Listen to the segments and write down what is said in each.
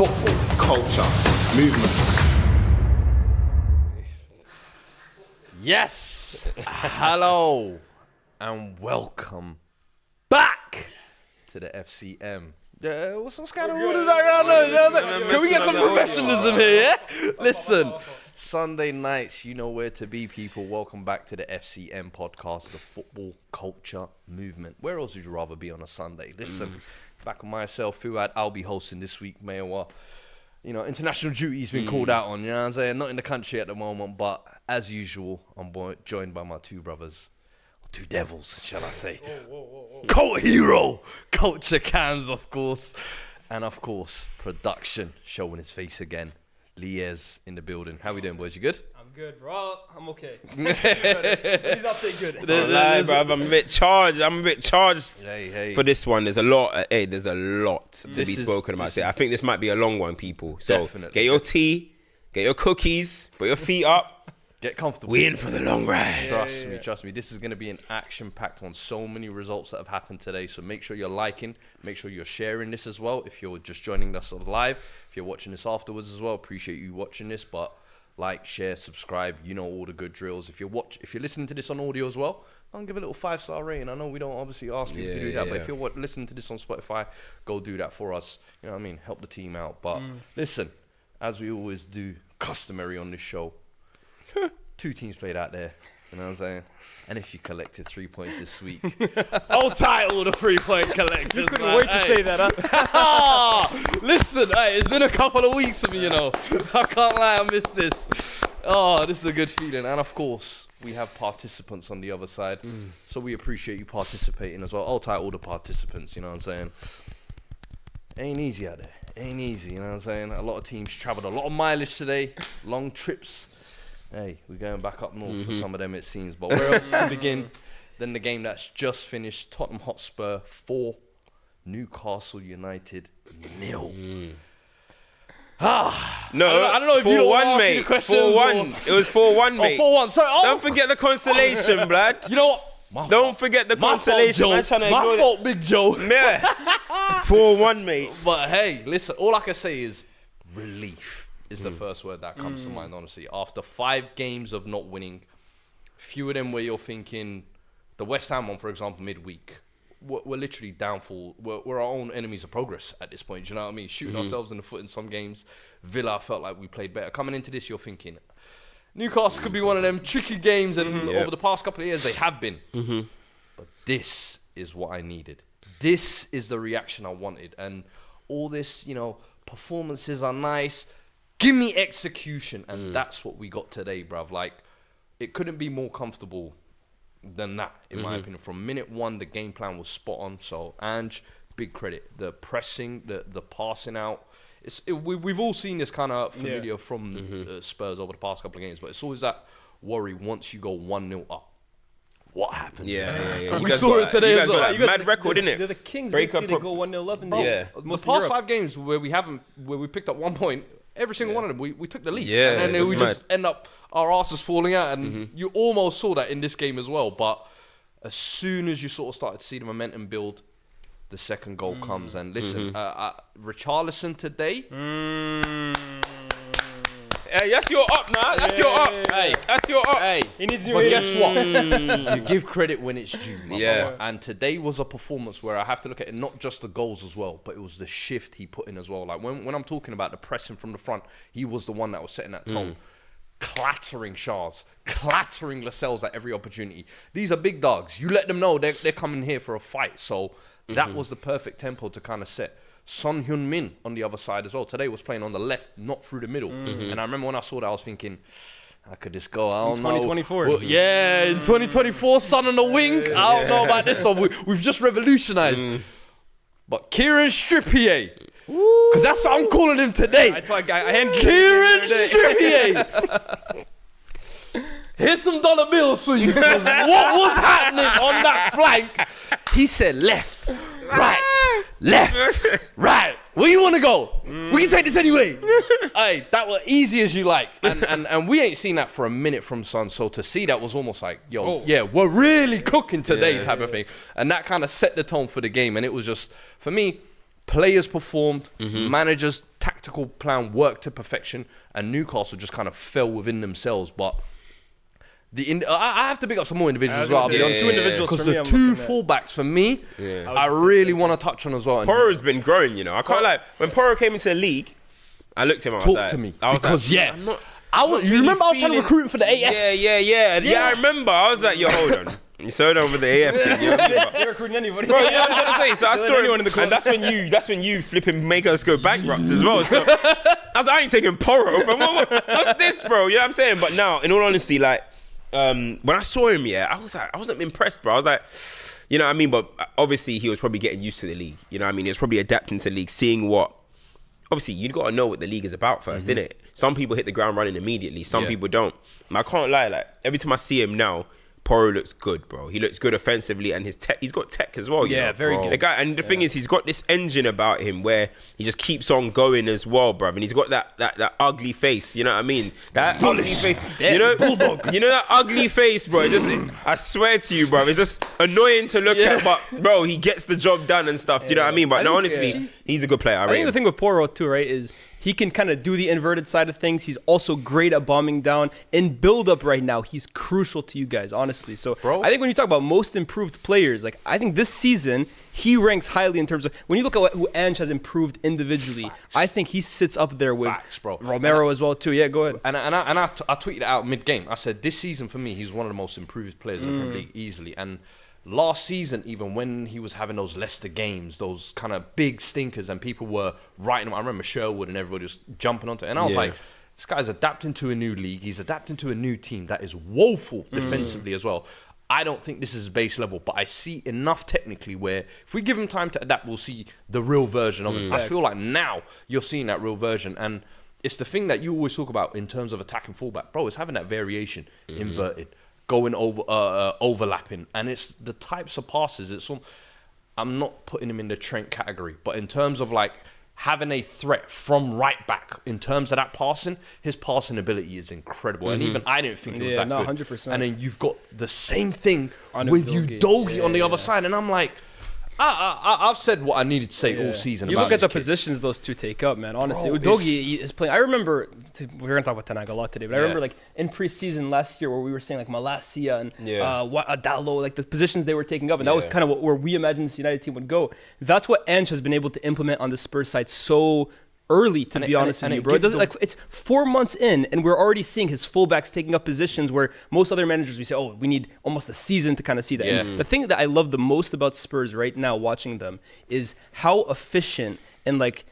football culture movement. Yes, hello, and welcome back to the FCM. What's going on with the background? Can we get some professionalism here? Yeah? Listen, Sunday nights, you know where to be, people. Welcome back to the FCM Podcast, the football culture movement. Where else would you rather be on a Sunday? Listen, back on myself, Fuad, I'll be hosting this week, Mayor. You know, international duty's been called out on, you know what I'm saying? Not in the country at the moment, but as usual, I'm joined by my two brothers, or two devils, shall I say. Cult hero, Culture Cams, of course. And of course, production showing his face again. Liez in the building. How we doing, boys? You good? I'm good, bro. I'm okay. Please not say good. I'm a bit charged. Hey. For this one. There's a lot. There's a lot to be spoken about. I think this might be a long one, people. So Definitely. Get your tea, get your cookies, put your feet up. Get comfortable. We in for the long ride. Trust me. This is going to be an action-packed one. So many results that have happened today. So make sure you're liking. Make sure you're sharing this as well. If you're just joining us live, if you're watching this afterwards as well, appreciate you watching this. But like, share, subscribe. You know all the good drills. If you're listening to this on audio as well, don't give a little 5-star rating. I know we don't obviously ask people to do that, but if you're listening to this on Spotify, go do that for us. You know what I mean? Help the team out. But listen, as we always do, customary on this show. Two teams played out there, you know what I'm saying? And if you collected 3 points this week, I'll title the 3-point collectors. You couldn't wait to say that, huh? Listen, hey, it's been a couple of weeks for me, you know. I can't lie, I missed this. Oh, this is a good feeling. And of course, we have participants on the other side. So we appreciate you participating as well. I'll title the participants, you know what I'm saying? Ain't easy out there. Ain't easy, you know what I'm saying? A lot of teams travelled a lot of mileage today, long trips. Hey, we're going back up north for some of them, it seems. But where else to begin than the game that's just finished? Tottenham Hotspur 4, Newcastle United 0. No, I don't know if you want want to mate. ask the questions. 4-1. It was 4-1, mate. 4-1. Sorry. Don't forget the consolation, blood. You know what? Don't forget the consolation. My fault, Big Joe. Yeah. 4-1, mate. But hey, listen, all I can say is relief is the first word that comes to mind, honestly. After 5 games of not winning, few of them where you're thinking, the West Ham one, for example, midweek, we're literally downfall. We're our own enemies of progress at this point, do you know what I mean? Shooting ourselves in the foot in some games. Villa felt like we played better. Coming into this, you're thinking, Newcastle could be one of them tricky games, and over the past couple of years, they have been. But this is what I needed. This is the reaction I wanted. And all this, you know, performances are nice. Give me execution. And that's what we got today, bruv. Like, it couldn't be more comfortable than that, in my opinion. From minute one, the game plan was spot on. So, Ange, big credit. The pressing, the passing out. We've all seen this kind of familiar from Spurs over the past couple of games. But it's always that worry once you go 1-0 up. What happens? Yeah. We saw it today as well. Mad record, innit? They're the Kings. Basically, they go 1-0 up in the The past 5 games where we picked up 1 point, every single one of them, we took the lead. Yeah, and then we just end up, our asses falling out. And you almost saw that in this game as well. But as soon as you sort of started to see the momentum build, the second goal comes. And listen, Richarlison today... Hey, that's your up now. That's your up. Hey, that's your up. Hey, he needs new but guess what? You give credit when it's due. Yeah. And today was a performance where I have to look at it, not just the goals as well, but it was the shift he put in as well. Like when I'm talking about the pressing from the front, he was the one that was setting that tone. Clattering Shars, clattering Lascelles at every opportunity. These are big dogs. You let them know they're coming here for a fight. So that was the perfect tempo to kind of set. Son Heung-min on the other side as well. Today was playing on the left, not through the middle. And I remember when I saw that, I was thinking, how could this go? I don't know. 2024. Well, yeah, in 2024, Son on the wing. I don't know about this one. We've just revolutionized. But Kieran Trippier, because that's what I'm calling him today. Kieran Trippier. Here's some dollar bills for you. What was happening on that flank? He said left, right, left, right. Where you want to go? We can take this anyway. Hey, that was easy as you like. And we ain't seen that for a minute from Son. So to see that was almost like, yeah, we're really cooking today type of thing. And that kind of set the tone for the game. And it was just, for me, players performed, managers tactical plan worked to perfection, and Newcastle just kind of fell within themselves. But I have to pick up some more individuals as well. Two individuals because for me, the I'm two looking at. fullbacks for me, Yeah. I really want to touch on as well. Porro's been growing, you know. I can't lie. When Porro came into the league, I looked at him. I was Talk like, to me, I was because like, yeah, I'm not you remember I was trying to recruit him for the AF. Yeah. I remember. I was like, yo, hold on. You so done with the AF team. You know what I mean? But- You're recruiting anybody. Bro, you know what I'm trying to say? So I Let saw anyone him, in the and that's when you flipping make us go bankrupt as well. So I was like, I ain't taking Porro. What's this, bro? You know what I'm saying? But now, in all honesty, like, when I saw him, I wasn't impressed, bro. I was like, you know what I mean? But obviously, he was probably getting used to the league. You know what I mean? He was probably adapting to the league, seeing what. Obviously, you've got to know what the league is about first, innit? Some people hit the ground running immediately. Some people don't. And I can't lie, like, every time I see him now, Porro looks good, bro. He looks good offensively, and he's got tech as well. You know? very good. The guy, and the thing is, he's got this engine about him where he just keeps on going as well, bruv. And he's got that ugly face. You know what I mean? That ugly face. You know, bulldog. You know that ugly face, bro. I swear to you, bruv. It's just annoying to look at, but bro, he gets the job done and stuff. You know what I mean? But no, honestly, he's a good player. I think the thing with Porro too, right, is he can kind of do the inverted side of things. He's also great at bombing down. In build-up right now, he's crucial to you guys, honestly. So I think when you talk about most improved players, like I think this season, he ranks highly in terms of, when you look at who Ange has improved individually, I think he sits up there with Romero as well too. Yeah, go ahead. And I tweeted it out mid-game. I said, this season for me, he's one of the most improved players in the Premier League easily. And last season, even when he was having those Leicester games, those kind of big stinkers, and people were writing him, I remember Sherwood and everybody was jumping onto it. And I was like, this guy's adapting to a new league. He's adapting to a new team that is woeful defensively as well. I don't think this is base level, but I see enough technically where if we give him time to adapt, we'll see the real version of him. I feel like now you're seeing that real version. And it's the thing that you always talk about in terms of attacking fullback. Bro, it's having that variation, inverted, going over, overlapping. And it's the types of passes. I'm not putting him in the Trent category, but in terms of like having a threat from right back in terms of that passing, his passing ability is incredible. And even I didn't think it was that good. 100%. And then you've got the same thing On with Udogie. Udogie on the other side. And I'm like, I've said what I needed to say all season. You about look at this the kid. positions those two take up, man. Honestly, Bro, Udogie is playing. I remember we're gonna talk about Ten Hag a lot today, but I remember like in preseason last year where we were saying like Malacia and Adalo, like the positions they were taking up, and that was kind of where we imagined this United team would go. That's what Ange has been able to implement on the Spurs side so early, to be honest with you, bro. It doesn't like it's 4 months in, and we're already seeing his fullbacks taking up positions where most other managers we say, oh, we need almost a season to kind of see that. And the thing that I love the most about Spurs right now, watching them, is how efficient and like,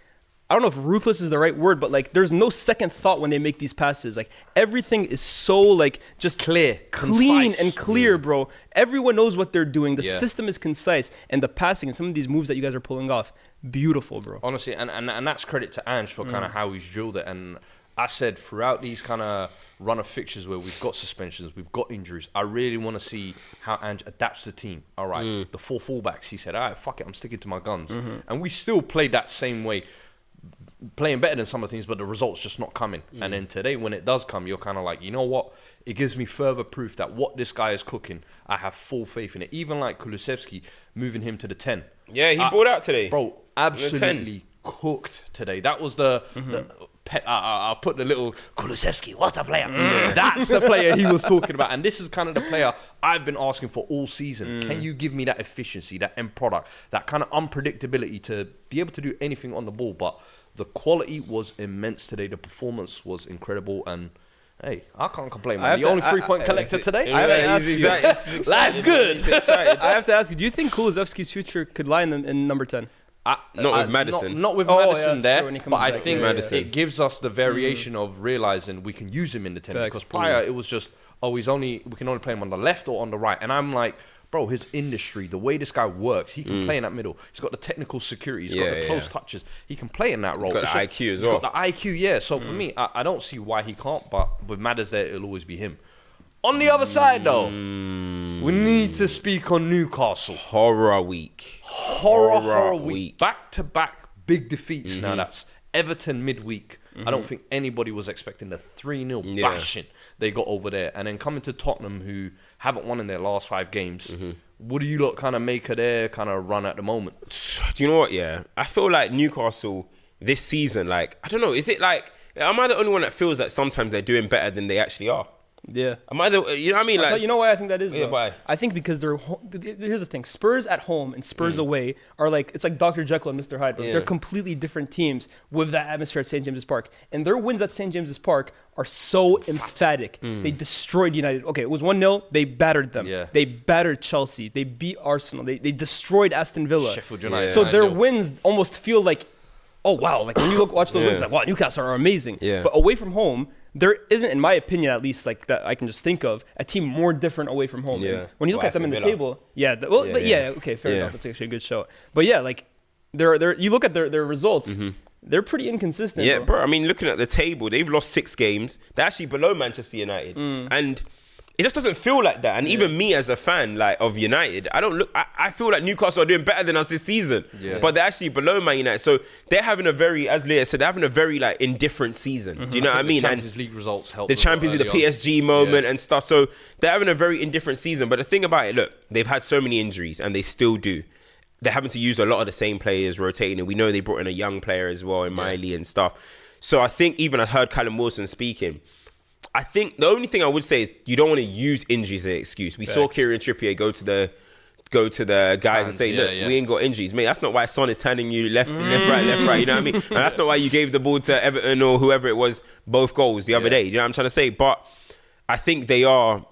I don't know if ruthless is the right word, but like there's no second thought when they make these passes. Like everything is so like just clean, concise, and clear, bro. Everyone knows what they're doing. The system is concise, and the passing and some of these moves that you guys are pulling off, beautiful, bro. Honestly, and that's credit to Ange for kind of how he's drilled it. And I said throughout these kind of run of fixtures where we've got suspensions, we've got injuries, I really want to see how Ange adapts the team. All right, the 4 fullbacks, he said, all right, fuck it, I'm sticking to my guns. And we still played that same way, playing better than some of the things, but the results just not coming. And then today, when it does come, you're kind of like, you know what? It gives me further proof that what this guy is cooking, I have full faith in it. Even like Kulusevski, moving him to the 10. Yeah, he balled out today. Bro, absolutely cooked today. That was I'll put the little Kulusevski, what a player. That's the player he was talking about. And this is kind of the player I've been asking for all season. Can you give me that efficiency, that end product, that kind of unpredictability to be able to do anything on the ball? But the quality was immense today. The performance was incredible. And hey, I can't complain, man. The only 3-point collector today. Life's good. I have to ask you, do you think Kulusevski's future could lie in number 10? Not with Maddison. Not with Oh, yeah, Maddison that's there, true, when he comes but I back, think Maddison. it gives us the variation of realizing we can use him in the 10. Facts. Because prior it was just, we can only play him on the left or on the right. And I'm like, bro, his industry, the way this guy works, he can play in that middle. He's got the technical security. He's got the close touches. He can play in that role. He's got the IQ as well. He's got the IQ, yeah. So for me, I don't see why he can't, but with Madders there, it'll always be him. On the other side, though, we need to speak on Newcastle. Horror week. Horror week. Back-to-back big defeats. Now, that's Everton midweek. I don't think anybody was expecting the 3-0 bashing they got over there. And then coming to Tottenham, who haven't won in their last 5 games. What do you kind of make of their kind of run at the moment? Do you know what, yeah? I feel like Newcastle, this season, like, I don't know, is it like, am I the only one that feels that sometimes they're doing better than they actually are? Yeah. Am I the, you know what I mean? Like, You know why I think that is, Yeah, though? why? I think because here's the thing. Spurs at home and Spurs away are like, it's like Dr. Jekyll and Mr. Hyde. Yeah. They're completely different teams with that atmosphere at St. James's Park. And their wins at St. James's Park are so emphatic. They destroyed United. Okay, it was 1-0. They battered them. Yeah. They battered Chelsea. They beat Arsenal. They destroyed Aston Villa. Sheffield United. So their 9-0. wins almost feel like, oh, wow. Like when you watch those wins, like, wow, Newcastle are amazing. Yeah. But away from home, there isn't, in my opinion, at least, like that I can just think of, a team more different away from home. Yeah. And when you look Well, at them in the Aston Villa. table, okay, fair enough. That's actually a good show. But yeah, like you look at their results, they're pretty inconsistent. yeah, bro. I mean, looking at the table, they've lost 6 games. They're actually below Manchester United. And it just doesn't feel like that. And even me as a fan like of United, I feel like Newcastle are doing better than us this season. Yeah. But they're actually below Man United. So they're having a very, as Leah said, they're having a very like indifferent season. Do you know what I mean? The And Champions League results help. the Champions League, the PSG moment Yeah. and stuff. So they're having a very indifferent season. But the thing about it, look, they've had so many injuries and they still do. They're having to use a lot of the same players rotating. And we know they brought in a young player as well in Miley and stuff. So I think even I heard Callum Wilson speaking. I think the only thing I would say is you don't want to use injuries as an excuse. We saw Kieran Trippier go to the guys and say, look, we ain't got injuries. Mate, that's not why Son is turning you left, right, you know what I mean? And that's not why you gave the ball to Everton or whoever it was, both goals the other day. You know what I'm trying to say? But I think they are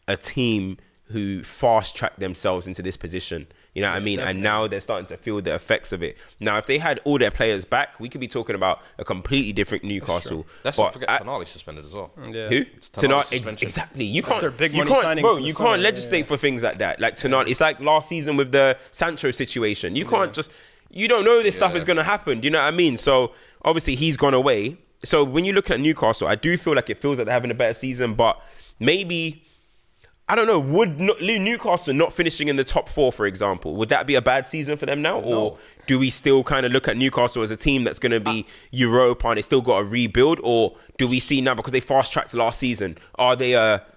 a team who fast-tracked themselves into this position. You know what I mean? Definitely. And now they're starting to feel the effects of it. Now, if they had all their players back, we could be talking about a completely different Newcastle. Let's not forget Tonali suspended as well. Yeah. Who? Tonali exactly. You That's can't. their big You money can't, signing bro. for the You summer, can't legislate for things like that. Like Tonali, it's like last season with the Sancho situation. You can't just. You don't know this stuff is going to happen. Do you know what I mean? So obviously he's gone away. So when you look at Newcastle, I do feel like it feels like they're having a better season, but maybe. I don't know, would Newcastle not finishing in the top 4, for example, would that be a bad season for them now? Or do we still kind of look at Newcastle as a team that's going to be Europa and they still got to rebuild? Or do we see now, because they fast-tracked last season, are they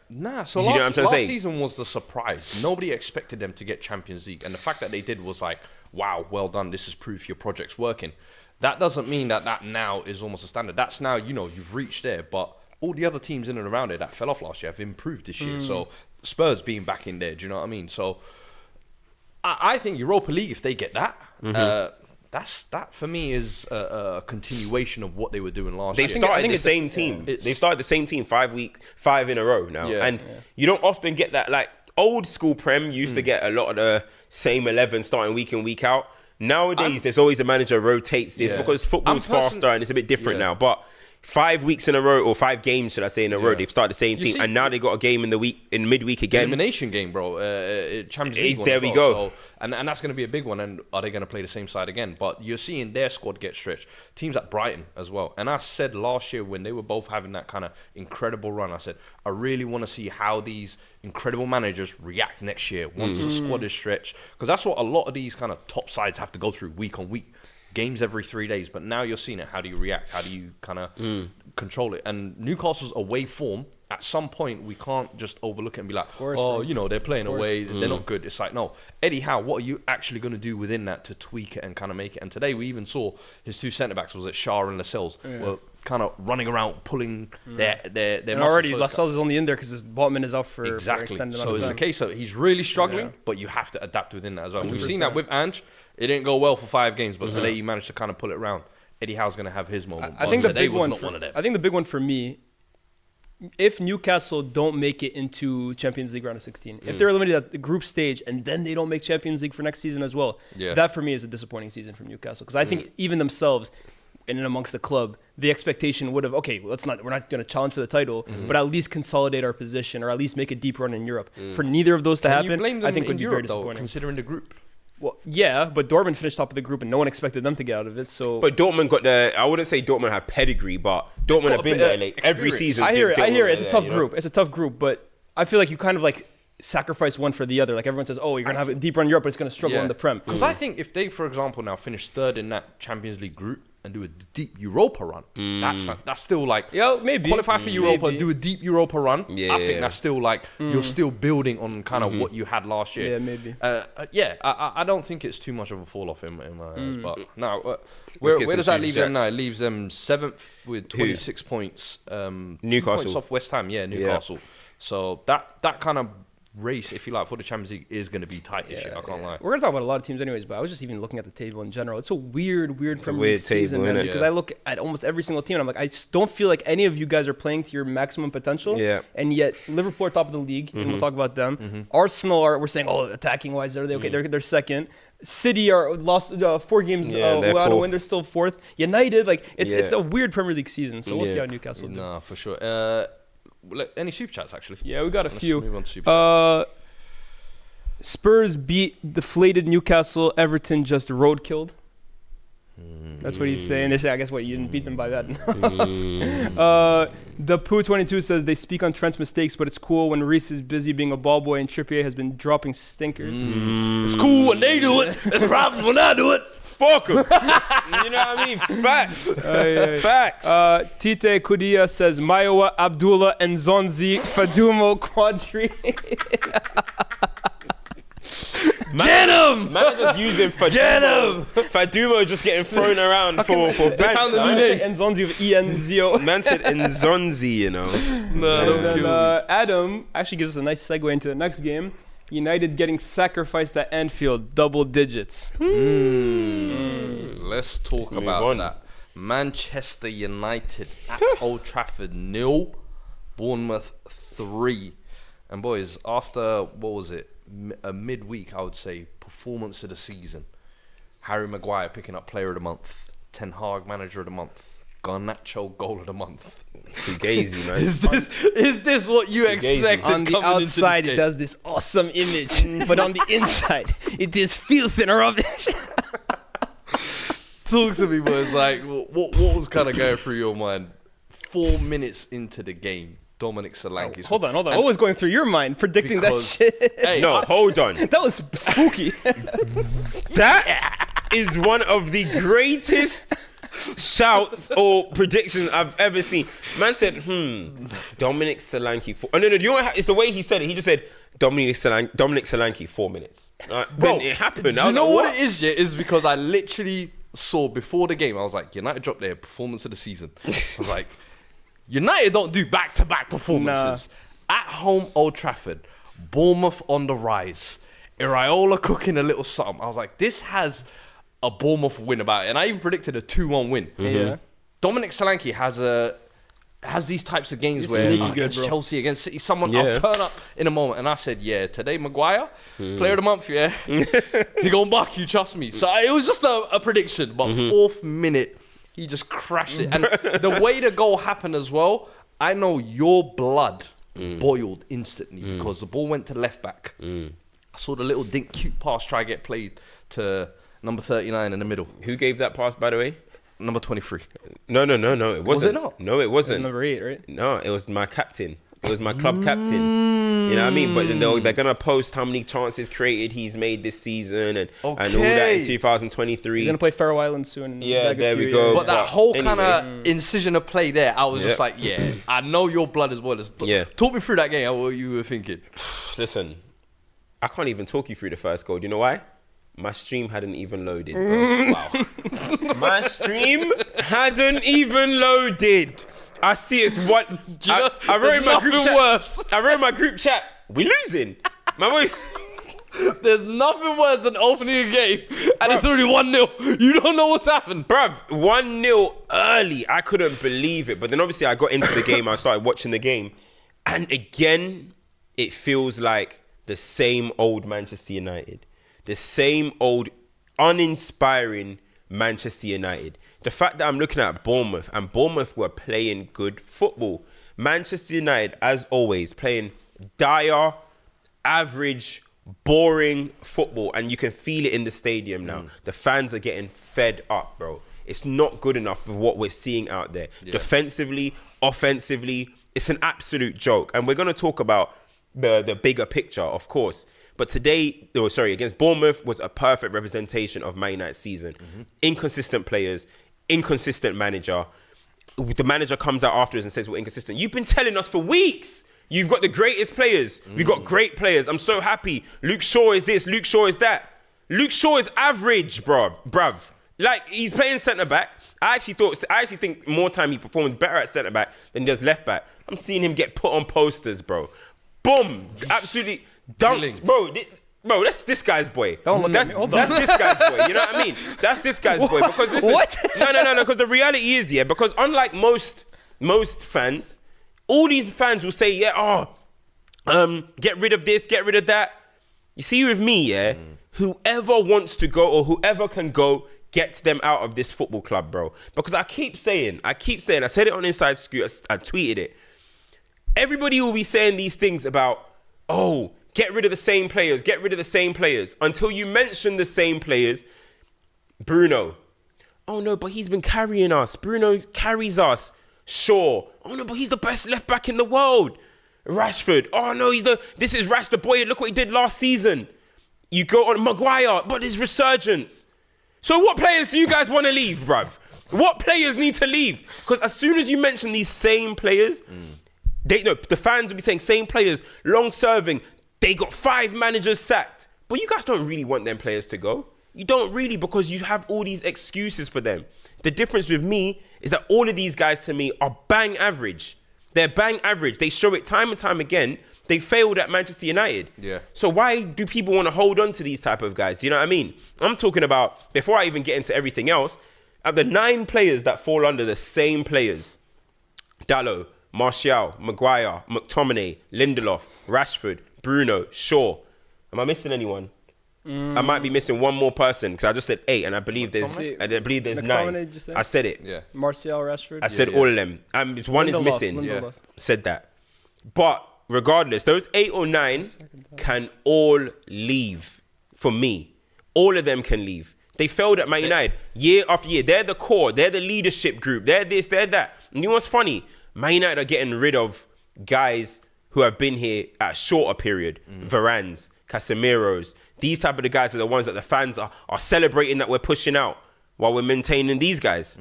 Nah, so you know what I'm last trying to say? season was the surprise. Nobody expected them to get Champions League. And the fact that they did was like, wow, well done. This is proof your project's working. That doesn't mean that now is almost a standard. That's now, you've reached there. But all the other teams in and around it that fell off last year have improved this year. So Spurs being back in there, do you know what I mean? So I think Europa League, if they get that, that for me is a continuation of what they were doing last year. They've started the same team. They've started the same team 5 in a row now. And you don't often get that. Like old school Prem used to get a lot of the same 11 starting week in, week out. Nowadays, there's always a manager rotates this because football's faster and it's a bit different now. But 5 weeks in a row, or 5 games, should I say, in a row, they've started the same team, and now they got a game in midweek again. Elimination game, bro. Champions League one there as we well. go. So, and that's going to be a big one. And are they going to play the same side again? But you're seeing their squad get stretched. Teams like Brighton as well. And I said last year when they were both having that kind of incredible run, I said, I really want to see how these incredible managers react next year once the squad is stretched. Because that's what a lot of these kind of top sides have to go through week on week. Games every 3 days, but now you're seeing it. How do you react? How do you kind of control it? And Newcastle's away form, at some point, we can't just overlook it and be like, they're playing away, they're not good. It's like, no, Eddie Howe, what are you actually going to do within that to tweak it and kind of make it? And today we even saw his 2 centre-backs, was it Shah and Lascelles, were kind of running around, pulling their and muscles. already Lascelles is only in there because Botman is out for exactly. For So it's a case of he's really struggling, but you have to adapt within that as well. And we've seen that with Ange. It didn't go well for 5 games, but today he managed to kind of pull it around. Eddie Howe's going to have his moment. I think the big one for, I think the big one for me, if Newcastle don't make it into Champions League round of 16, if they're eliminated at the group stage and then they don't make Champions League for next season as well, that for me is a disappointing season from Newcastle. Because I think even themselves, and in amongst the club, the expectation would have, we're not going to challenge for the title, but at least consolidate our position or at least make a deep run in Europe. For neither of those to happen, I think would be very disappointing. Considering the group. Well, yeah, but Dortmund finished top of the group and no one expected them to get out of it. So, but Dortmund got I wouldn't say Dortmund had pedigree, but Dortmund have been there like every season. I hear it. It's a tough group. It's a tough group, but I feel like you kind of like sacrifice one for the other. Like everyone says, you're going to have a deep run in Europe, but it's going to struggle in the Prem. Because I think if they, for example, now finish 3rd in that Champions League group, and do a deep Europa run. That's still like maybe qualify for Europa, maybe. do a deep Europa run. Yeah. I think that's still like you're still building on kind of what you had last year. Yeah, maybe. I don't think it's too much of a fall off in my eyes. But now, where get does some that leave them now? It super leaves them 7th with 26 points. 2 Newcastle. points off West Ham. Yeah, Newcastle. So that kind of race, if you like, for the Champions League is going to be tight this year. I can't lie. We're gonna talk about a lot of teams anyways, but I was just even looking at the table in general. It's a weird Premier League weird season, table, man. innit? Because Yeah. I look at almost every single team and I'm like, I just don't feel like any of you guys are playing to your maximum potential. Yeah. And yet Liverpool are top of the league, and we'll talk about them. Arsenal we're saying, attacking wise, are they okay? They're second. City are lost 4 games Yeah, they're without a fourth. win. They're still 4th. United, it's Yeah. a weird Premier League season. So we'll see Yeah. how Newcastle do. No, for sure. Any super chats actually? Yeah, we got a Let's few. move on to super chats. Spurs beat deflated Newcastle. Everton just road killed. That's what he's saying. They say, I guess what, you didn't beat them by that. The Poo22 says they speak on Trent's mistakes, but it's cool when Reece is busy being a ball boy and Trippier has been dropping stinkers. It's cool when they do it. It's a problem when I do it. Fuck 'em. You know what I mean? Facts. Facts. Tite Kudia says Mayowa, Abdullah, and Zonzi Fadumo Quadri. Get him! Man are just using Fadumo. Get him! Fadumo just getting thrown around for found the banter. new name. And Zonzi with ENZO. Man said Nzonzi, you know. And then Adam actually gives us a nice segue into the next game. United getting sacrificed at Anfield, double digits. Let's talk move about on. that. Manchester United at Old Trafford 0, Bournemouth 3. And boys, after what was it? A midweek, I would say, performance of the season. Harry Maguire picking up Player of the Month, Ten Hag Manager of the Month, Garnacho Goal of the Month. Fugazi, man. Is this what you expected? On the coming into this outside, it game? has this awesome image, but on the inside, it is filth and rubbish. Talk to me, boys. Like, what was kind of going through your mind? 4 minutes into the game, Dominic Solanke. Hold on. What was going through your mind predicting Because- that shit? Hey, No, hold on. That was spooky. That is one of the greatest shouts or predictions I've ever seen. Man said, Dominic Solanke. No, do you know what? It's the way he said it. He just said, Dominic Solanke, 4 minutes. Bro, Then it happened. Do I you was know like, what it is, yeah? Is because I literally saw before the game, I was like, United dropped their performance of the season. I was like, United don't do back-to-back performances. At home, Old Trafford, Bournemouth on the rise, Iraola cooking a little something. I was like, this has a Bournemouth win about it. And I even predicted a 2-1 win. Yeah. Dominic Solanke has these types of games He's where sneaky good, against bro. Chelsea, against City, someone Yeah. I'll turn up in a moment. And I said, yeah, today Maguire, Player of the Month, yeah. He gonna buck you, trust me. So it was just a prediction, but 4th minute, he just crashed it. And the way the goal happened as well, I know your blood boiled instantly because the ball went to left back. I saw the little dink cute pass try get played to number 39 in the middle. Who gave that pass, by the way? Number 23. No, it wasn't. it not? No, it wasn't. Number 8, right? No, it was my captain. It was my club captain. You know what I mean? But then they're going to post how many chances created he's made this season and all that in Okay. 2023. He's gonna play Faroe Islands soon. in Yeah, like a there few we go. years. But that whole anyway. kind of incision of play there, I was just Yep. like, yeah, I know your blood as well as. Yeah. Talk me through that game, what you were thinking. Listen, I can't even talk you through the first goal. Do you know why? My stream hadn't even loaded, bro. Wow. My stream hadn't even loaded. I see it's what you know, I wrote in my there's group nothing chat. worse. I wrote in my group chat. We losing. My boy. There's nothing worse than opening a game and it's already 1-0. You don't know what's happened. Bruv, 1-0 early. I couldn't believe it. But then obviously I got into the game. I started watching the game. And again, it feels like the same old Manchester United. The same old uninspiring Manchester United. The fact that I'm looking at Bournemouth and Bournemouth were playing good football. Manchester United, as always, playing dire, average, boring football, and you can feel it in the stadium now. The fans are getting fed up, bro. It's not good enough for what we're seeing out there. Yeah. Defensively, offensively, it's an absolute joke. And we're going to talk about the bigger picture, of course. But today, against Bournemouth was a perfect representation of Man United's season. Inconsistent players, inconsistent manager. The manager comes out afterwards and says we're inconsistent. You've been telling us for weeks. You've got the greatest players. We've got great players. I'm so happy. Luke Shaw is this. Luke Shaw is that. Luke Shaw is average, bruv. Like, he's playing centre-back. I actually think more time he performs better at centre-back than he does left-back. I'm seeing him get put on posters, bro. Boom. Absolutely dunked. Bro, that's this guy's boy. That's this guy's boy. You know what I mean? That's this guy's boy. Because listen, What? No. Because the reality is, because unlike most fans, all these fans will say, get rid of this, get rid of that. You see, with me, whoever wants to go or whoever can go, get them out of this football club, bro. Because I keep saying, I said it on Inside Scoot, I tweeted it. Everybody will be saying these things about, get rid of the same players, until you mention the same players. Bruno. Oh no, but he's been carrying us. Bruno carries us. Shaw. Oh no, but he's the best left back in the world. Rashford. Oh no, this is Rash the boy. Look what he did last season. You go on Maguire, but his resurgence. So what players do you guys want to leave, bruv? What players need to leave? Because as soon as you mention these same players, the fans will be saying same players, long serving. They got 5 managers sacked. But you guys don't really want them players to go. You don't really, because you have all these excuses for them. The difference with me is that all of these guys to me are bang average. They're bang average. They show it time and time again. They failed at Manchester United. Yeah. So why do people want to hold on to these type of guys? You know what I mean? I'm talking about, before I even get into everything else, of the 9 players that fall under the same players: Dalot, Martial, Maguire, McTominay, Lindelof, Rashford, Bruno, Shaw. Am I missing anyone? I might be missing one more person because I just said 8 and I believe there's 9. I said it. Yeah. Martial, Rashford. I said all of them. One is missing. Lindelof. Said that. But regardless, those 8 or 9 can all leave for me. All of them can leave. They failed at Man United year after year. They're the core. They're the leadership group. They're this, they're that. And you know what's funny? Man United are getting rid of guys who have been here at a shorter period. Varanes, Casemiro's. These type of the guys are the ones that the fans are celebrating that we're pushing out while we're maintaining these guys.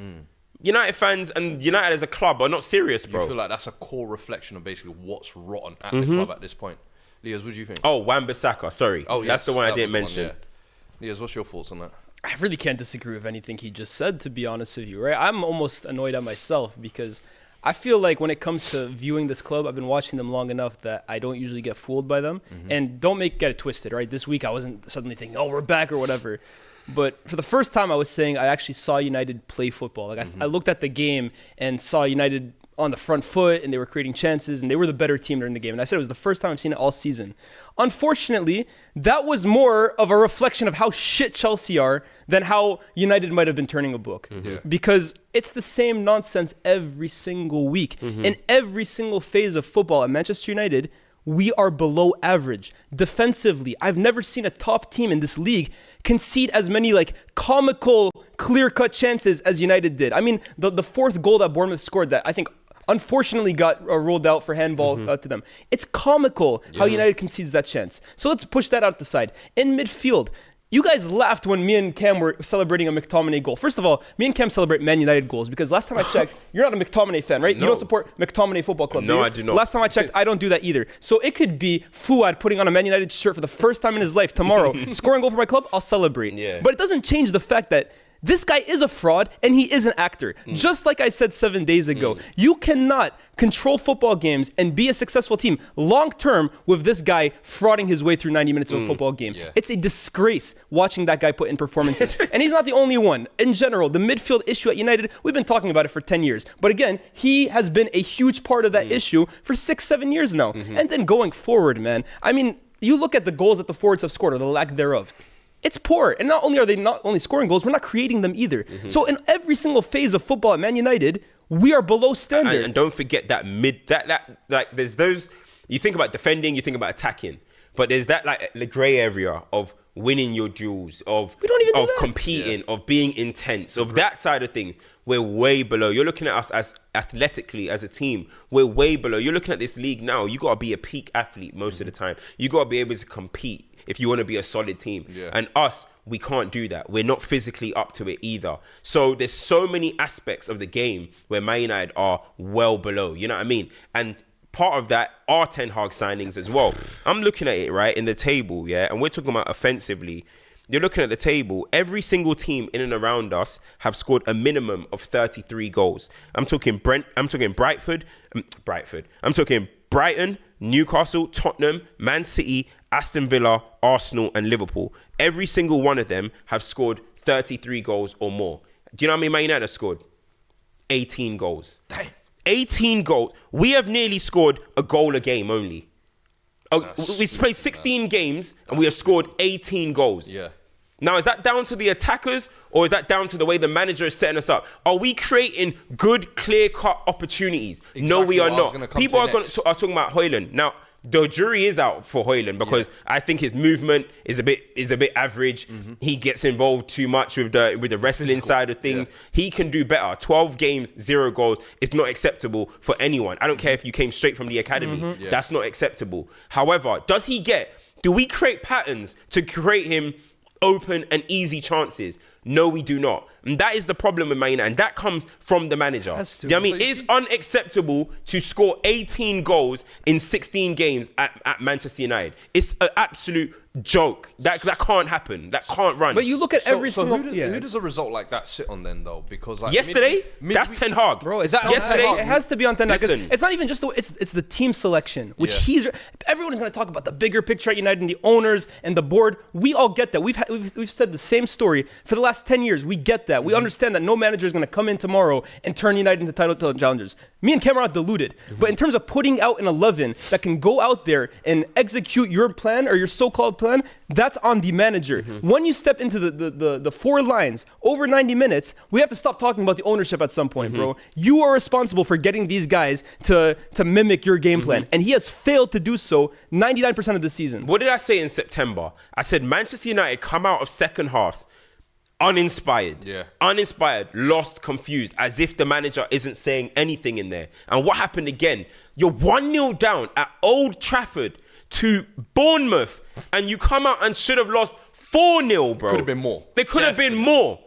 United fans and United as a club are not serious, bro. You feel like that's a core reflection of basically what's rotten at the club at this point. Leos, what do you think? Oh, Wan-Bissaka, sorry. Oh, yes, that's the one I didn't mention. Leos, what's your thoughts on that? I really can't disagree with anything he just said, to be honest with you, right? I'm almost annoyed at myself because I feel like when it comes to viewing this club, I've been watching them long enough that I don't usually get fooled by them. And don't get it twisted, right? This week I wasn't suddenly thinking, we're back or whatever. But for the first time, I was saying I actually saw United play football. Like I looked at the game and saw United on the front foot, and they were creating chances, and they were the better team during the game. And I said it was the first time I've seen it all season. Unfortunately, that was more of a reflection of how shit Chelsea are than how United might have been turning a book. Because it's the same nonsense every single week. In every single phase of football at Manchester United, we are below average. Defensively, I've never seen a top team in this league concede as many comical, clear-cut chances as United did. I mean, the 4th goal that Bournemouth scored that I think unfortunately got rolled out for handball to them. It's comical how United concedes that chance. So let's push that out the side. In midfield, you guys laughed when me and Cam were celebrating a McTominay goal. First of all, me and Cam celebrate Man United goals because last time I checked, you're not a McTominay fan, right? No. You don't support McTominay Football Club, No, I do not. Last time I checked, I don't do that either. So it could be Fuad putting on a Man United shirt for the first time in his life tomorrow, scoring a goal for my club, I'll celebrate. But it doesn't change the fact that this guy is a fraud and he is an actor. Just like I said 7 days ago, you cannot control football games and be a successful team long term with this guy frauding his way through 90 minutes of a football game. It's a disgrace watching that guy put in performances. And he's not the only one. In general, the midfield issue at United, we've been talking about it for 10 years. But again, he has been a huge part of that issue for 6-7 years now. And then going forward, man, I mean, you look at the goals that the forwards have scored or the lack thereof. It's poor. And not only are they not only scoring goals, we're not creating them either. So in every single phase of football at Man United, we are below standard. And don't forget that there's those, you think about defending, you think about attacking, but there's that the grey area of winning your duels, of competing, of being intense, of that side of things. we're way below. You're looking at us as athletically as a team. We're way below. You're looking at this league now. You got to be a peak athlete most of the time. You got to be able to compete if you want to be a solid team. Yeah. And us, we can't do that. We're not physically up to it either. So there's so many aspects of the game where Man United are well below. You know what I mean? And part of that are Ten Hag signings as well. I'm looking at it, right, in the table, yeah? And we're talking about offensively. You're looking at the table. Every single team in and around us have scored a minimum of 33 goals. I'm talking Brightford. I'm talking Brighton, Newcastle, Tottenham, Man City, Aston Villa, Arsenal, and Liverpool. Every single one of them have scored 33 goals or more. Do you know how many Man United have scored? 18 goals. Damn. 18 goals. We have nearly scored a goal a game only. We've played 16 games and we have scored 18 goals. Yeah. Now, is that down to the attackers or is that down to the way the manager is setting us up? Are we creating good, clear-cut opportunities? No, we are not. People are talking about Højlund. Now, the jury is out for Højlund because I think his movement is a bit average. Mm-hmm. He gets involved too much with the wrestling side of things. Yeah. He can do better. 12 games, 0 goals is not acceptable for anyone. I don't care if you came straight from the academy. Mm-hmm. Yeah. That's not acceptable. However, do we create patterns to create him open and easy chances? No, we do not. And that is the problem with Man United. And that comes from the manager. You know what I mean? It's unacceptable to score 18 goals in 16 games at Manchester United. It's an absolute joke. That can't happen. That can't run. But you look at every single... Who does a result like that sit on then, though? Because like yesterday, that's Ten Hag. Bro, is that yesterday? It has to be on Ten Hag. Listen, it's not even just it's the team selection, which everyone is going to talk about the bigger picture at United and the owners and the board. We all get that. We've said the same story for the last 10 years. We get that. We understand that no manager is going to come in tomorrow and turn United into title challengers. Me and Cameron are deluded. But in terms of putting out an 11 that can go out there and execute your plan or your so-called plan, that's on the manager. When you step into the 4 lines over 90 minutes, we have to stop talking about the ownership at some point, bro. You are responsible for getting these guys to mimic your game plan. And he has failed to do so 99% of the season. What did I say in September? I said Manchester United come out of second halves uninspired, lost, confused, as if the manager isn't saying anything in there. And what happened again? You're 1-0 down at Old Trafford to Bournemouth, and you come out and should have lost 4-0, bro. Could have been more. There could have been more.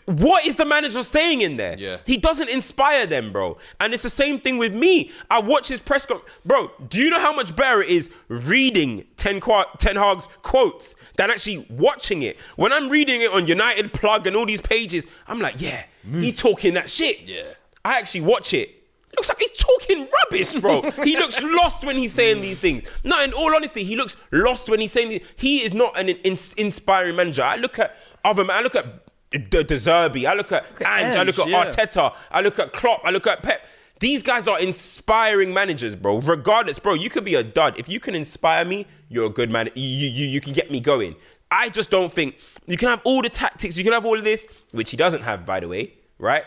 What is the manager saying in there? Yeah. He doesn't inspire them, bro. And it's the same thing with me. I watch his press conference. Bro, do you know how much better it is reading Ten Hag's quotes than actually watching it? When I'm reading it on United Plug and all these pages, I'm like, he's talking that shit. Yeah. I actually watch it. Looks like he's talking rubbish, bro. He looks lost when he's saying these things. No, in all honesty, he looks lost when he's saying these. He is not an inspiring manager. I look at other men. I look at De Zerbi, I look at Ange, I look at Arteta, I look at Klopp, I look at Pep. These guys are inspiring managers, bro. Regardless, bro, you could be a dud. If you can inspire me, you're a good man. You can get me going. I just don't think you can have all the tactics, you can have all of this, which he doesn't have, by the way, right?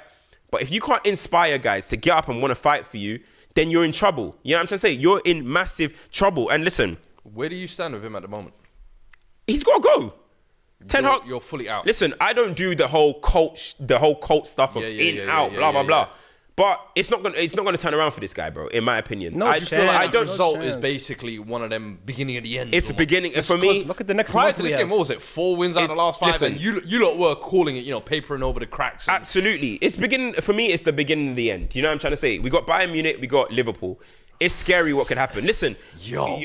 But if you can't inspire guys to get up and want to fight for you, then you're in trouble. You know what I'm trying to say? You're in massive trouble. And listen, where do you stand with him at the moment? He's got to go. Ten Hag, you're fully out. Listen, I don't do the whole cult stuff of blah blah blah. But it's not gonna turn around for this guy, bro. In my opinion, no, I just feel like the result is basically one of them beginning of the end. It's a beginning for me. Look at the next prior to this game. What was it? 4 wins out of the last 5, listen, and you lot were calling it, papering over the cracks. Absolutely, it's beginning for me. It's the beginning of the end. You know what I'm trying to say? We got Bayern Munich, we got Liverpool. It's scary what could happen. Listen,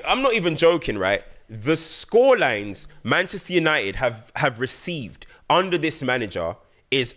I'm not even joking, right? The scorelines Manchester United have received under this manager this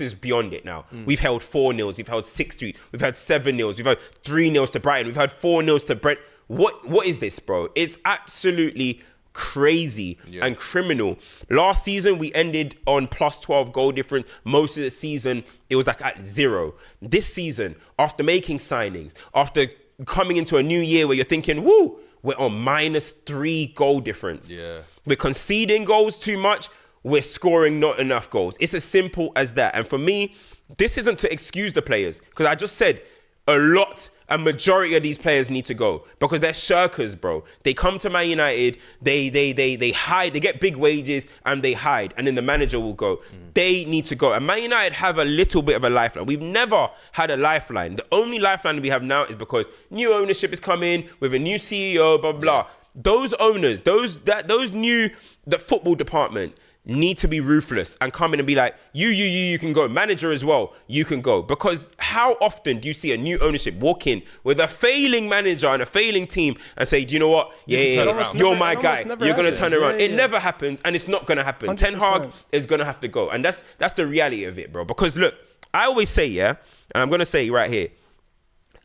is beyond it now. We've held 4-0, we've held 6-2, we've had 7-0, we've had 3-0 to Brighton, we've had 4-0 to Brent. What is this, bro? It's absolutely crazy and criminal. Last season we ended on plus 12 goal difference. Most of the season it was like at 0. This season, after making signings, after coming into a new year where you're thinking, woo, we're on -3 goal difference. Yeah. We're conceding goals too much. We're scoring not enough goals. It's as simple as that. And for me, this isn't to excuse the players. Because I just said, a majority of these players need to go because they're shirkers, bro. They come to Man United, they hide, they get big wages and they hide, and then the manager will go. They need to go. And Man United have a little bit of a lifeline. We've never had a lifeline. The only lifeline we have now is because new ownership is coming with a new CEO, blah, blah. Those owners, the football department need to be ruthless and come in and be like, you can go. Manager as well, you can go. Because how often do you see a new ownership walk in with a failing manager and a failing team and say, do you know what? You're my guy. You're going to turn around. It never happens, and it's not going to happen. 100%. Ten Hag is going to have to go. And that's the reality of it, bro. Because look, I always say, and I'm going to say right here,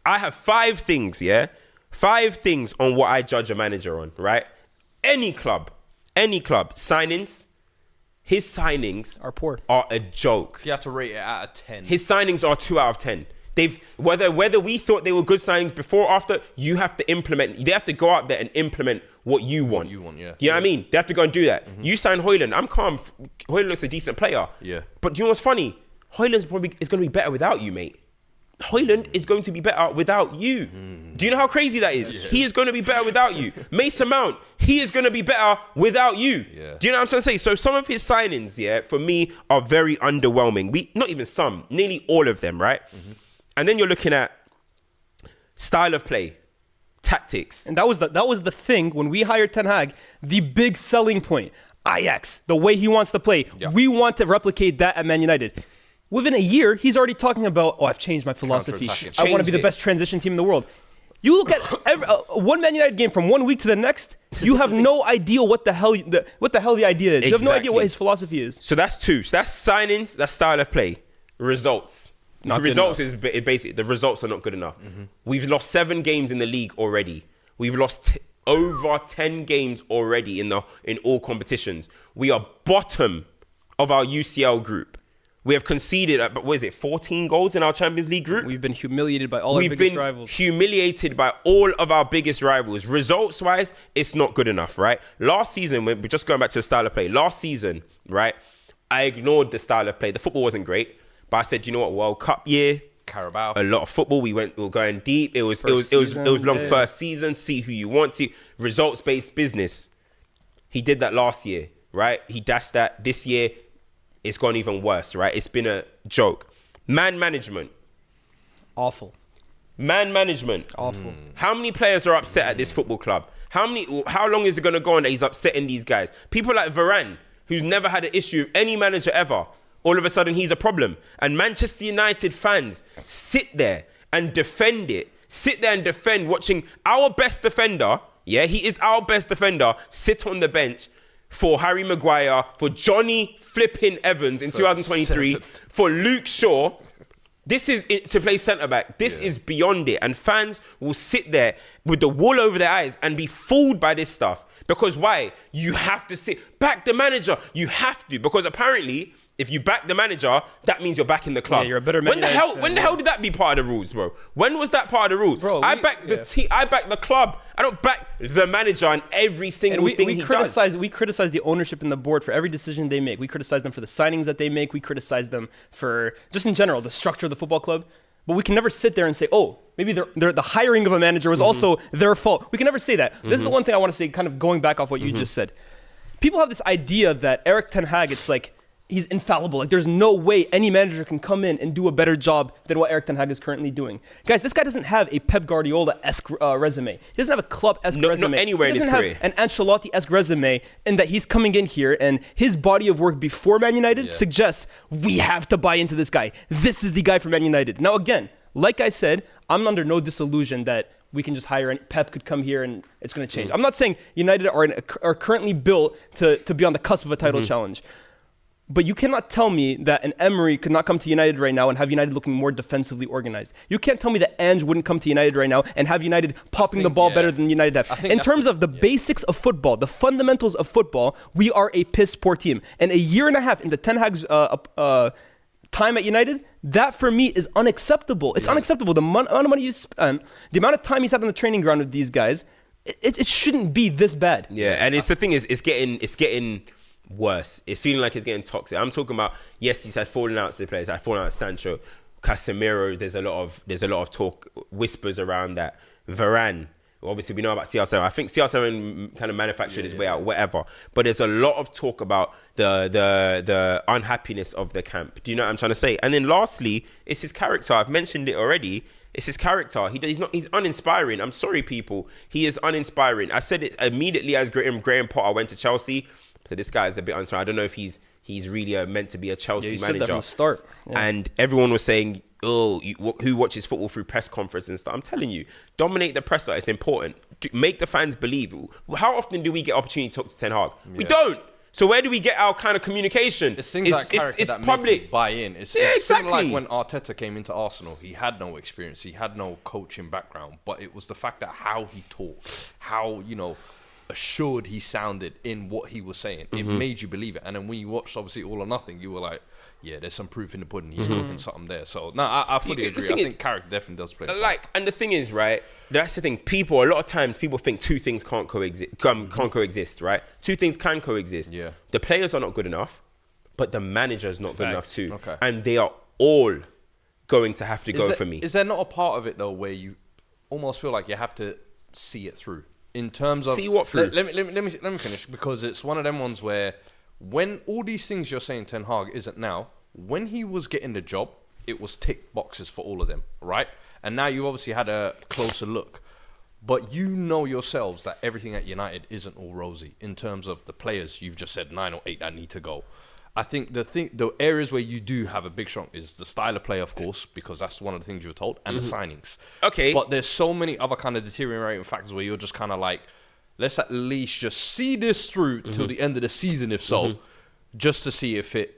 I have 5 things, 5 things on what I judge a manager on, right? Any club, signings. His signings are a joke. You have to rate it out of 10. His signings are 2 out of 10. They've whether we thought they were good signings before or after, you have to implement. They have to go out there and implement what you want. Yeah. You know what I mean? They have to go and do that. You sign Højlund. I'm calm. Højlund looks a decent player. Yeah. But do you know what's funny? Højlund's probably is going to be better without you, mate. Højlund is going to be better without you. Do you know how crazy that is? Yeah. He is going to be better without you. Mason Mount, he is going to be better without you. Yeah. Do you know what I'm trying to say? So some of his signings, for me, are very underwhelming. Not even some, nearly all of them, right? And then you're looking at style of play, tactics. And that was the thing when we hired Ten Hag, the big selling point. Ajax, the way he wants to play. Yeah. We want to replicate that at Man United. Within a year, he's already talking about, I've changed my philosophy. I want to be the best transition team in the world. You look at one Man United game from one week to the next, you have no idea what the hell the idea is. Exactly. You have no idea what his philosophy is. So that's 2. So that's signings, that's style of play. Results. Results is basically, the results are not good enough. We've lost 7 games in the league already. We've lost over 10 games already in all competitions. We are bottom of our UCL group. We have conceded, 14 goals in our Champions League group? We've been humiliated by all our biggest rivals. Humiliated by all of our biggest rivals. Results-wise, it's not good enough, right? Last season, we're just going back to the style of play. Last season, right, I ignored the style of play. The football wasn't great, but I said, you know what, World Cup year, Carabao, a lot of football. We were going deep. It was long first season. See who you want. See results-based business. He did that last year, right? He dashed that this year. It's gone even worse, right? It's been a joke. Man management. Awful. Man management. Awful. How many players are upset at this football club? How long is it going to go on that he's upsetting these guys? People like Varane, who's never had an issue with any manager ever, all of a sudden he's a problem. And Manchester United fans sit there and defend it. Sit there and defend watching our best defender, he is our best defender, sit on the bench for Harry Maguire, for Johnny flipping Evans in 2023, for Luke Shaw. This is to play centre-back. This is beyond it. And fans will sit there with the wool over their eyes and be fooled by this stuff. Because why? You have to back the manager. You have to. Because apparently, if you back the manager, that means you're backing the club. Yeah, you're a better manager. When the hell did that be part of the rules, bro? When was that part of the rules? Bro, I back the team. I back the club. I don't back the manager and every single thing he does. We criticize the ownership and the board for every decision they make. We criticize them for the signings that they make. We criticize them for just in general the structure of the football club. But we can never sit there and say, maybe the hiring of a manager was also their fault. We can never say that. This is the one thing I want to say, kind of going back off what you just said. People have this idea that Erik ten Hag, it's like, he's infallible. Like, there's no way any manager can come in and do a better job than what Erik ten Hag is currently doing. Guys, this guy doesn't have a Pep Guardiola-esque resume. He doesn't have a Klopp-esque resume. Not anywhere in his career. He doesn't have an Ancelotti-esque resume in that he's coming in here and his body of work before Man United suggests we have to buy into this guy. This is the guy for Man United. Now, again, like I said, I'm under no disillusion that we can just hire and Pep could come here and it's going to change. I'm not saying United are currently built to be on the cusp of a title challenge. But you cannot tell me that an Emery could not come to United right now and have United looking more defensively organized. You can't tell me that Ange wouldn't come to United right now and have United popping the ball better than United have. In terms of the basics of football, the fundamentals of football, we are a piss poor team. And a year and a half into Ten Hag's time at United, that for me is unacceptable. It's unacceptable. The amount of money you spend, the amount of time he's had on the training ground with these guys, it shouldn't be this bad. Yeah, and it's the thing is, it's getting worse. It's feeling like it's getting toxic. I'm talking about, yes, he's had falling outs with players. He's had falling out with Sancho. Casemiro, there's a lot of talk, whispers around that. Varane, obviously we know about CR7. I think CR7 kind of manufactured his way out, whatever. But there's a lot of talk about the unhappiness of the camp. Do you know what I'm trying to say? And then lastly, it's his character. I've mentioned it already. It's his character. He's uninspiring. I'm sorry, people. He is uninspiring. I said it immediately as Graham Potter went to Chelsea. So this guy is a bit uninspiring. I don't know if he's really meant to be a Chelsea manager. Said that from the start. Yeah. And everyone was saying, oh, who watches football through press conference and stuff? I'm telling you, dominate the presser. It's important. Make the fans believe. How often do we get opportunity to talk to Ten Hag? Yeah. We don't. So where do we get our kind of communication? It's things like character that make you buy in. It's exactly like when Arteta came into Arsenal. He had no experience. He had no coaching background. But it was the fact that how he talked, how, assured he sounded in what he was saying. It made you believe it. And then when you watched, obviously, All or Nothing, you were like, yeah, there's some proof in the pudding. He's cooking something there. So, no, I fully agree. I think character definitely does play. And the thing is, right, that's the thing. A lot of times, people think two things can't coexist, right? Two things can coexist. Yeah. The players are not good enough, but the manager is not good enough too. Okay. And they are all going to have to go for me. Is there not a part of it, though, where you almost feel like you have to see it through? In terms of... See what through? Let me finish, because it's one of them ones where when all these things you're saying Ten Hag isn't now, when he was getting the job, it was tick boxes for all of them, right? And now you obviously had a closer look. But you know yourselves that everything at United isn't all rosy in terms of the players. You've just said 9 or 8 that need to go. I think the areas where you do have a big strong is the style of play, of course, because that's one of the things you were told, and the signings. Okay. But there's so many other kind of deteriorating factors where you're just kind of like, let's at least just see this through till the end of the season, if so, just to see if it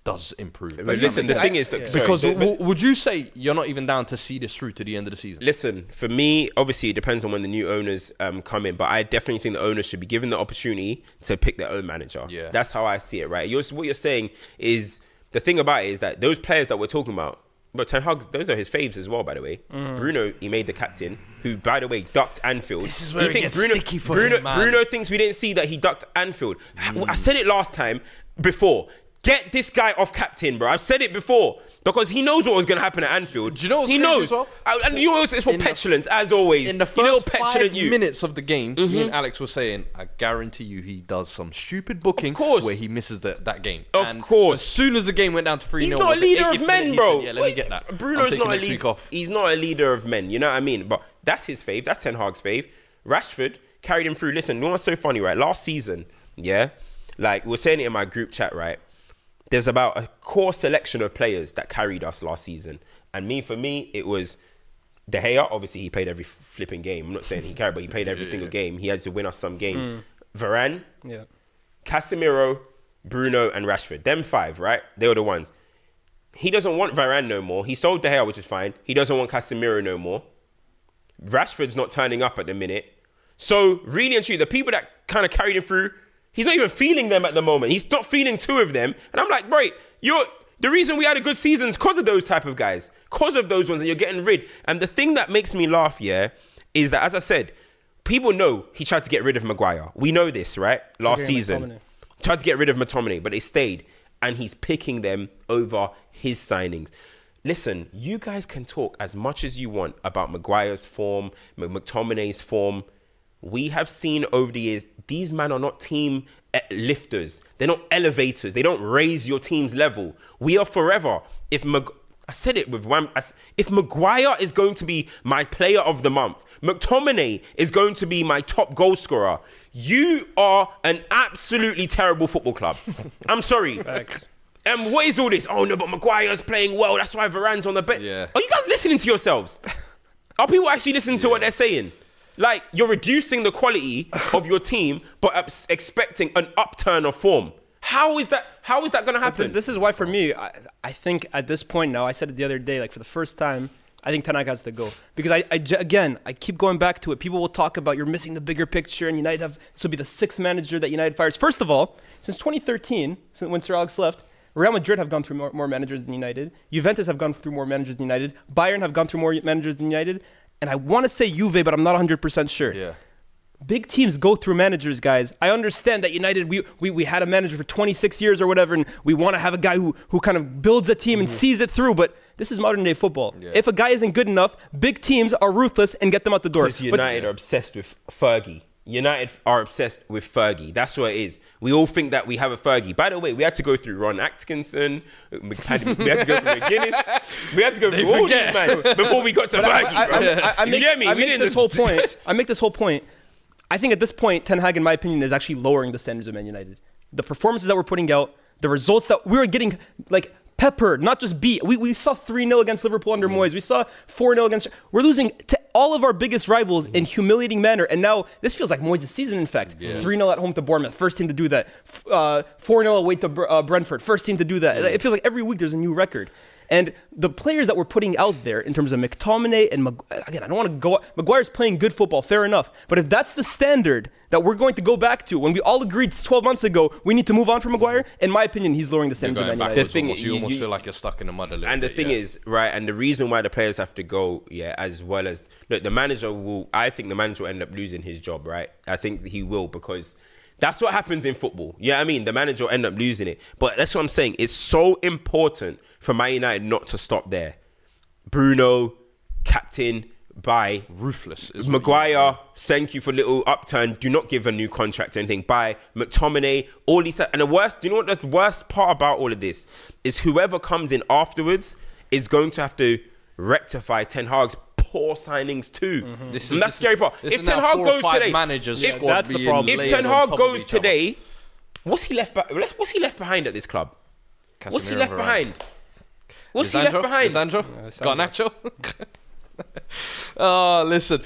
does improve. But listen, the thing is that would you say you're not even down to see this through to the end of the season? Listen, for me, obviously it depends on when the new owners come in, but I definitely think the owners should be given the opportunity to pick their own manager. Yeah. That's how I see it, right? What you're saying is, the thing about it is that those players that we're talking about, but Ten Hag, those are his faves as well, by the way. Bruno, he made the captain, who, by the way, ducked Anfield. This is where it gets sticky for him, man. Bruno thinks we didn't see that he ducked Anfield. I said it last time before. Get this guy off captain, bro. I've said it before. Because he knows what was going to happen at Anfield. Do you know what's he crazy knows. as well? And you know it's for petulance, as always. In the first 5 minutes of the game, me and Alex were saying, I guarantee you he does some stupid booking where he misses that game. Of course. As soon as the game went down to 3-0, he's not a leader of men, bro. Said, let me get that. Bruno's not a leader. He's not a leader of men. You know what I mean? But that's his fave. That's Ten Hag's fave. Rashford carried him through. Listen, you know what's so funny, right? Last season, like we were saying it in my group chat, right? There's about a core selection of players that carried us last season. And for me, it was De Gea. Obviously, he played every flipping game. I'm not saying he carried, but he played every single game. He had to win us some games. Varane, Casemiro, Bruno, and Rashford. Them 5, right? They were the ones. He doesn't want Varane no more. He sold De Gea, which is fine. He doesn't want Casemiro no more. Rashford's not turning up at the minute. So, really and truly, the people that kind of carried him through, he's not even feeling them at the moment. He's not feeling 2 of them. And I'm like, right, the reason we had a good season is because of those type of guys. Because of those ones that you're getting rid. And the thing that makes me laugh, is that, as I said, people know he tried to get rid of Maguire. We know this, right? Last season. Tried to get rid of McTominay, but they stayed. And he's picking them over his signings. Listen, you guys can talk as much as you want about Maguire's form, McTominay's form. We have seen over the years, these men are not team lifters. They're not elevators. They don't raise your team's level. We are forever. I said it with one. If Maguire is going to be my player of the month, McTominay is going to be my top goal scorer, you are an absolutely terrible football club. I'm sorry. Thanks. And what is all this? Oh no, but Maguire's playing well. That's why Varane's on the bench. Yeah. Are you guys listening to yourselves? Are people actually listening to what they're saying? Like, you're reducing the quality of your team, but expecting an upturn of form. How is that going to happen? This is why, for me, I think at this point now, I said it the other day, like for the first time, I think Ten Hag has to go. Because I keep going back to it. People will talk about you're missing the bigger picture, and this will be the 6th manager that United fires. First of all, since 2013, when Sir Alex left, Real Madrid have gone through more managers than United. Juventus have gone through more managers than United. Bayern have gone through more managers than United. And I want to say Juve, but I'm not 100% sure. Yeah. Big teams go through managers, guys. I understand that United, we had a manager for 26 years or whatever, and we want to have a guy who kind of builds a team and sees it through. But This is modern day football. Yeah. If a guy isn't good enough, big teams are ruthless and get them out the door. Because United are obsessed with Fergie. United are obsessed with Fergie. That's what it is. We all think that we have a Fergie. By the way, we had to go through Ron Atkinson. We had to go through McGuinness. We had to go through all these, man, before we got to Fergie, bro. You get me? I make this whole point. I think at this point, Ten Hag, in my opinion, is actually lowering the standards of Man United. The performances that we're putting out, the results that we were getting, like, peppered, not just beat. We saw 3-0 against Liverpool under Moyes. We saw 4-0 against... We're losing to all of our biggest rivals in humiliating manner. And now, this feels like Moyes' season, in fact. 3-0 at home to Bournemouth, first team to do that. 4-0 away to Brentford, first team to do that. It feels like every week there's a new record. And the players that we're putting out there in terms of McTominay and again, I don't want to go... Maguire's playing good football, fair enough. But if that's the standard that we're going to go back to, when we all agreed 12 months ago, we need to move on from Maguire, in my opinion, he's lowering the standards of Man United. The thing is, you almost feel like you're stuck in the mud a little bit. And the thing is, right, and the reason why the players have to go, as well as... Look, the manager will... I think the manager will end up losing his job, right? I think he will, because... That's what happens in football. Yeah, I mean, the manager will end up losing it. But that's what I'm saying. It's so important for Man United not to stop there. Bruno, captain, bye. Ruthless. Maguire, thank you for little upturn. Do not give a new contract or anything. Bye. McTominay, all these... And the worst... Do you know what the worst part about all of this is? Whoever comes in afterwards is going to have to rectify Ten Hag's poor signings too. And that's the scary part. If Ten Hag goes today, that's the problem. If Ten Hag goes today, what's he left behind at this club? What's he left behind? What's he left behind? Garnacho? Oh, listen.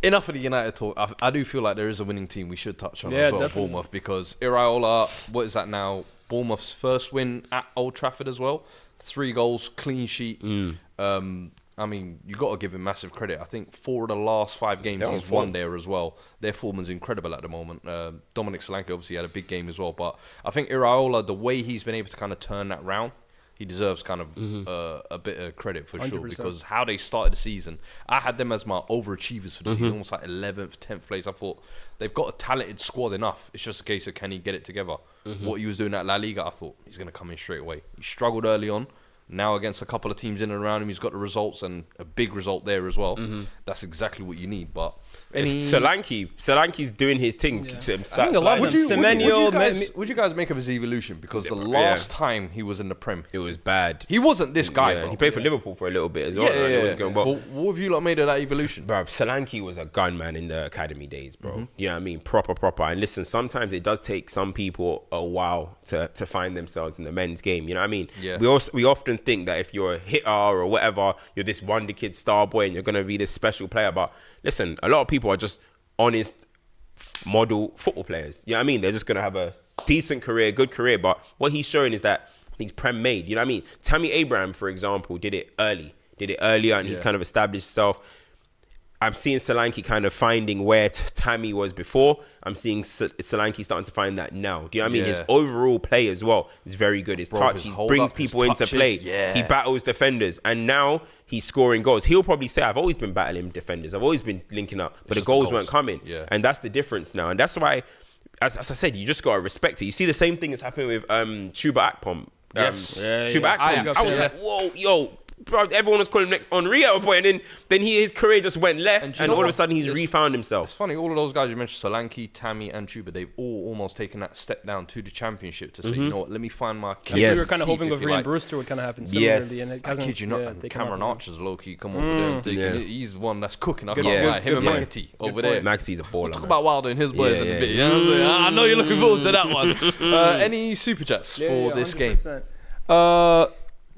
Enough of the United talk. I do feel like there is a winning team we should touch on as well, definitely. Bournemouth, because Iraola, what is that now? Bournemouth's first win at Old Trafford as well. 3 goals, clean sheet. I mean, you got to give him massive credit. I think 4 of the last 5 games he's won there as well. Their form is incredible at the moment. Dominic Solanke obviously had a big game as well. But I think Iraola, the way he's been able to kind of turn that round, he deserves kind of a bit of credit for 100%. Sure. Because how they started the season, I had them as my overachievers for the season, almost like 11th, 10th place. I thought they've got a talented squad enough. It's just a case of can he get it together. What he was doing at La Liga, I thought he's going to come in straight away. He struggled early on. Now against a couple of teams in and around him, he's got the results and a big result there as well. That's exactly what you need. But Solanke's doing his thing. I think a lot of them. Would you guys make of his evolution? Because the last time he was in the Prem, it was bad. He wasn't this guy, bro. He played for Liverpool for a little bit as well. But what have you lot made of that evolution? Bro, Solanke was a gunman in the academy days, bro. You know what I mean? Proper. And listen, sometimes it does take some people a while to find themselves in the men's game. You know what I mean? Yeah. We often think that if you're a hitter or whatever, you're this wonder kid star boy and you're going to be this special player. But listen, a lot of people are just honest model football players. You know what I mean? They're just going to have a decent career, good career. But what he's showing is that he's Prem made. You know what I mean? Tammy Abraham, for example, did it earlier and he's kind of established himself. I'm seeing Solanke kind of finding where Tammy was before. I'm seeing Solanke starting to find that now. Do you know what I mean? His overall play as well is very good. His touch, he brings people into play. He battles defenders. And now he's scoring goals. He'll probably say, I've always been battling defenders. I've always been linking up. But the goals weren't coming. And that's the difference now. And that's why, as I said, you just got to respect it. You see the same thing is happening with Chuba Akpom. Chuba Akpom. I was like, whoa, yo. Bro, everyone was calling him next Henry at a point, and then his career just went left, and all of a sudden he's refound himself. It's funny, all of those guys you mentioned, Solanke, Tammy, and Chuba, they've all almost taken that step down to the championship to say, you know what, let me find my key. We were kind of hoping with Ryan Brewster would kind of happen similar in the end. I kid you not, and Cameron Archer's low-key come over there. He's one that's cooking. I can't lie. Him and McAtee over there. McAtee's a baller. We'll talk about Wilder and his boys in a bit. You know what I'm saying? I know you're looking forward to that one. Any super chats for this game?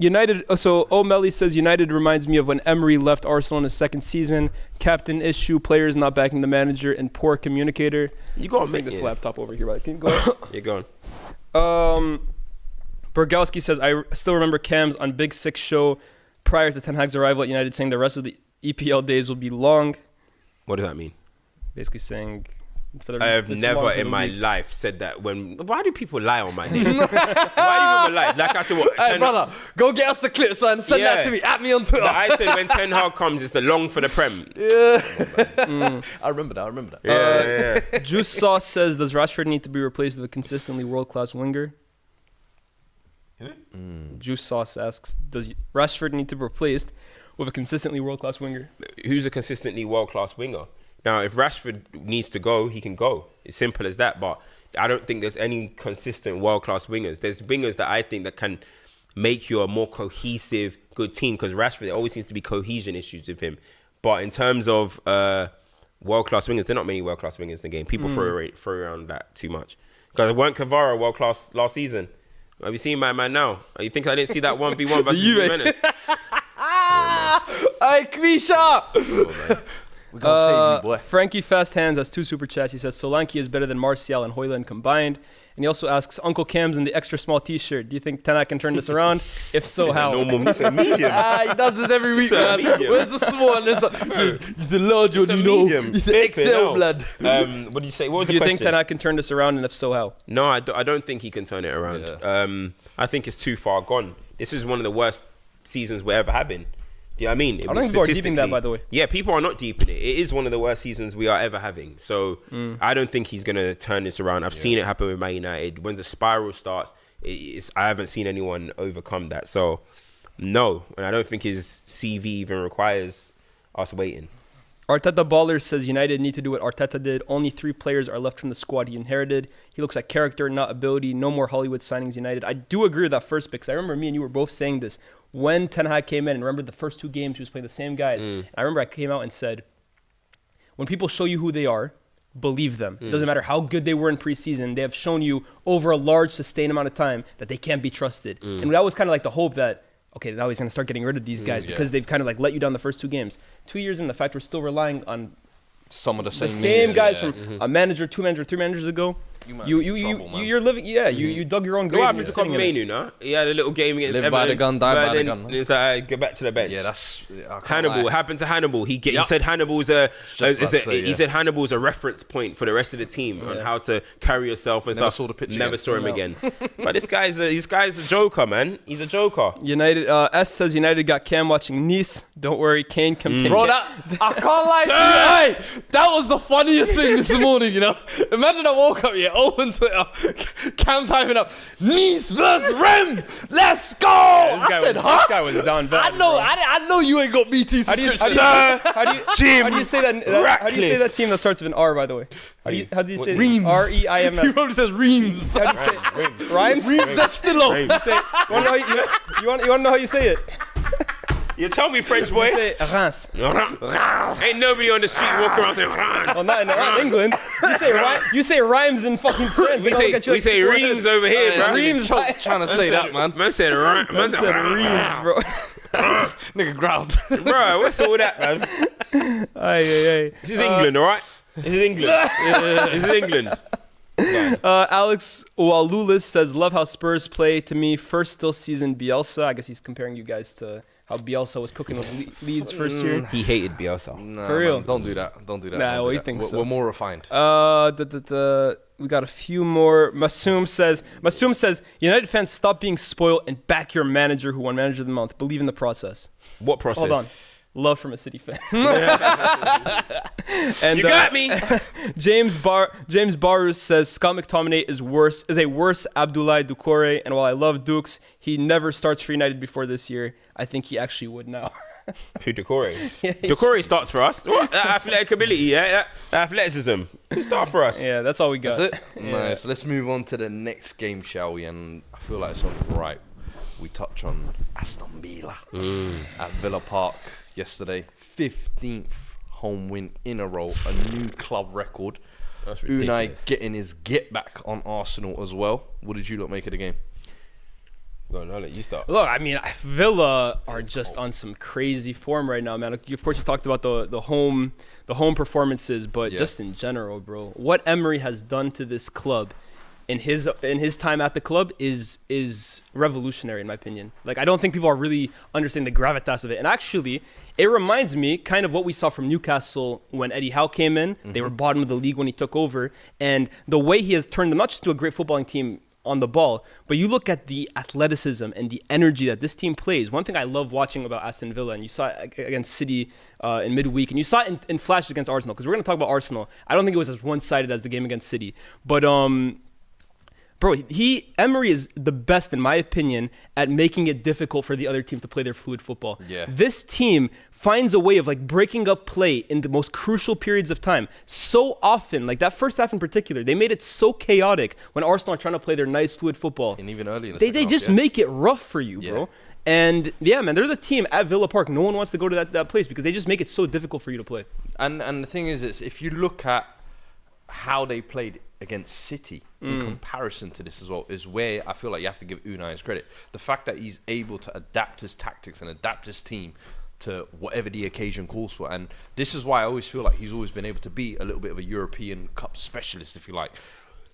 United, so O'Malley says United reminds me of when Emery left Arsenal in his second season. Captain issue, players not backing the manager, and poor communicator. You gotta make this laptop over here, right? Can you go ahead? You're going. Bergowski says, I still remember Cam's on Big Six show prior to Ten Hag's arrival at United saying the rest of the EPL days will be long. What does that mean? Basically saying... I have never in my life said that. Why do people lie on my name? Why do people lie? Like I said, hey brother, go get us the clip, son. Send that to me. At me on Twitter. I said when Ten Hag comes, it's the long for the Prem. I remember that. Juice Sauce says, does Rashford need to be replaced with a consistently world-class winger? Juice Sauce asks, does Rashford need to be replaced with a consistently world-class winger? Who's a consistently world-class winger? Now, if Rashford needs to go, he can go. It's simple as that. But I don't think there's any consistent world-class wingers. There's wingers that I think that can make you a more cohesive, good team. Because Rashford, there always seems to be cohesion issues with him. But in terms of world-class wingers, there are not many world-class wingers in the game. People throw around that too much. Because weren't Kvara world-class last season? Have you seen my man now? You think I didn't see that 1v1 versus Juventus? Hey, Kvisha! We're gonna save you, boy. Frankie Fast Hands has 2 super chats. He says Solanke is better than Martial and Højlund combined. And he also asks Uncle Cam's in the extra small t-shirt. Do you think Ten Hag can turn this around? If so, how? He's a medium. He does this every week, man. Where's the small? There's the large one, you know. It's the XL blood. What do you say? What was Do the you question? think Ten Hag can turn this around? And if so, how? No, I don't think he can turn it around. Yeah. I think it's too far gone. This is one of the worst seasons we're ever having. Do you know what I mean? I don't think people are deep in that, by the way. Yeah, people are not deep in it. It is one of the worst seasons we are ever having. So I don't think he's going to turn this around. I've seen it happen with Man United. When the spiral starts, I haven't seen anyone overcome that. So no, and I don't think his CV even requires us waiting. Arteta Baller says United need to do what Arteta did. Only 3 players are left from the squad he inherited. He looks at character, not ability. No more Hollywood signings, United. I do agree with that first pick, because I remember me and you were both saying this when Ten Hag came in. And remember the first 2 games he was playing the same guys. And I remember I came out and said, when people show you who they are, believe them. It doesn't matter how good they were in preseason. They have shown you over a large, sustained amount of time that they can't be trusted. And that was kind of like the hope that, okay, now he's going to start getting rid of these guys because they've kind of like let you down the first 2 games. 2 years in, the fact we're still relying on some of the same guys from a manager, 2 managers, 3 managers ago. You're living. You dug your own grave. What happened to Manu, no? He had a little game against Live Everton. by the gun, die by the gun. And it's like, get back to the bench. Yeah, that's Hannibal. What happened to Hannibal? He said Hannibal's he said Hannibal's a reference point for the rest of the team on how to carry yourself and Never stuff. saw the picture Never again. saw him again. But this guy's a joker, man. He's a joker. United. S says United got Cam watching Nice. Don't worry, Kane can. Bro, I can't lie to you. Hey, that was the funniest thing this morning, you know. Imagine I woke up, open Twitter, Cam's hyping up, Nice vs Rem, let's go! This guy was down bad. I know you ain't got BT subscription. How do you say that? How do you say that team that starts with an R, by the way? How do you say Reims. R-E-I-M-S? He probably says Reims. How do you say it? Rhymes? Reims, that's still on. You want to know how you say it? You tell me, French boy. You say Reims. Ain't nobody on the street walking around saying France. Well, not in England. You say rhymes in fucking France. We say Reims over here, bro. Reims trying to say that, man. Man said Reims, bro. Nigga growled. Bro, what's all that, man? Aye. This is England, all right? This is England. This is England. Alex Oualulis says, love how Spurs play. To me, first still season Bielsa. I guess he's comparing you guys to how Bielsa was cooking with Leeds first year. He hated Bielsa. Nah, For real? Man, don't do that. Nah, what do you think? We're more refined. We got a few more. Masoom says, United fans, stop being spoiled and back your manager who won Manager of the Month. Believe in the process. What process? Hold on. Love from a City fan. And You got me. James Barus says Scott McTominay is a worse Abdoulaye Doucouré, and while I love Dukes, he never starts for United before this year. I think he actually would now. Who, Doucouré? Doucouré starts for us. What? That athletic ability, that athleticism. Who start for us? Yeah, that's all we got. That's it? Yeah. Nice. Let's move on to the next game, shall we? And I feel like it's only right we touch on Aston Villa at Villa Park yesterday. 15th home win in a row, a new club record. That's ridiculous. Unai getting his get back on Arsenal as well. What did you lot make of the game? Go on, I'll let you start. Look, I mean, Villa are just on some crazy form right now, man. Of course, you talked about the home performances, but just in general, bro, what Emery has done to this club in his time at the club is revolutionary, in my opinion. Like, I don't think people are really understanding the gravitas of it. And actually, it reminds me kind of what we saw from Newcastle when Eddie Howe came in. They were bottom of the league when he took over, and the way he has turned them not just to a great footballing team on the ball, but you look at the athleticism and the energy that this team plays. One thing I love watching about Aston Villa, and you saw it against City in midweek, and you saw it in flashes against Arsenal, because we're going to talk about Arsenal. I don't think it was as one-sided as the game against City, but Bro, Emery is the best, in my opinion, at making it difficult for the other team to play their fluid football. Yeah. This team finds a way of like breaking up play in the most crucial periods of time. So often, like that first half in particular, they made it so chaotic when Arsenal are trying to play their nice fluid football. And even early in the They second half, just make it rough for you, bro. And yeah, man, they're the team at Villa Park. No one wants to go to that place because they just make it so difficult for you to play. And the thing is, if you look at how they played against City in comparison to this as well, is where I feel like you have to give Unai his credit. The fact that he's able to adapt his tactics and adapt his team to whatever the occasion calls for. And this is why I always feel like he's always been able to be a little bit of a European Cup specialist, if you like.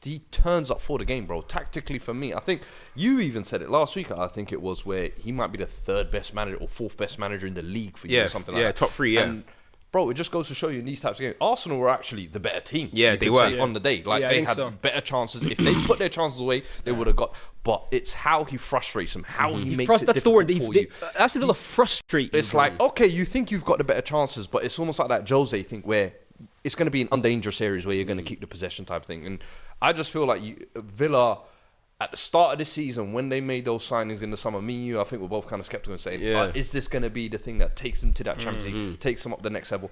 He turns up for the game, bro. Tactically, for me, I think you even said it last week. I think it was where he might be the 3rd best manager or 4th best manager in the league for you, or something like that. Yeah, top 3, yeah. And bro, it just goes to show you in these types of games, Arsenal were actually the better team. Yeah, they were. On the day. Like, Yeah, I they think had so. better chances. If they put their chances away, they would have got. But it's how he frustrates them, how he makes it That's the word. difficult for you. Aston Villa frustrate you. It's like, okay, you think you've got the better chances, but it's almost like that Jose thing where it's going to be an undangerous series where you're going to keep the possession type thing. And I just feel like Villa, at the start of the season, when they made those signings in the summer, me and you, I think we're both kind of skeptical and saying, is this going to be the thing that takes them to that Champions League, takes them up the next level?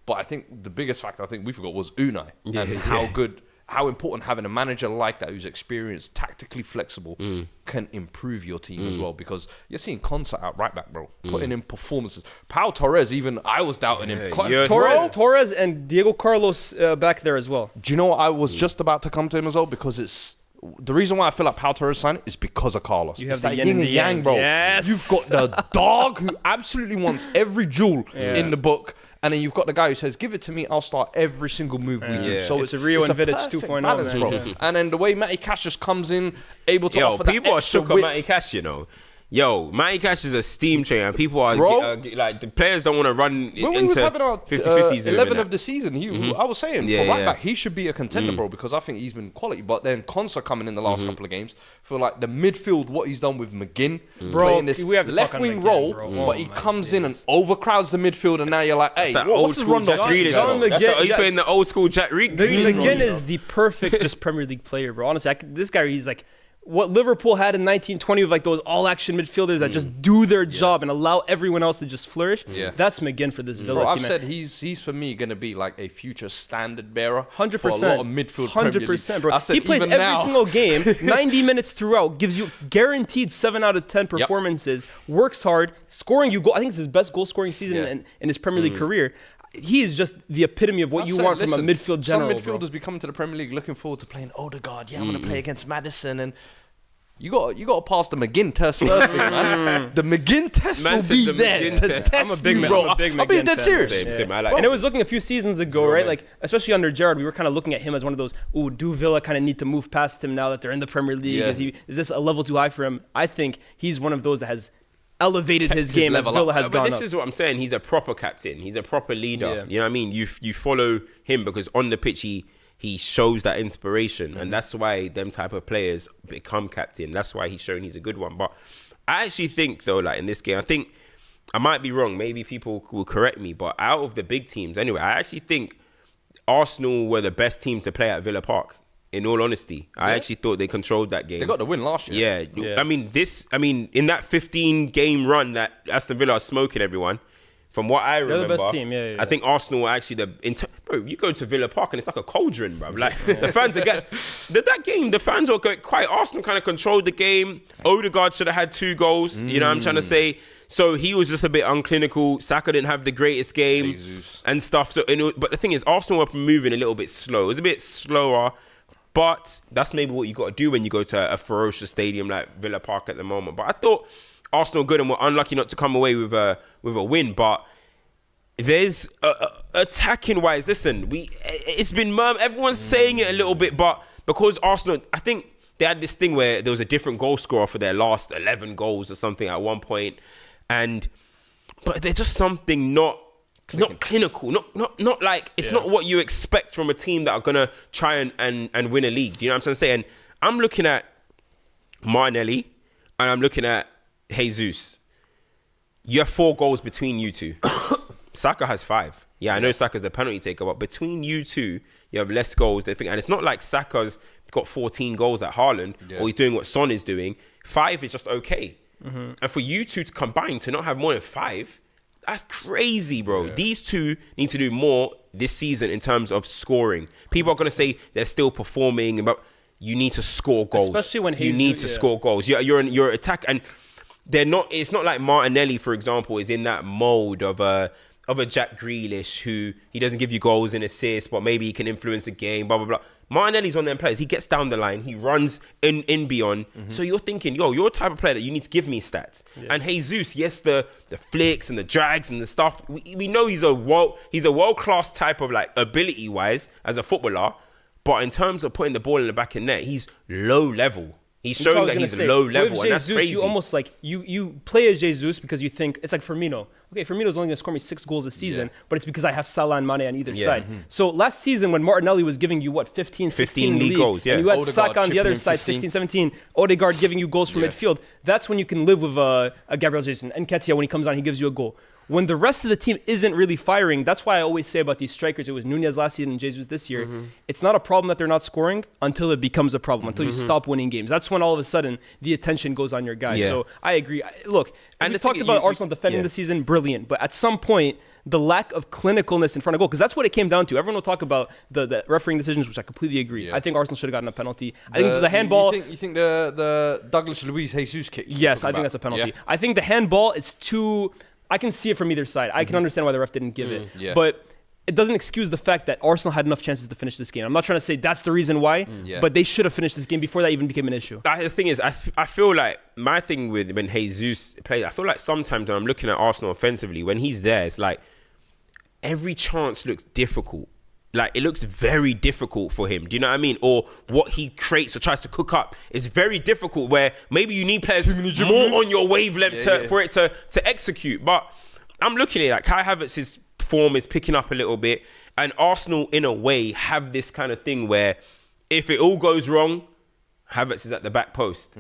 But I think the biggest factor I think we forgot was Unai and how important having a manager like that who's experienced, tactically flexible, can improve your team as well. Because you're seeing Konsa out right back, bro, putting in performances. Pau Torres, even I was doubting him. Torres and Diego Carlos back there as well. Do you know what I was just about to come to him as well? Because it's the reason why I feel like Pau Torres signed is because of Carlos. You have it's the that yin and the yang, bro. yes. You've got the dog who absolutely wants every jewel in the book. And then you've got the guy who says, give it to me, I'll start every single move we do. So it's a Rio and Vidic perfect 2.0, balance, man. bro. Yeah. And then the way Matty Cash just comes in, able to offer that people are extra shook on width. Matty Cash, you know. Yo, Matty Cash is a steam train, and people are like, the players don't want to run When we into was having our 50-50s. 11 of the season, I was saying, for right back, he should be a contender, bro, because I think he's been quality. But then Konsa coming in the last couple of games, feel like the midfield, what he's done with McGinn, playing this we have to talk left on wing McGinn, role, bro. but he comes in and overcrowds the midfield, and now you're like, hey, that what's old his school run? Jack Grealish, John bro. McGinn- He's playing the old school Jack Grealish. McGinn is the perfect just Premier League player, bro. Honestly, this guy, he's like what Liverpool had in 1920 with like those all-action midfilders that just do their job and allow everyone else to just flourish. Yeah. That's McGinn for this Villa Bro, team. I've said he's for me going to be like a future standard bearer 100%. for a lot of midfield Premier League. 100%, bro. I said He plays even every now, single game, 90 minutes throughout, gives you guaranteed 7 out of 10 performances, works hard, scoring you goal. I think it's his best goal-scoring season in his Premier League career. He is just the epitome of what you want from a midfield general, Some midfielders be coming to the Premier League looking forward to playing Odegaard. Yeah, I'm going to play against Maddison and... You got to pass the McGinn test first, man. The McGinn test Man will said be the there McGinn to test. test I'm a big you, man. bro. I'm a big I'm being McGinn dead fan. serious. Same, I like And it was looking a few seasons ago, right? Like, especially under Gerrard, we were kind of looking at him as one of those, do Villa kind of need to move past him now that they're in the Premier League? Yeah. Is this a level too high for him? I think he's one of those that has elevated his his game as level Villa up. has But gone this up. is what I'm saying. He's a proper captain. He's a proper leader. Yeah. You know what I mean? You follow him because on the pitch he shows that inspiration, and that's why them type of players become captain. That's why he's shown he's a good one. But I actually think though, like in this game, I think I might be wrong. Maybe people will correct me. But out of the big teams, anyway, I actually think Arsenal were the best team to play at Villa Park. In all honesty, I actually thought they controlled that game. They got the win last year. Yeah. I mean, in that 15-game run that Aston Villa are smoking everyone, from what I remember, the best team, yeah. I think Arsenal were actually bro, you go to Villa Park and it's like a cauldron, bro. Like, the fans are that game, the fans were quite, Arsenal kind of controlled the game. Odegaard should have had 2 goals, you know what I'm trying to say? So he was just a bit unclinical. Saka didn't have the greatest game Jesus. and stuff. So, but the thing is, Arsenal were moving a little bit slow. It was a bit slower. But that's maybe what you got to do when you go to a ferocious stadium like Villa Park at the moment. But I thought Arsenal good and were unlucky not to come away with a win. But there's attacking wise. Listen, it's been everyone's saying it a little bit, but because Arsenal, I think they had this thing where there was a different goal scorer for their last 11 goals or something at one point, but there's just something not clinical, not like it's not what you expect from a team that are gonna try and win a league. Do you know what I'm trying to say? And I'm looking at Martinelli and I'm looking at Jesus. You have 4 goals between you two. Saka has 5. Yeah, I know Saka's the penalty taker, but between you two, you have less goals. And it's not like Saka's got 14 goals at Haaland, or he's doing what Son is doing, 5 is just okay. And for you two to combine to not have more than 5, that's crazy, bro. These two need to do more this season in terms of scoring. People are going to say they're still performing, but you need to score goals. Especially when you need to score goals. You're attack, and they're not. It's not like Martinelli, for example, is in that mode of a Jack Grealish who he doesn't give you goals and assists, but maybe he can influence the game. Blah blah blah. Martinelli's one of them players. He gets down the line. He runs in beyond. So you're thinking, you're a type of player that you need to give me stats. And Jesus, yes, the flicks and the drags and the stuff. We know he's a world-class type of like ability-wise as a footballer. But in terms of putting the ball in the back of net, he's low level. He's showing that he's low level, and that's crazy. You almost like you play as Jesus because you think it's like Firmino. Okay, Firmino's only going to score me 6 goals a season, but it's because I have Salah and Mane on either side. So last season when Martinelli was giving you 15, 16 league goals, and you had Odegaard Saka on the other side, 16, 17, Odegaard giving you goals from midfield. That's when you can live with a Gabriel Jesus. And Nketiah, when he comes on, he gives you a goal. When the rest of the team isn't really firing, that's why I always say about these strikers, it was Nunez last season and Jesus this year, it's not a problem that they're not scoring until it becomes a problem, until you stop winning games. That's when all of a sudden the attention goes on your guys. So I agree. Look, and we talked about Arsenal defending the season, brilliant, but at some point, the lack of clinicalness in front of goal, because that's what it came down to. Everyone will talk about the refereeing decisions, which I completely agree. I think Arsenal should have gotten a penalty. I think the handball... You think the Douglas Luiz Jesus kick? Yes, I think that's a penalty. I think the handball is too... I can see it from either side. I can understand why the ref didn't give it. But it doesn't excuse the fact that Arsenal had enough chances to finish this game. I'm not trying to say that's the reason why, but they should have finished this game before that even became an issue. The thing is, I feel like my thing with when Jesus plays, I feel like sometimes when I'm looking at Arsenal offensively, when he's there, it's like every chance looks difficult. Like, it looks very difficult for him. Do you know what I mean? Or what he creates or tries to cook up is very difficult, where maybe you need players more on your wavelength for it to execute. But I'm looking at it, like Kai Havertz's form is picking up a little bit. And Arsenal, in a way, have this kind of thing where if it all goes wrong, Havertz is at the back post.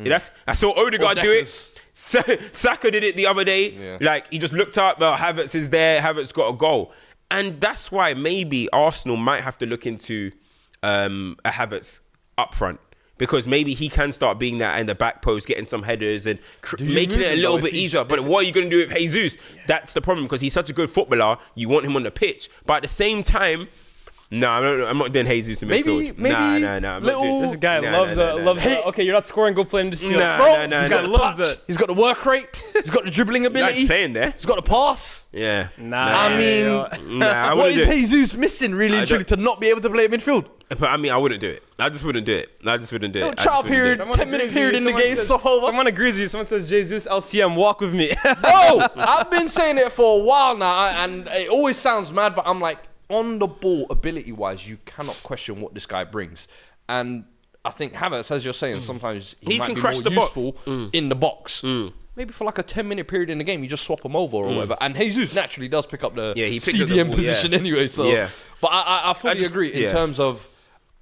I saw Odegaard do it. Saka did it the other day. Like, he just looked up, Havertz is there, Havertz got a goal. And that's why maybe Arsenal might have to look into a Havertz up front, because maybe he can start being that in the back post, getting some headers and making it a little bit easier. But what are you going to do with Jesus? That's the problem, because he's such a good footballer. You want him on the pitch. But at the same time, I'm not doing Jesus in midfield. Maybe this guy loves. Okay, you're not scoring. Go play in midfield. He's got the work rate. He's got the dribbling ability. He's playing there. He's got the pass. Yeah. I mean, what is Jesus missing really and truly to not be able to play in midfield? But I mean, I wouldn't do it. I just wouldn't do it. Trial period, 10-minute period in the game. Someone agrees with you. Someone says, Jesus, LCM, walk with me. Bro, I've been saying it for a while now, and it always sounds mad, but I'm like, on the ball, ability-wise, you cannot question what this guy brings. And I think Havertz, as you're saying, sometimes he might can be crash more the useful box. in the box. Maybe for like a 10-minute period in the game, you just swap him over or whatever. And Jesus naturally does pick up the CDM position anyway. So, but I fully agree in terms of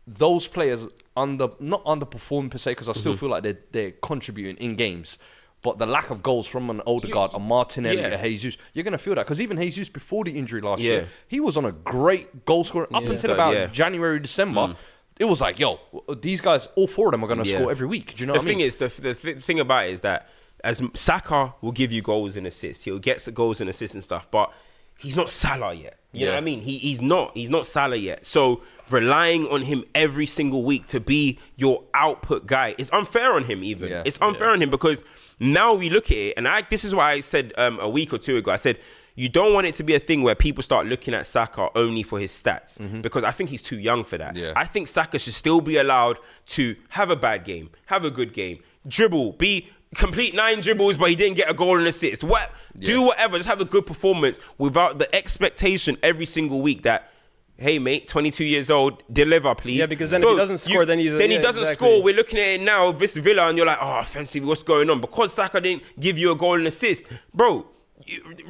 those players not underperforming per se, because I still feel like they're contributing in games. But the lack of goals from an Odegaard, a Martinelli, a Jesus, you're going to feel that. Because even Jesus, before the injury last year, he was on a great goal scoring up until about January, December. It was like, yo, these guys, all 4 of them are going to score every week. Do you know what I mean? The thing about it is that as Saka will give you goals and assists, he'll get goals and assists and stuff, but he's not Salah yet. You know what I mean? He's not Salah yet. So relying on him every single week to be your output guy is unfair on him even. It's unfair on him, because now we look at it, and this is why I said a week or 2 ago, I said, you don't want it to be a thing where people start looking at Saka only for his stats, because I think he's too young for that. I think Saka should still be allowed to have a bad game, have a good game, dribble, complete 9 dribbles, but he didn't get a goal and assist. Do whatever, just have a good performance without the expectation every single week that, hey mate, 22 years old, deliver please. Yeah, because then if he doesn't score, then he doesn't score. We're looking at it now, this Villa, and you're like, oh, offensive, what's going on? Because Saka didn't give you a goal and assist, bro.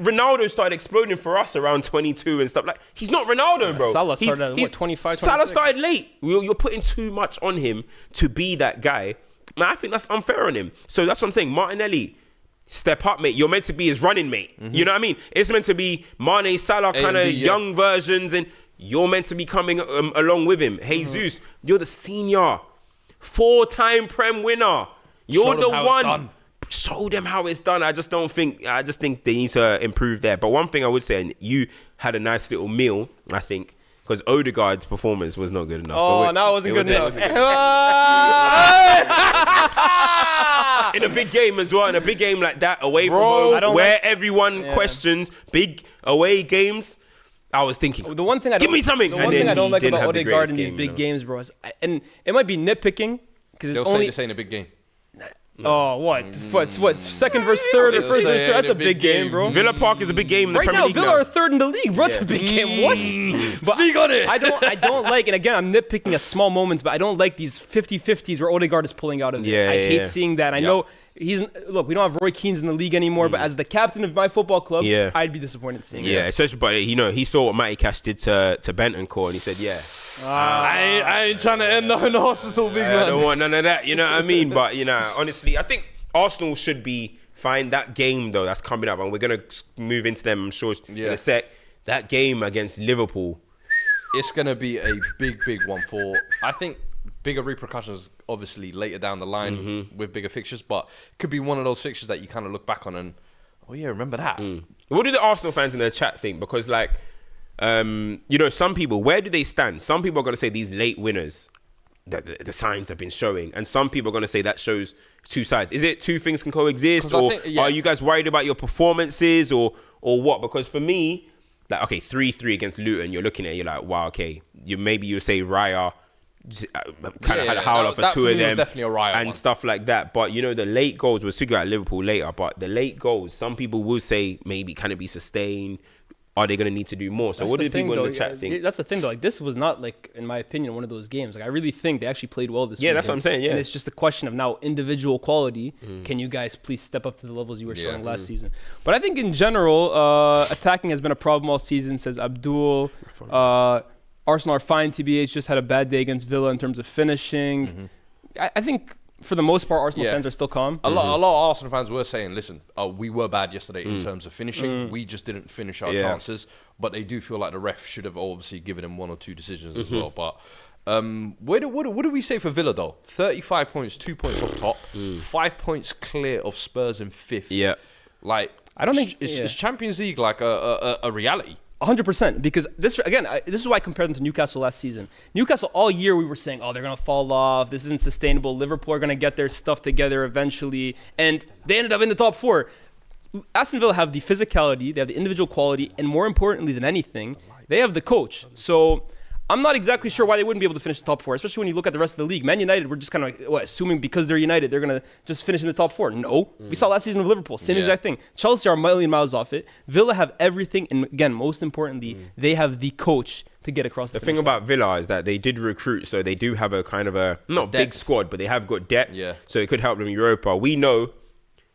Ronaldo started exploding for us around 22 and stuff. Like, he's not Ronaldo, bro. Salah started at 25, 26? Salah started late. You're putting too much on him to be that guy. Man, I think that's unfair on him. So that's what I'm saying. Martinelli, step up, mate. You're meant to be his running mate. You know what I mean? It's meant to be Mane, Salah kind of young versions, and you're meant to be coming along with him. Jesus, you're the senior. 4-time Prem winner. You're Show the them how it's one. done. Show them how it's done. I just think they need to improve there. But one thing I would say, and you had a nice little meal, I think, because Odegaard's performance was not good enough. Oh, no, it wasn't good enough. In a big game as well, in a big game like that, away from home, where everyone questions big away games, I was thinking, the one thing I give me something. The one thing I don't like about Odegaard in these big games, bro, is, and it might be nitpicking because it's They'll only. say this ain't a big game. Oh, what, second versus third or first versus third? That's a big game, bro. Villa Park is a big game in the Right Premier now, League Villa are third in the league, bro. That's a big game. What? But Speak on it. I don't like, and again, I'm nitpicking at small moments, but I don't like these 50-50s where Odegaard is pulling out of it. I hate seeing that. I know look, we don't have Roy Keane's in the league anymore, but as the captain of my football club, I'd be disappointed seeing it. Yeah, especially, but he saw what Matty Cash did to Bentancur, and he said, I ain't trying to end up in the hospital, big man. I don't want none of that. You know what I mean? But honestly, I think Arsenal should be fine. That game though, that's coming up, and we're gonna move into them, I'm sure, in a sec. That game against Liverpool, it's gonna be a big one for, I think, bigger repercussions obviously later down the line with bigger fixtures, but could be one of those fixtures that you kind of look back on and remember that. What do the Arsenal fans in the chat think? Because some people, where do they stand? Some people are gonna say these late winners, the signs have been showing, and some people are going to say that shows two sides. Is it two things can coexist, or are you guys worried about your performances, or what? Because for me, 3-3 against Luton, you're looking at it, you're like, wow, okay, you say Raya kind of had a howler for two of them, definitely a Raya and one. Stuff like that. But the late goals, we'll speak about Liverpool later, but the late goals, some people will say maybe can it be sustained? Are they going to need to do more? So what do people in the chat think? That's the thing, though. This was not, in my opinion, one of those games. I really think they actually played well this week. Yeah, that's what I'm saying, yeah. And it's just a question of now individual quality. Can you guys please step up to the levels you were showing last season? But I think in general, attacking has been a problem all season, says Abdul. Arsenal are fine, TBH. Just had a bad day against Villa in terms of finishing. I think for the most part, Arsenal fans are still calm. A lot of Arsenal fans were saying, listen, we were bad yesterday in terms of finishing. We just didn't finish our chances. But they do feel like the ref should have obviously given him one or two decisions as well. But what do we say for Villa, though? 35 points, 2 points off top, 5 points clear of Spurs in fifth. Yeah. I don't think... Is Champions League like a reality? 100%, because this is why I compared them to Newcastle last season. Newcastle all year we were saying, they're going to fall off. This isn't sustainable. Liverpool are going to get their stuff together eventually. And they ended up in the top four. Aston Villa have the physicality, they have the individual quality, and more importantly than anything, they have the coach. So I'm not exactly sure why they wouldn't be able to finish the top four, especially when you look at the rest of the league. Man United, we're just kind of assuming because they're United, they're going to just finish in the top four. No. We saw last season with Liverpool, same exact thing. Chelsea are a million miles off it. Villa have everything, and again, most importantly, they have the coach to get across the thing about Villa is that they did recruit, so they do have a kind of a, not big squad, but they have got depth, so it could help them in Europa. We know,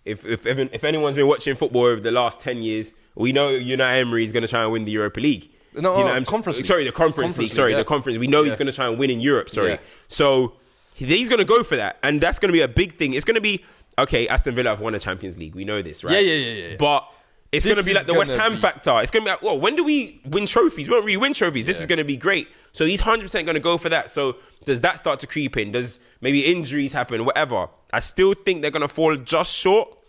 if anyone's been watching football over the last 10 years, we know Unai Emery is going to try and win the Europa League. Conference League. Sorry, the Conference League. Sorry, the Conference. We know he's going to try and win in Europe. Sorry. So he's going to go for that. And that's going to be a big thing. It's going to be, okay, Aston Villa have won a Champions League. We know this, right? Yeah. But it's going to be like the West Ham factor. It's going to be like, when do we win trophies? We don't really win trophies. This is going to be great. So he's 100% going to go for that. So does that start to creep in? Does maybe injuries happen? Whatever. I still think they're going to fall just short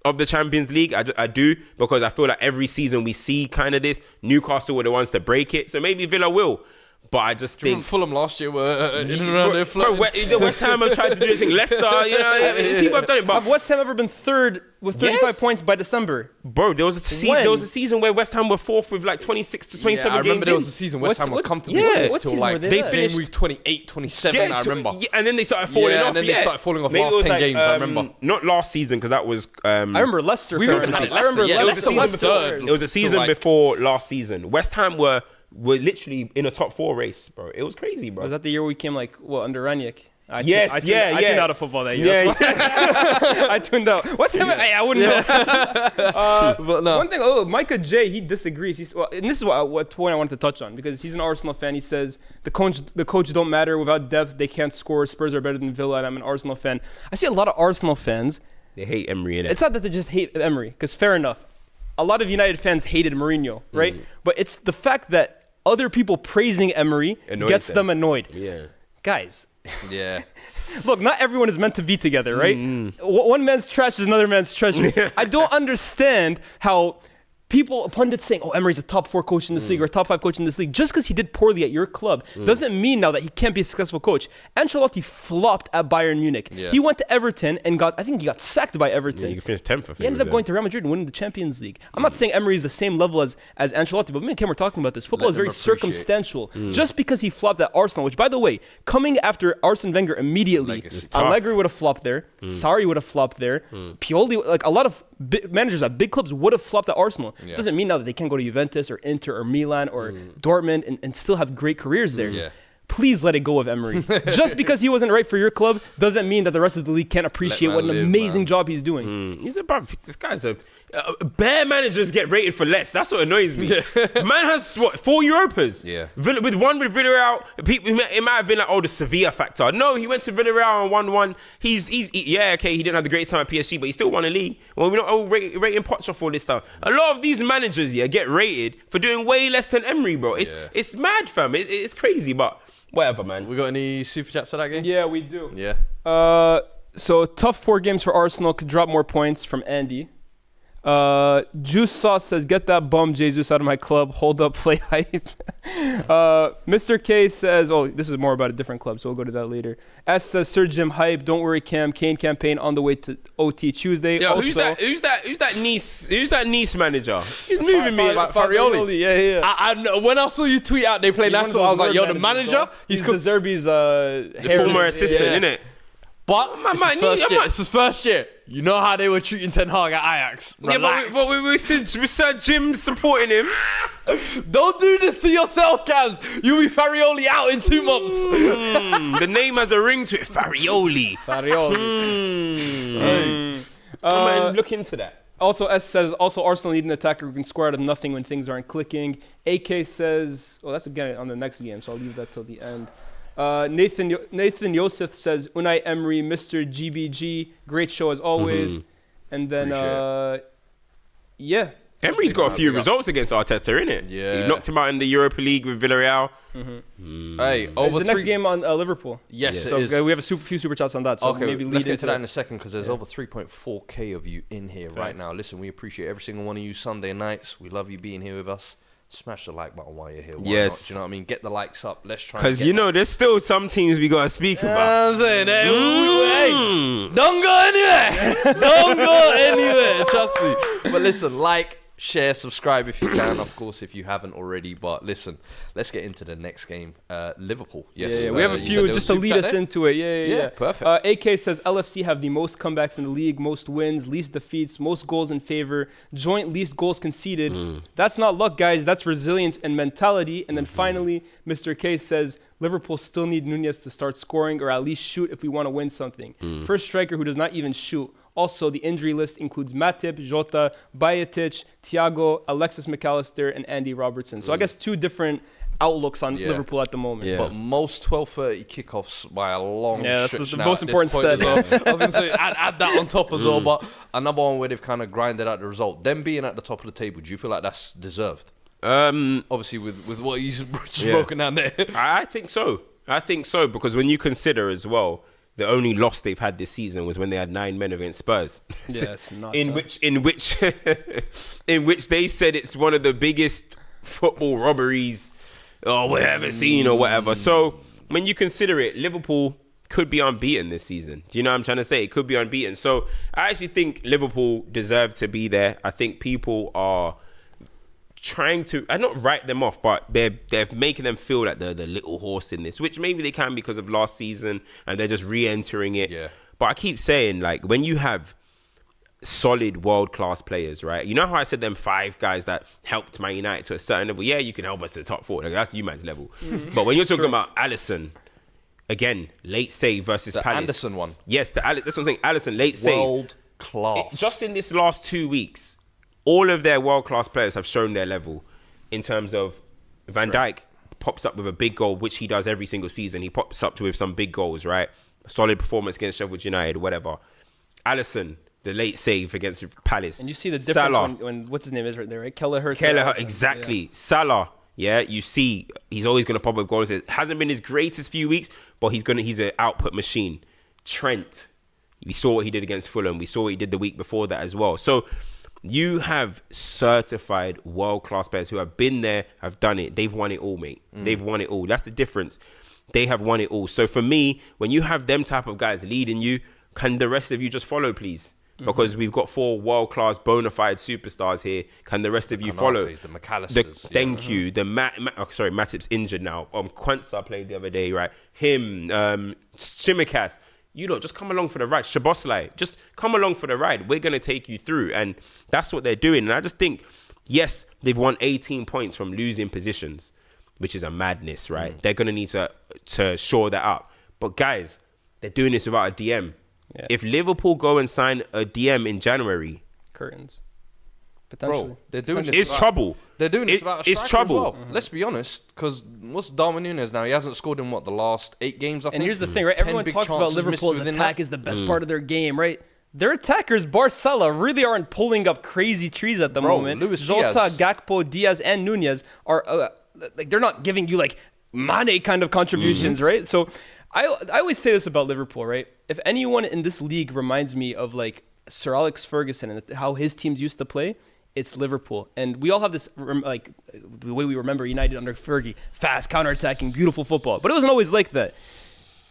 of the Champions League. I do, because I feel like every season we see kind of this. Newcastle were the ones to break it, so maybe Villa will. But I just think Fulham last year were in and around there floating. West Ham have tried to do this thing. Leicester, people have done it. But have West Ham ever been third with 35 points by December? Bro, there was a season where West Ham were fourth with like 26 to 27 games. I remember there was a season West Ham was comfortably what season were they finished week 28, 27, I remember. And then they started falling off. And then they started falling off last 10 games, I remember. Not last season, because that was... I remember Leicester. I remember Leicester was third. It was a season before last season. West Ham were literally in a top four race, bro. It was crazy, bro. Was that the year we came under Ranić? I tuned out of football that year. I tuned out. What's happening? I wouldn't know. But no. One thing, Micah J, he disagrees. And this is what point I wanted to touch on, because he's an Arsenal fan. He says the coach don't matter. Without depth, they can't score. Spurs are better than Villa, and I'm an Arsenal fan. I see a lot of Arsenal fans. They hate Emery, innit? It's not that they just hate Emery, because fair enough. A lot of United fans hated Mourinho, right? But it's the fact that other people praising Emery gets them annoyed. Yeah. Guys, Yeah. Look, not everyone is meant to be together, right? One man's trash is another man's treasure. I don't understand how pundits saying, oh, Emery's a top 4 coach in this league or a top 5 coach in this league. Just because he did poorly at your club doesn't mean now that he can't be a successful coach. Ancelotti flopped at Bayern Munich. Yeah. He went to Everton and I think he got sacked by Everton. Yeah, he finished 10th. He ended up going to Real Madrid and winning the Champions League. I'm not saying Emery is the same level as Ancelotti, but me and Kim were talking about this. Football is very circumstantial. Just because he flopped at Arsenal, which, by the way, coming after Arsene Wenger immediately, Allegri would have flopped there. Sarri would have flopped there. Pioli, like a lot of managers at big clubs would have flopped at Arsenal. Yeah. Doesn't mean now that they can go to Juventus or Inter or Milan or Dortmund and still have great careers there. Yeah. Please let it go of Emery. Just because he wasn't right for your club doesn't mean that the rest of the league can't appreciate what an amazing job he's doing. He's this guy's bare managers get rated for less. That's what annoys me. Man has 4 Europas. Yeah. With Villarreal, it might have been like, the Sevilla factor. No, he went to Villarreal and won one. He didn't have the greatest time at PSG, but he still won a league. Well, we're not rating Poch off all this stuff. A lot of these managers, get rated for doing way less than Emery, bro. It's mad, fam. It's crazy, but whatever, man. We got any super chats for that game? Yeah, we do. Yeah. So tough 4 games for Arsenal, could drop more points from Andy. Juice Sauce says, get that bum Jesus out of my club. Hold up, play hype. Mr. K says, this is more about a different club, so we'll go to that later. S says, Sir Jim hype. Don't worry, Cam. Kane campaign on the way to OT Tuesday. Yo, who's that Nice manager? He's moving me. Farioli. Yeah. When I saw you tweet out they play Nassau, I was like, yo, the manager? He's De Zerbi's the former assistant, innit? But it's his first year. You know how they were treating Ten Hag at Ajax. Relax. Yeah, but we said Jim supporting him. Don't do this to yourself, Cams. You'll be Farioli out in 2 months. The name has a ring to it. Farioli. Man, look into that. Also, S says, Arsenal need an attacker who can score out of nothing when things aren't clicking. AK says, that's again on the next game, so I'll leave that till the end. Nathan Yosef says, Unai Emery, Mr. GBG, great show as always. And then, Emery's got a few results against Arteta, innit? Yeah. He knocked him out in the Europa League with Villarreal. Hey, over the next game on Liverpool. Yes, it is. We have a few super chats on that, so maybe let's get to that in a second, because there's over 3.4k of you in here right now. Listen, we appreciate every single one of you Sunday nights. We love you being here with us. Smash the like button while you're here. Why not? Do you know what I mean? Get the likes up. Let's try. Because there's still some teams we gotta speak about. I'm saying, hey, don't go anywhere. Don't go anywhere. Trust me. But listen, share, subscribe if you can, of course, if you haven't already. But listen, let's get into the next game. Liverpool. Yes. Yeah. We have a few just to lead us into it. Yeah. Perfect. AK says LFC have the most comebacks in the league, most wins, least defeats, most goals in favor, joint least goals conceded. That's not luck, guys. That's resilience and mentality. And then finally, Mr. K says Liverpool still need Nunez to start scoring or at least shoot if we want to win something. First striker who does not even shoot. Also, the injury list includes Matip, Jota, Bajetic, Thiago, Alexis McAllister, and Andy Robertson. So I guess 2 different outlooks on Liverpool at the moment. But most 12:30 kickoffs by a long stretch. That's the most important step. Well. I was going to say, add that on top as well. But another one where they've kind of grinded out the result. Them being at the top of the table, do you feel like that's deserved? Obviously, with what he's just broken down there. I think so. Because when you consider as well, the only loss they've had this season was when they had 9 men against Spurs. Yeah, it's nuts. in which they said it's one of the biggest football robberies we ever seen or whatever. So when you consider it, Liverpool could be unbeaten this season. Do you know what I'm trying to say? It could be unbeaten. So I actually think Liverpool deserve to be there. I think people are trying to, I not write them off, but they're making them feel like they're the little horse in this, which maybe they can because of last season and they're just re-entering it. Yeah. But I keep saying, when you have solid world-class players, right? You know how I said them 5 guys that helped Man United to a certain level? Yeah, you can help us to the top 4. That's you man's level. But when you're talking about Alisson, again, late save versus the Palace. Anderson one. Yes, that's what I'm saying. Alisson, late save. World-class. Just in this last 2 weeks, all of their world-class players have shown their level in terms of Van Dijk pops up with a big goal, which he does every single season. He pops up with some big goals, right? Solid performance against Sheffield United, whatever. Alisson, the late save against Palace. And you see the difference when what's his name is right there, right? Kelleher, exactly. Yeah. Salah, Yeah, you see, he's always going to pop up goals. It hasn't been his greatest few weeks, but he's an output machine. Trent, we saw what he did against Fulham. We saw what he did the week before that as well. So you have certified world-class players who have been there, have done it. They've won it all, mate. They've won it all. That's the difference. They have won it all. So for me, when you have them type of guys leading you, can the rest of you just follow, please? Because we've got 4 world-class, bona fide superstars here. Can the rest of you follow? The McAllisters. Thank you. Matip's injured now. Quensa played the other day, right? Him, Tsimikas. You lot, just come along for the ride. Szoboszlai, just come along for the ride. We're going to take you through. And that's what they're doing. And I just think, yes, they've won 18 points from losing positions, which is a madness, right? They're going to need to shore that up. But guys, they're doing this without a DM. Yeah. If Liverpool go and sign a DM in January, curtains, potentially. Bro, they're doing this. It's trouble. They're doing this without a striker It's trouble. as well. Let's be honest, because what's Darwin Núñez now? He hasn't scored in the last 8 games. I think. And here's the thing, right? Everyone talks about Liverpool's attack is the best part of their game, right? Their attackers, Barcella, really aren't pulling up crazy trees at the moment. Jota, Gakpo, Diaz, and Núñez are they're not giving you like Mane kind of contributions, right? So I always say this about Liverpool, right? If anyone in this league reminds me of like Sir Alex Ferguson and how his teams used to play, it's Liverpool. And we all have this, like, the way we remember United under Fergie, fast, counterattacking, beautiful football. But it wasn't always like that.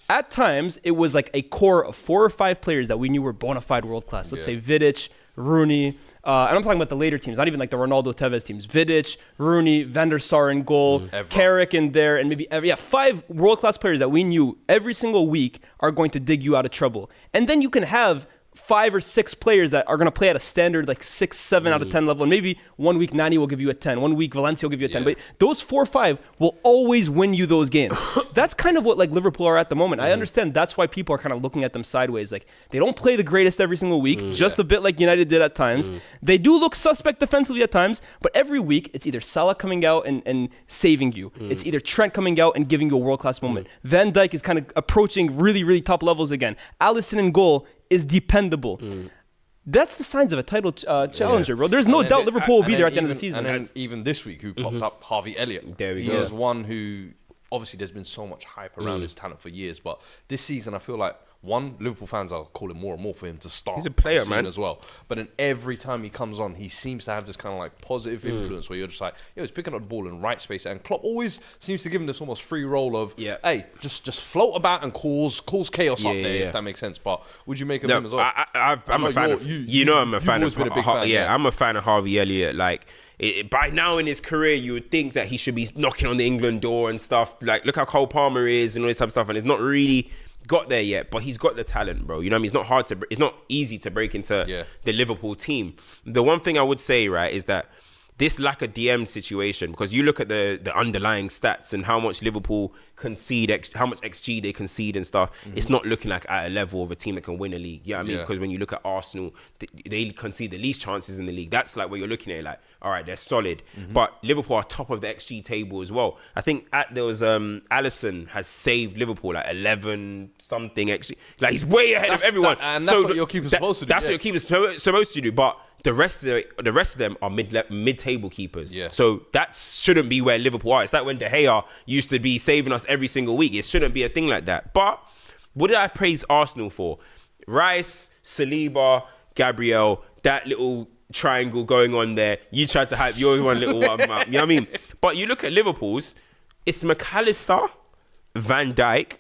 At times, it was like a core of 4 or 5 players that we knew were bona fide world class. Let's say Vidic, Rooney, and I'm talking about the later teams, not even like the Ronaldo Tevez teams. Vidic, Rooney, Van der Sar in goal, Carrick in there, and maybe 5 world-class players that we knew every single week are going to dig you out of trouble. And then you can have 5 or 6 players that are going to play at a standard like 6, 7 out of 10 level. And maybe one week Nani will give you a 10. One week Valencia will give you a 10. But those 4 or 5 will always win you those games. That's kind of what like Liverpool are at the moment. I understand that's why people are kind of looking at them sideways. Like they don't play the greatest every single week, just a bit like United did at times. They do look suspect defensively at times, but every week it's either Salah coming out and saving you. It's either Trent coming out and giving you a world-class moment. Van Dijk is kind of approaching really, really top levels again. Alisson in goal is dependable. That's the signs of a title challenger, bro. There's no doubt Liverpool will be there at the end of the season. And then even this week, who popped up? Harvey Elliott. There we go. He is one who, obviously, there's been so much hype around his talent for years. But this season, I feel like, Liverpool fans are calling more and more for him to start. He's a player, man, as well. But then every time he comes on, he seems to have this kind of like positive influence where you're just like, he's picking up the ball in right space, and Klopp always seems to give him this almost free role of, hey, just float about and cause chaos up there, if that makes sense. But would you make him as well? I'm a fan of. I'm a fan of. I'm a fan of Harvey Elliott. Like. By now in his career, you would think that he should be knocking on the England door and stuff. Like, look how Cole Palmer is and all this type of stuff, and it's not really got there yet. But he's got the talent, bro. You know what I mean? It's not easy to break into the Liverpool team. The one thing I would say, right, is that this lack of DM situation, because you look at the underlying stats and how much Liverpool concede, how much XG they concede and stuff, it's not looking like at a level of a team that can win a league. You know what I mean? Because when you look at Arsenal, they concede the least chances in the league. That's like what you're looking at, like, all right, they're solid. But Liverpool are top of the XG table as well. I think there was Alisson has saved Liverpool like 11 something XG. Like he's way ahead of everyone. And that's what your keeper's supposed to do. That's what your keeper's supposed to do. But the rest of them are mid-table keepers. Yeah. So that shouldn't be where Liverpool are. It's like when De Gea used to be saving us every single week. It shouldn't be a thing like that. But what did I praise Arsenal for? Rice, Saliba, Gabriel, that little triangle going on there. You tried to hype your one little one up. You know what I mean? But you look at Liverpool's, it's McAllister, Van Dijk,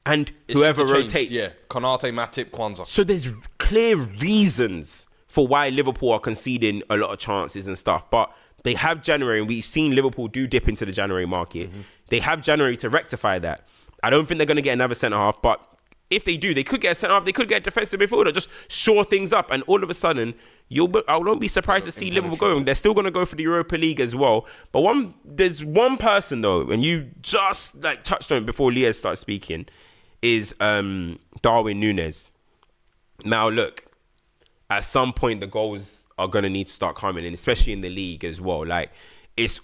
and whoever rotates. Yeah, Konate, Matip, Kwanzaa. So there's clear reasons for why Liverpool are conceding a lot of chances and stuff. But they have January, and we've seen Liverpool do dip into the January market. They have January to rectify that. I don't think they're going to get another centre-half, but if they do, they could get a centre-half, they could get a defensive midfielder, just shore things up, and all of a sudden, I won't be surprised to see Liverpool going. They're still going to go for the Europa League as well. But there's one person, though, and you just like touched on it before Leah started speaking, is Darwin Núñez. Now, look, at some point, the goals are going to need to start coming in, especially in the league as well. Like, it's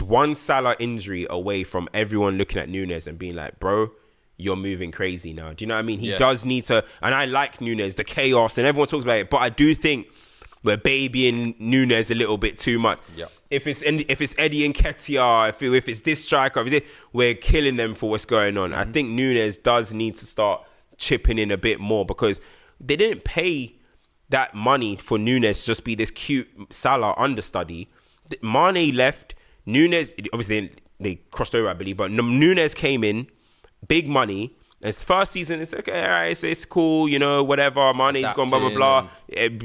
one Salah injury away from everyone looking at Núñez and being like, bro, you're moving crazy now. Do you know what I mean? He does need to, and I like Núñez, the chaos, and everyone talks about it, but I do think we're babying Nunes a little bit too much. Yeah. If it's Eddie and Nketiah, if it's this striker, we're killing them for what's going on. I think Nunes does need to start chipping in a bit more because they didn't pay that money for Nunes to just be this cute Salah understudy. Mane left. Nunes, obviously they crossed over, I believe, but Nunes came in, big money. His first season, it's okay, all right, it's cool, you know, whatever. Mane's gone, blah, blah, blah.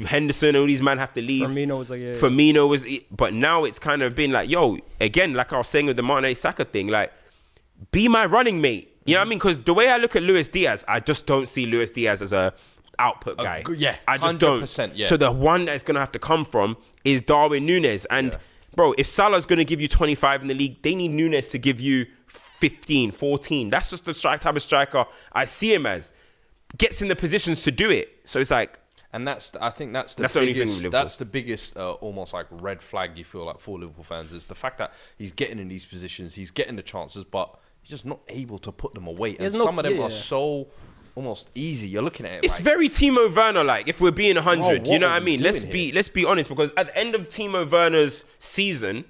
Henderson, all these men have to leave. Firmino was but now it's kind of been like, yo, again, like I was saying with the Mane Saka thing, like, be my running mate. You know what I mean? Because the way I look at Luis Diaz, I just don't see Luis Diaz as a output guy. I just don't. Yeah. So the one that's going to have to come from is Darwin Núñez. And, bro, if Salah's going to give you 25 in the league, they need Núñez to give you 15, 14. That's just the type of striker I see him as. Gets in the positions to do it. So it's like... And I think that's the biggest almost like red flag you feel like for Liverpool fans is the fact that he's getting in these positions, he's getting the chances, but he's just not able to put them away. And some of them are so almost easy. You're looking at it. It's like, very Timo Werner like. If we're being 100, you know what I mean? Let's be honest, because at the end of Timo Werner's season,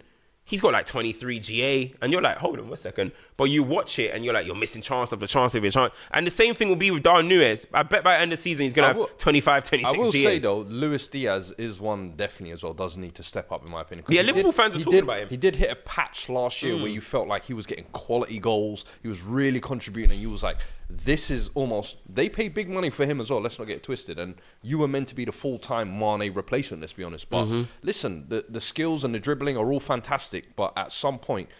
he's got like 23 GA, and you're like, hold on 1 second. But you watch it, and you're like, you're missing chance after chance after chance. And the same thing will be with Darwin Núñez. I bet by the end of the season, he's going to have 25, 26 GA. I will say, though, Luis Diaz is one definitely as well, does need to step up, in my opinion. Yeah, Liverpool fans are talking about him. He did hit a patch last year where you felt like he was getting quality goals. He was really contributing, and you was like, this is almost... They pay big money for him as well, let's not get it twisted. And you were meant to be the full-time Mane replacement, let's be honest. But listen, the skills and the dribbling are all fantastic, but at some point,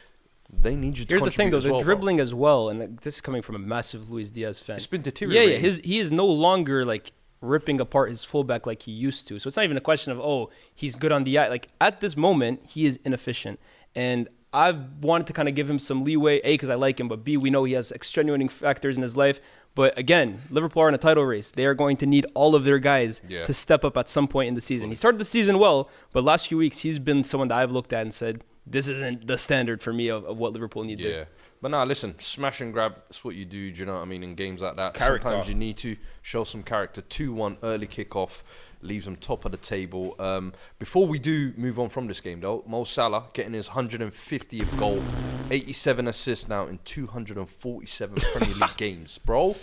they need you to Here's the thing, though, the dribbling bro. as well, and this is coming from a massive Luis Diaz fan. It's been deteriorating. Yeah, he is no longer, like, ripping apart his fullback like he used to. So it's not even a question of, oh, he's good on the eye. Like, at this moment, he is inefficient. And I've wanted to kind of give him some leeway, A, because I like him, but B, we know he has extenuating factors in his life. But again, Liverpool are in a title race. They are going to need all of their guys to step up at some point in the season. He started the season well, but last few weeks, he's been someone that I've looked at and said, this isn't the standard for me of what Liverpool need to do. But now, listen, smash and grab, that's what you do, you know what I mean, in games like that. Character. Sometimes you need to show some character. 2-1 early kickoff leaves them top of the table. Before we do move on from this game, though, Mo Salah getting his 150th goal, 87 assists now in 247 Premier League games. Bro,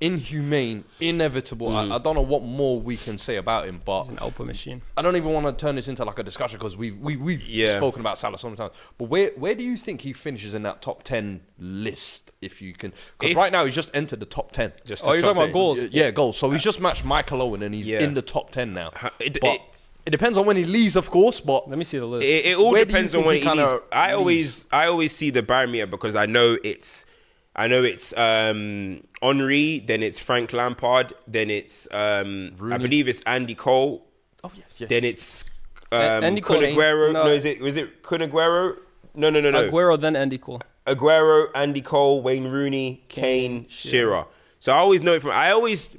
inhumane, inevitable. I don't know what more we can say about him, but... He's an output machine. I don't even want to turn this into like a discussion because we've spoken about Salah sometimes. But where do you think he finishes in that top 10 list, if you can? Because right now he's just entered the top 10. You're talking about goals? Yeah, goals. So he's just matched Michael Owen and he's in the top 10 now. It depends on when he leaves, of course, but... Let me see the list. It all depends on when he leaves. I always see the barometer because I know it's Henry, then it's Frank Lampard, then it's I believe it's Andy Cole. Oh yes. Then it's Andy Cole. Kun Aguero. Was it Kun Aguero? No. Aguero, then Andy Cole. Aguero, Andy Cole, Wayne Rooney, Kane, Shearer. So I always know it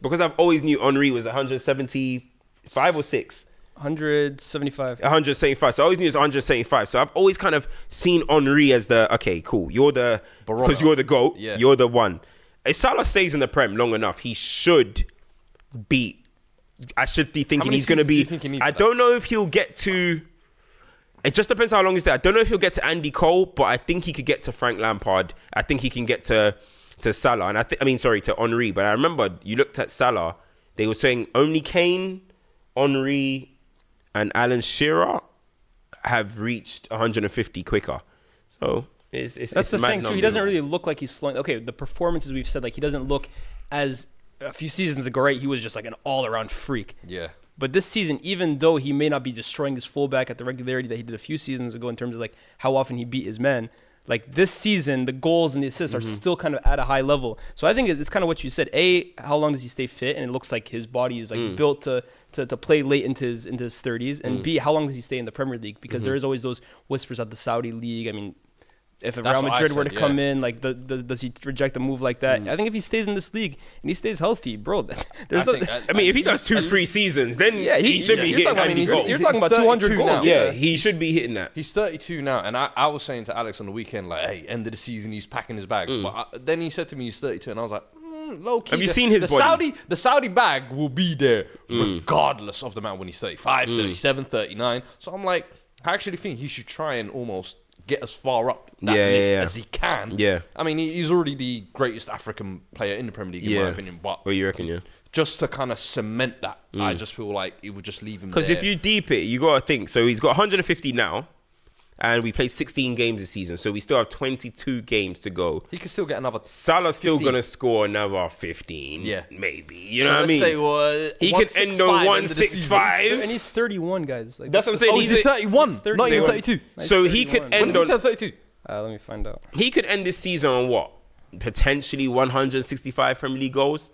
because I've always knew Henry was 175 or 6. 175. 175. So I always knew it was 175. So I've always kind of seen Henry as the, okay, cool. You're the, because you're the GOAT. Yeah. You're the one. If Salah stays in the Prem long enough, he should beat. I should be thinking he's going to be. I don't know if he'll get to. It just depends how long he's there. I don't know if he'll get to Andy Cole, but I think he could get to Frank Lampard. I think he can get to Salah. And to Henry. But I remember you looked at Salah, they were saying only Kane, Henry, and Alan Shearer have reached 150 quicker. So that's the thing too. He doesn't really look like he's slowing. Okay, the performances we've said, like he doesn't look as a few seasons ago. Right, he was just like an all-around freak. Yeah. But this season, even though he may not be destroying his fullback at the regularity that he did a few seasons ago in terms of like how often he beat his men, like this season, the goals and the assists are still kind of at a high level. So I think it's kind of what you said. A, how long does he stay fit? And it looks like his body is like built to play late into his 30s. And B, how long does he stay in the Premier League? Because there is always those whispers at the Saudi League. I mean, if Real Madrid were to come in, like, does he reject a move like that? I think if he stays in this league and he stays healthy, bro, there's if he does 2-3 seasons, then he should be hitting Andy Cole. You're talking about 200 goals. Now. Yeah, he should be hitting that. He's 32 now, and I was saying to Alex on the weekend, like, hey, end of the season, he's packing his bags. But then he said to me he's 32, and I was like, low key. Have you seen his body? The Saudi bag will be there regardless of the man when he's 35, 37, 39. So I'm like, I actually think he should try and almost get as far up that list as he can. Yeah. I mean, he's already the greatest African player in the Premier League, in my opinion. But what you reckon, yeah? Just to kind of cement that, I just feel like it would just leave him there. Because if you deep it, you got to think. So he's got 150 now, and we played 16 games this season. So we still have 22 games to go. He can still get another. Salah's still going to score another 15. Yeah. Maybe. You know what I mean? Say, well, he could end on 165. And he's 31, guys. Like, that's what I'm saying. He's 31, not even 32. So he could end on 32. Let me find out. He could end this season on what? Potentially 165 Premier League goals.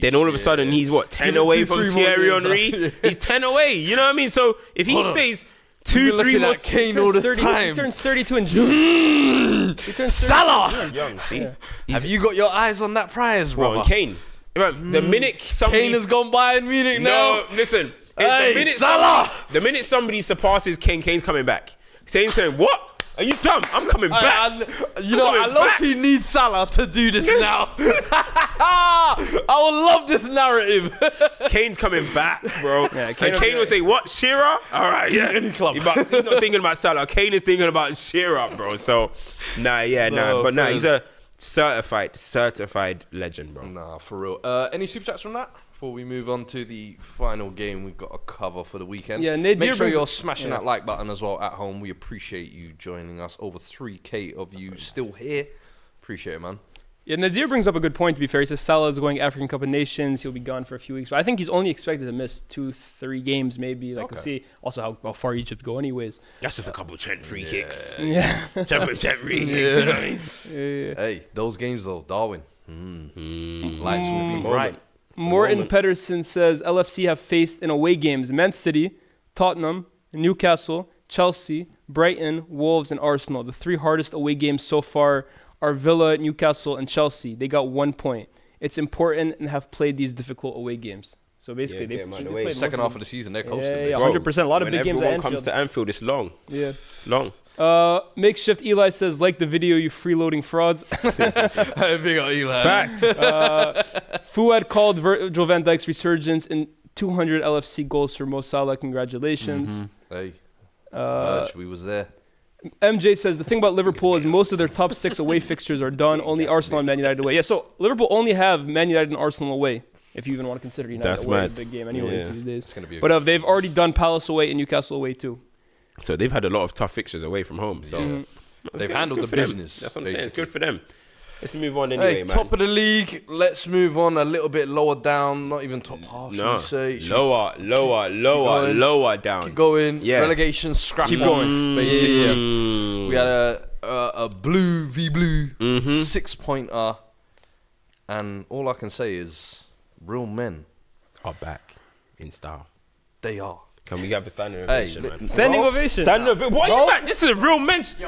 Then all of a sudden he's what, 10 away from Thierry Henry? He's 10 away. You know what I mean? So if he stays 2-3 more, Kane all this time. He turns 32 in June. Salah. Young, see? Yeah. Have you got your eyes on that prize, bro? Kane. The minute somebody Kane has gone Bayern Munich now. No, listen. Hey, Salah. The minute somebody surpasses Kane, Kane's coming back. Saying, what? Are you dumb? I'm coming back. I low-key need Salah to do this now. I would love this narrative. Kane's coming back, bro. Yeah, Kane will say, what, Shearer? All right, yeah. He's not thinking about Salah. Kane is thinking about Shearer, bro. So, he's a certified legend, bro. Nah, for real. Any super chats from that? Before we move on to the final game we've got to cover for the weekend. Yeah, make sure you're smashing that like button as well at home. We appreciate you joining us. Over 3K of you still here. Appreciate it, man. Yeah, Nadir brings up a good point, to be fair. He says Salah is going African Cup of Nations. He'll be gone for a few weeks. But I think he's only expected to miss 2-3 games, maybe. We'll see also how far Egypt go anyways. That's just a couple of Trent free kicks. Yeah. Trent free kicks, you know what I mean? Hey, those games, though, Darwin. Lights will be bright. Morton Pedersen says LFC have faced in away games Man City, Tottenham, Newcastle, Chelsea, Brighton, Wolves, and Arsenal. The 3 hardest away games so far are Villa, Newcastle, and Chelsea. They got 1 point. It's important and have played these difficult away games. So basically, they played second half of the season. They're coasting. Yeah, 100%. A lot of big games at Anfield. When everyone comes to Anfield, it's long. Yeah, long. Makeshift Eli says, like the video, you freeloading frauds. Big up Eli. Facts. Fuad called Virgil van Dijk's resurgence in 200 LFC goals for Mo Salah. Congratulations. Hey, we was there. MJ says the thing about Liverpool is most of their top 6 away fixtures are done. Only Arsenal and Man United away. Yeah, so Liverpool only have Man United and Arsenal away. If you even want to consider United away a big game anyways these days. But they've already done Palace away and Newcastle away too. So they've had a lot of tough fixtures away from home. So they've handled the business. That's what I'm saying. It's good for them. Let's move on anyway, man. Top of the league. Let's move on a little bit lower down. Not even top half, no. say. Lower down. Keep going. Yeah. Relegation scrap. Keep going. Basically, we had a blue v blue 6-pointer. And all I can say is real men are back in style. They are. Can we have a standing ovation, man? Standing ovation. Standing ovation. Why are you back? This is a real mensch. You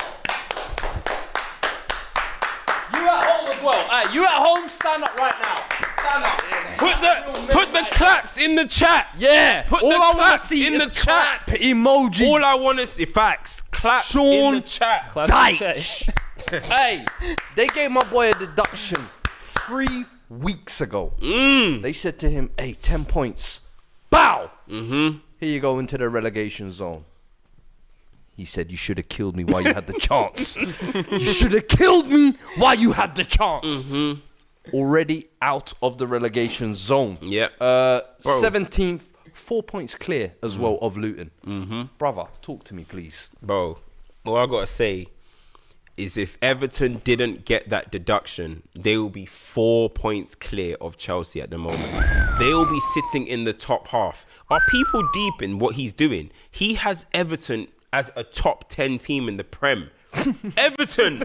at home as well. Hey, you at home, stand up right now. Stand up. Put the claps in the chat. Yeah. Put all the I want claps to see in is the chat. Emoji. All I want to see facts. Claps in the chat. Dyche. Hey, they gave my boy a deduction 3 weeks ago. They said to him, hey, 10 points. Bow. Here you go into the relegation zone. He said, you should have killed me while you had the chance. You should have killed me while you had the chance. Already out of the relegation zone. Yep. 17th, 4 points clear as well of Luton. Brother, talk to me, please. Bro, all I got to say is if Everton didn't get that deduction, they will be 4 points clear of Chelsea at the moment. They will be sitting in the top half. Are people deep in what he's doing? He has Everton as a top 10 team in the Prem. Everton,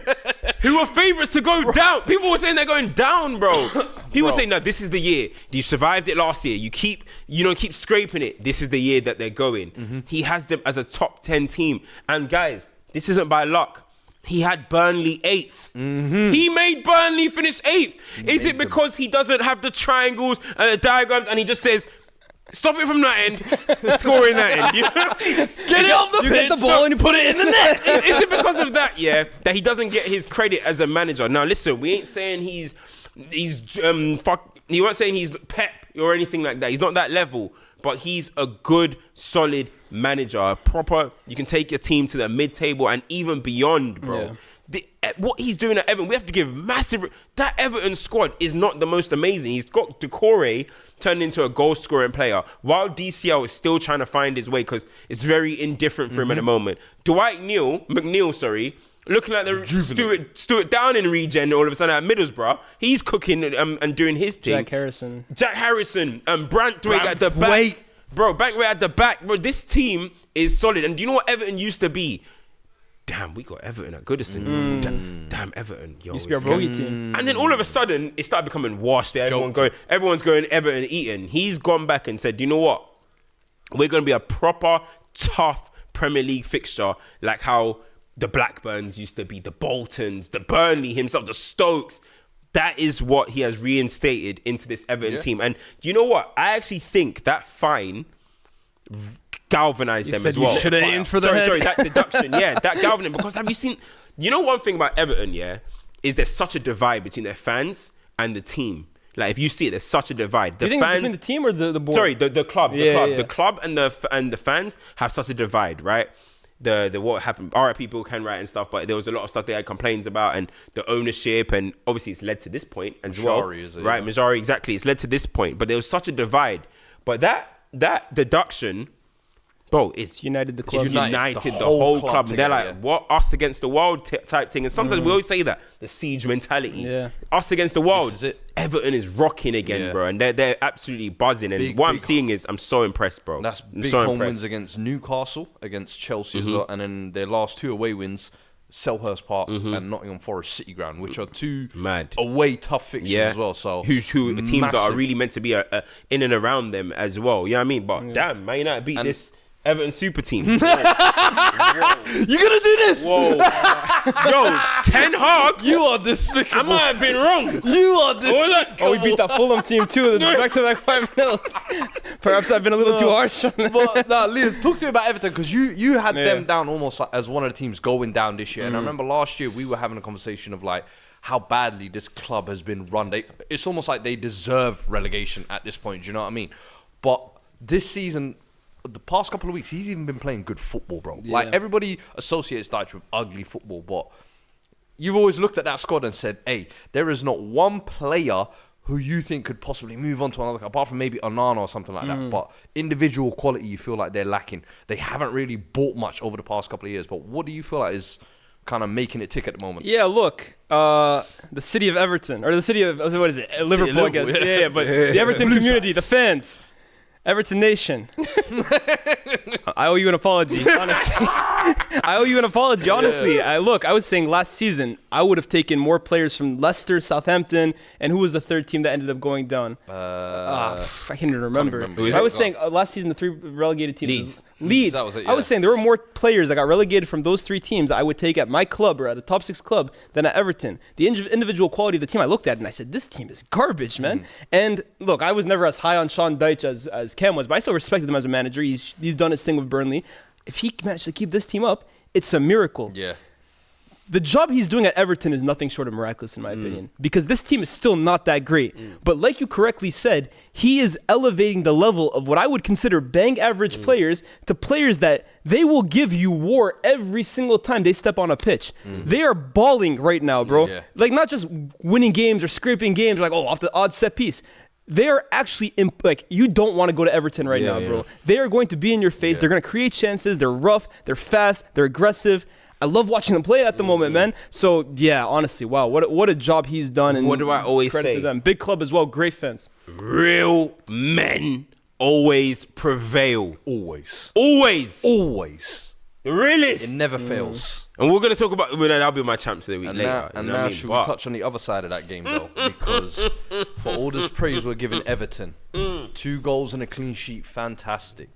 who are favourites to go down. People were saying they're going down, bro. People were saying, no, this is the year. You survived it last year. You keep scraping it. This is the year that they're going. He has them as a top 10 team. And guys, this isn't by luck. He had Burnley 8th. He made Burnley finish 8th. Is it because he doesn't have the triangles and the diagrams and he just says, stop it from that end, score in that end. You know? Get it off the pitch. You get the ball and you put it in the net. Is it because of that, that he doesn't get his credit as a manager? Now, listen, we ain't saying he's You weren't saying he's Pep or anything like that. He's not that level, but he's a good, solid manager. A proper, you can take your team to the mid-table and even beyond, bro. What he's doing at Everton, we have to give massive. That Everton squad is not the most amazing. He's got Decore turned into a goal-scoring player, while DCL is still trying to find his way because it's very indifferent for him at the moment. McNeil, looking like the Stuart Downing regen all of a sudden at Middlesbrough. He's cooking and doing his thing. Jack Harrison, Branthwaite at the back. Bro, Branthwaite at the back. Bro, this team is solid. And do you know what Everton used to be? Damn, we got Everton at Goodison. Damn, Everton. Yo, used to be our bogey team. And then all of a sudden, it started becoming washed. Everyone's going Everton Eton. He's gone back and said, you know what? We're going to be a proper, tough Premier League fixture like how the Blackburns used to be, the Boltons, the Burnley himself, the Stokes. That is what he has reinstated into this Everton team. And you know what? I actually think that fine galvanized them as well. Should have aimed for the head. Sorry, that deduction. Yeah, that galvanized. Because have you seen... You know one thing about Everton, is there's such a divide between their fans and the team. Like, if you see it, there's such a divide. The fans... between the team or the board? Sorry, the club. The club and the fans have such a divide, right? The what happened, RIP Bill Kenwright and stuff, but there was a lot of stuff they had complaints about, and the ownership, and obviously it's led to this point as well. Right, Mazzari, exactly. It's led to this point, but there was such a divide. But that deduction, bro, it's united the club. It's united the whole club. And they're like, what? Us against the world type thing. And sometimes we always say that, the siege mentality. Yeah. Us against the world. This is it. Everton is rocking again, bro. And they're absolutely buzzing. And what I'm seeing is, I'm so impressed, bro. That's big home wins against Newcastle, against Chelsea as well. And then their last two away wins, Selhurst Park and Nottingham Forest City Ground, which are two away tough fixtures as well. So who the teams that are really meant to be in and around them as well. You know what I mean? But damn, Man United beat this Everton super team. Whoa. You're gonna do this? Whoa. Yo, Ten Hag. You are despicable. I might have been wrong. You are despicable. Oh, we beat that Fulham team too. Back-to-back 5-0. Perhaps I've been a little too harsh on them. But nah, Liz, talk to me about Everton, because you had them down almost like as one of the teams going down this year. And I remember last year we were having a conversation of like how badly this club has been run. It's almost like they deserve relegation at this point. Do you know what I mean? But this season, the past couple of weeks, he's even been playing good football, bro. Yeah. Like, everybody associates Dyche with ugly football, but you've always looked at that squad and said, hey, there is not one player who you think could possibly move on to another, apart from maybe Onana or something like that. But individual quality, you feel like they're lacking. They haven't really bought much over the past couple of years. But what do you feel like is kind of making it tick at the moment? Yeah, look, the city of Everton, or the city of, what is it? Liverpool, I guess. Yeah, but the Everton community, the fans. Everton Nation. I owe you an apology, honestly. I owe you an apology, honestly. I was saying last season, I would have taken more players from Leicester, Southampton, and who was the third team that ended up going down? I can't even remember. I was saying last season, the three relegated teams. Leeds. That was it, yeah. I was saying there were more players that got relegated from those three teams that I would take at my club or at a top 6 club than at Everton. The individual quality of the team, I looked at and I said, this team is garbage, man. And look, I was never as high on Sean Dyche as Cam was, but I still respected him as a manager. He's done his thing with Burnley. If he managed to keep this team up, it's a miracle. Yeah. The job he's doing at Everton is nothing short of miraculous, in my opinion, because this team is still not that great. But like you correctly said, he is elevating the level of what I would consider bang average players to players that they will give you war every single time they step on a pitch. They are balling right now, bro. Yeah. Like, not just winning games or scraping games, like, off the odd set piece. They are actually, you don't want to go to Everton right now, bro. They are going to be in your face. They're going to create chances. They're rough. They're fast. They're aggressive. I love watching them play at the moment, man. So, yeah, honestly, wow. What a job he's done. And what do I always credit say? To them. Big club as well. Great fans. Real men always prevail. Always. The realest. It never fails. And we're going to talk about... Well, that'll be my champs of the week later. Now should we touch on the other side of that game, though? Because for all this praise we're giving Everton, 2 goals and a clean sheet, fantastic.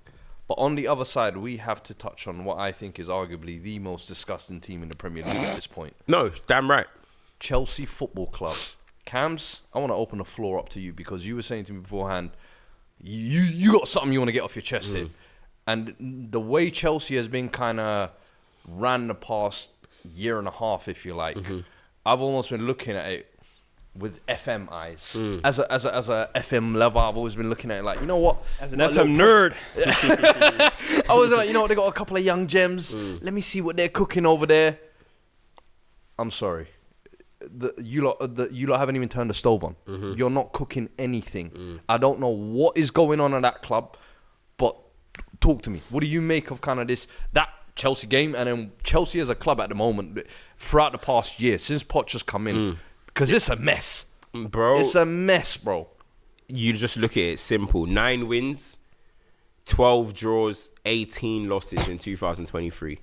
But on the other side, we have to touch on what I think is arguably the most disgusting team in the Premier League at this point. No, damn right. Chelsea Football Club. Cams, I want to open the floor up to you, because you were saying to me beforehand, you got something you want to get off your chest here. And the way Chelsea has been kind of ran the past year and a half, if you like, I've almost been looking at it with FM eyes. As a FM lover, I've always been looking at it like, you know what? As an FM nerd. I was like, you know what? They got a couple of young gems. Let me see what they're cooking over there. I'm sorry. You lot haven't even turned the stove on. You're not cooking anything. I don't know what is going on in that club, but talk to me. What do you make of kind of that Chelsea game, and then Chelsea as a club at the moment throughout the past year since Poch has come in? Because it's a mess, bro. It's a mess, bro. You just look at it simple: 9 wins, 12 draws, 18 losses in 2023.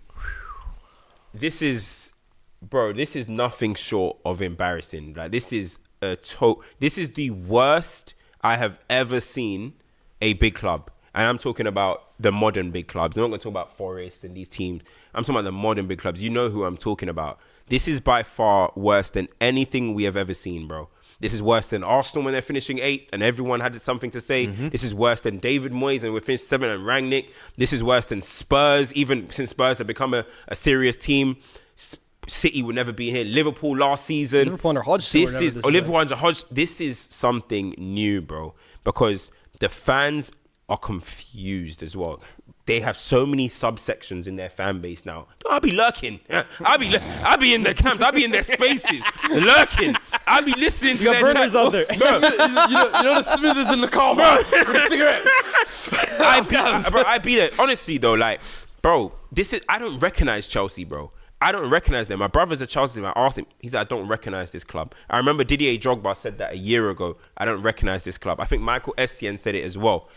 This is nothing short of embarrassing. Like, this is the worst I have ever seen a big club. And I'm talking about the modern big clubs. I'm not going to talk about Forest and these teams. I'm talking about the modern big clubs. You know who I'm talking about. This is by far worse than anything we have ever seen, bro. This is worse than Arsenal when they're finishing 8th and everyone had something to say. This is worse than David Moyes and we're finished 7th and Rangnick. This is worse than Spurs, even since Spurs have become a serious team. City would never be here. Liverpool last season. Liverpool under Hodge. Liverpool under Hodge. This is something new, bro, because the fans are confused as well. They have so many subsections in their fan base now. I'll be lurking. I'll be in their camps. I'll be in their spaces, lurking. I'll be listening to their chat. Out there. you know the Smithers in the car, bro, with a cigarette. I be there. Honestly though, like, bro, I don't recognize Chelsea, bro. I don't recognize them. My brother's a Chelsea fan. I asked him, he said, I don't recognize this club. I remember Didier Drogba said that a year ago. I don't recognize this club. I think Michael Essien said it as well.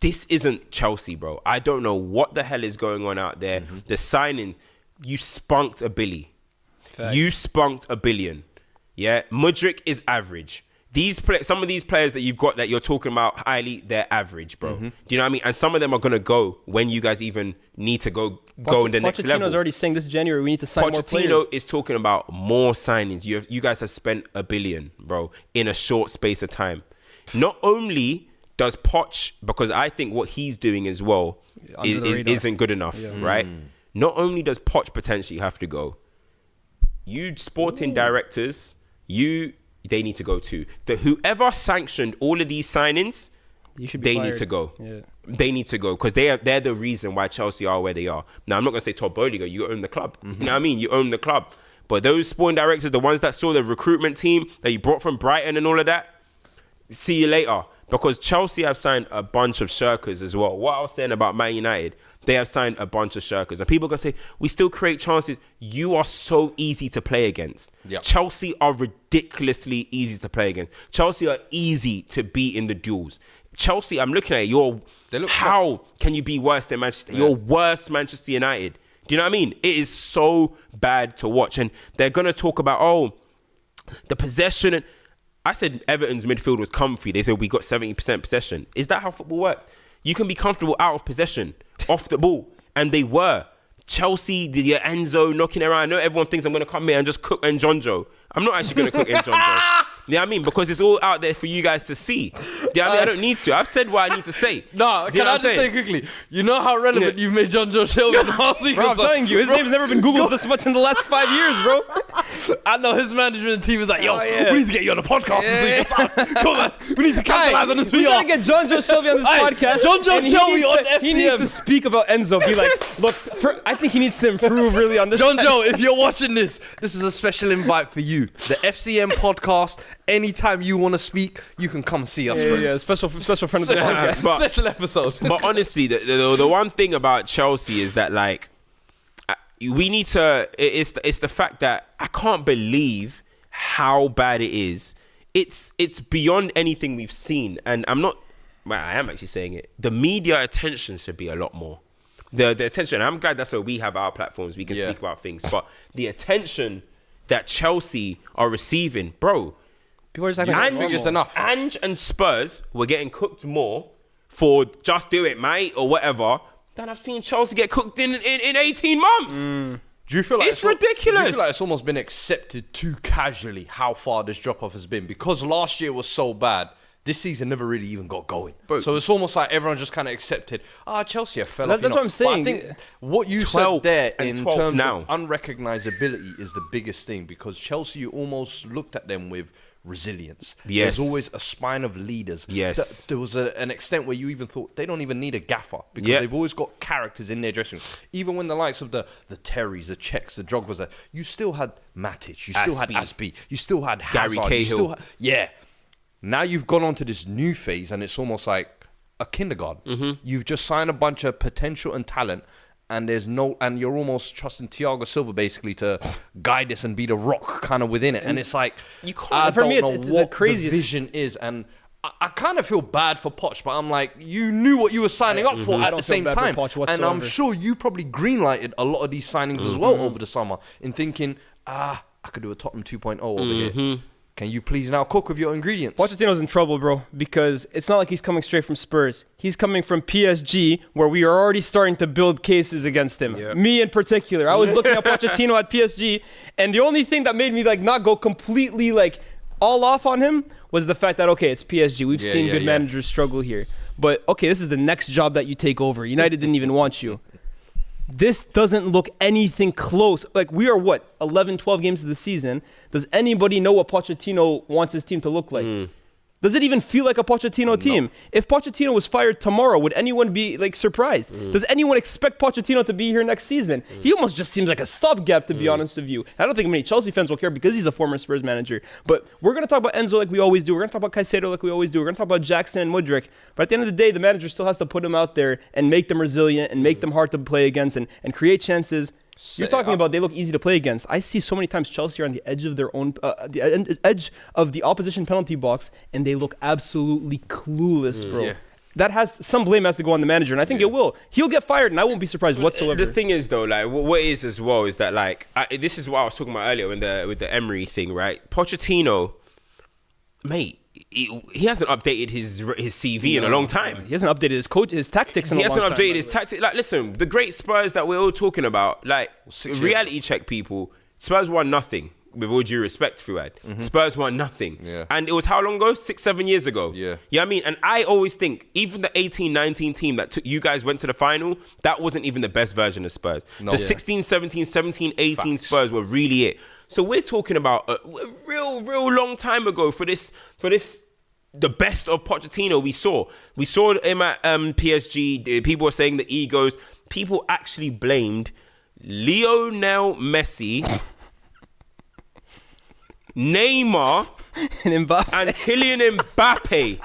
This isn't Chelsea, bro. I don't know what the hell is going on out there. The signings, you spunked a billy. Facts. You spunked $1 billion. Yeah, Mudryk is average. Some of these players that you've got that you're talking about highly, they're average, bro. Do you know what I mean? And some of them are gonna go when you guys even need to go in the next level. Pochettino's already saying this January we need to sign more players. Pochettino is talking about more signings. You guys have spent $1 billion, bro, in a short space of time. Not only does Poch, because I think what he's doing as well isn't good enough, right? Not only does Poch potentially have to go, you sporting directors, they need to go too. Whoever sanctioned all of these signings, they need to go. Yeah. They need to go because they're the reason why Chelsea are where they are. Now, I'm not going to say Todd Bowley, you own the club. You know what I mean? You own the club. But those sporting directors, the ones that saw the recruitment team that you brought from Brighton and all of that, see you later. Because Chelsea have signed a bunch of shirkers as well. What I was saying about Man United, they have signed a bunch of shirkers. And people are going to say, we still create chances. You are so easy to play against. Yep. Chelsea are ridiculously easy to play against. Chelsea are easy to beat in the duels. Chelsea, I'm looking at it, how can you be worse than Manchester? Yeah. You're worse Manchester United. Do you know what I mean? It is so bad to watch. And they're going to talk about, the possession. I said Everton's midfield was comfy. They said we got 70% possession. Is that how football works? You can be comfortable out of possession, off the ball. And they were. Chelsea, the Enzo knocking around. I know everyone thinks I'm going to come here and just cook Njonjo. I'm not actually going to cook Njonjo. You know what I mean? Because it's all out there for you guys to see. You know what I mean? I don't need to. I've said what I need to say. No, can I just say quickly? You know how relevant you've made Njonjo Shelvey last week? Bro, I'm telling you, his name's never been Googled this much in the last 5 years, bro. I know his management team is like, we need to get you on the podcast this week. Come on, we need to capitalize on this. We gotta get Njonjo Shelvey on this podcast. Njonjo Shelvey on FCM. He needs to speak about Enzo. Be like, look, I think he needs to improve really on this. Njonjo, if you're watching this is a special invite for you. The FCM podcast. Anytime you want to speak, you can come see us. Special friend of the podcast. Special episode. But honestly, the one thing about Chelsea is that, like, we need to. It's the fact that I can't believe how bad it is. It's beyond anything we've seen, and I'm not. Well, I am actually saying it. The media attention should be a lot more. The attention. I'm glad that's where we have our platforms. We can speak about things, but the attention that Chelsea are receiving, bro. People are just acting like it's enough. Ange and Spurs were getting cooked more for just do it, mate, or whatever, than I've seen Chelsea get cooked in 18 months. Do you feel like it's ridiculous? Do you feel like it's almost been accepted too casually how far this drop-off has been? Because last year was so bad, this season never really even got going. So it's almost like everyone just kind of accepted, Chelsea fell off. That's what I'm saying. But I think what you said there in terms of unrecognizability is the biggest thing, because Chelsea, you almost looked at them with resilience. Yes. There's always a spine of leaders. Yes. There was an extent where you even thought they don't even need a gaffer, because they've always got characters in their dressing room. Even when the likes of the Terrys, the Czechs, the Drogbas, you still had Matic, you still had Aspie, you still had Hazard, Gary Cahill. Now you've gone on to this new phase, and it's almost like a kindergarten. You've just signed a bunch of potential and talent, and and you're almost trusting Thiago Silva basically to guide us and be the rock kind of within it. And it's like, you can't, for me, it's what the craziest the vision is. And I kind of feel bad for Poch, but I'm like, you knew what you were signing up for at the same time. And I'm sure you probably greenlighted a lot of these signings as well over the summer in thinking, I could do a Tottenham 2.0 over here. Can you please now cook with your ingredients? Pochettino's in trouble, bro, because it's not like he's coming straight from Spurs. He's coming from PSG, where we are already starting to build cases against him. Yep. Me in particular. I was looking at Pochettino at PSG, and the only thing that made me not go completely all off on him was the fact that, okay, it's PSG. We've seen good managers struggle here. But, okay, this is the next job that you take over. United didn't even want you. This doesn't look anything close. We are 11, 12 games of the season. Does anybody know what Pochettino wants his team to look like? Does it even feel like a Pochettino team? If Pochettino was fired tomorrow, would anyone be surprised? Does anyone expect Pochettino to be here next season? He almost just seems like a stopgap, to be honest with you. I don't think many Chelsea fans will care because he's a former Spurs manager. But we're going to talk about Enzo like we always do. We're going to talk about Caicedo like we always do. We're going to talk about Jackson and Mudryk. But at the end of the day, the manager still has to put them out there and make them resilient and make them hard to play against and create chances. You're talking about they look easy to play against. I see so many times Chelsea are on the edge of their own, the edge of the opposition penalty box, and they look absolutely clueless, bro. That some blame has to go on the manager, and I think it will. He'll get fired, and I won't be surprised whatsoever. The thing is, though, what is as well is that this is what I was talking about earlier with the Emery thing, right? Pochettino, mate. He hasn't updated his CV in a long time. He hasn't updated his tactics in a long time. He hasn't updated his tactics. Listen, the great Spurs that we're all talking about, reality check people, Spurs won nothing, with all due respect, Fuad. Spurs won nothing. Yeah. And it was how long ago? 6-7 years ago. Yeah. You know what I mean? And I always think, even the 18-19 team that you guys went to the final, that wasn't even the best version of Spurs. No. The 16-17, 17-18 Spurs were really it. So we're talking about a real long time ago for this, the best of Pochettino we saw. We saw him at PSG. People were saying the egos. People actually blamed Lionel Messi, Neymar, and Kylian Mbappe.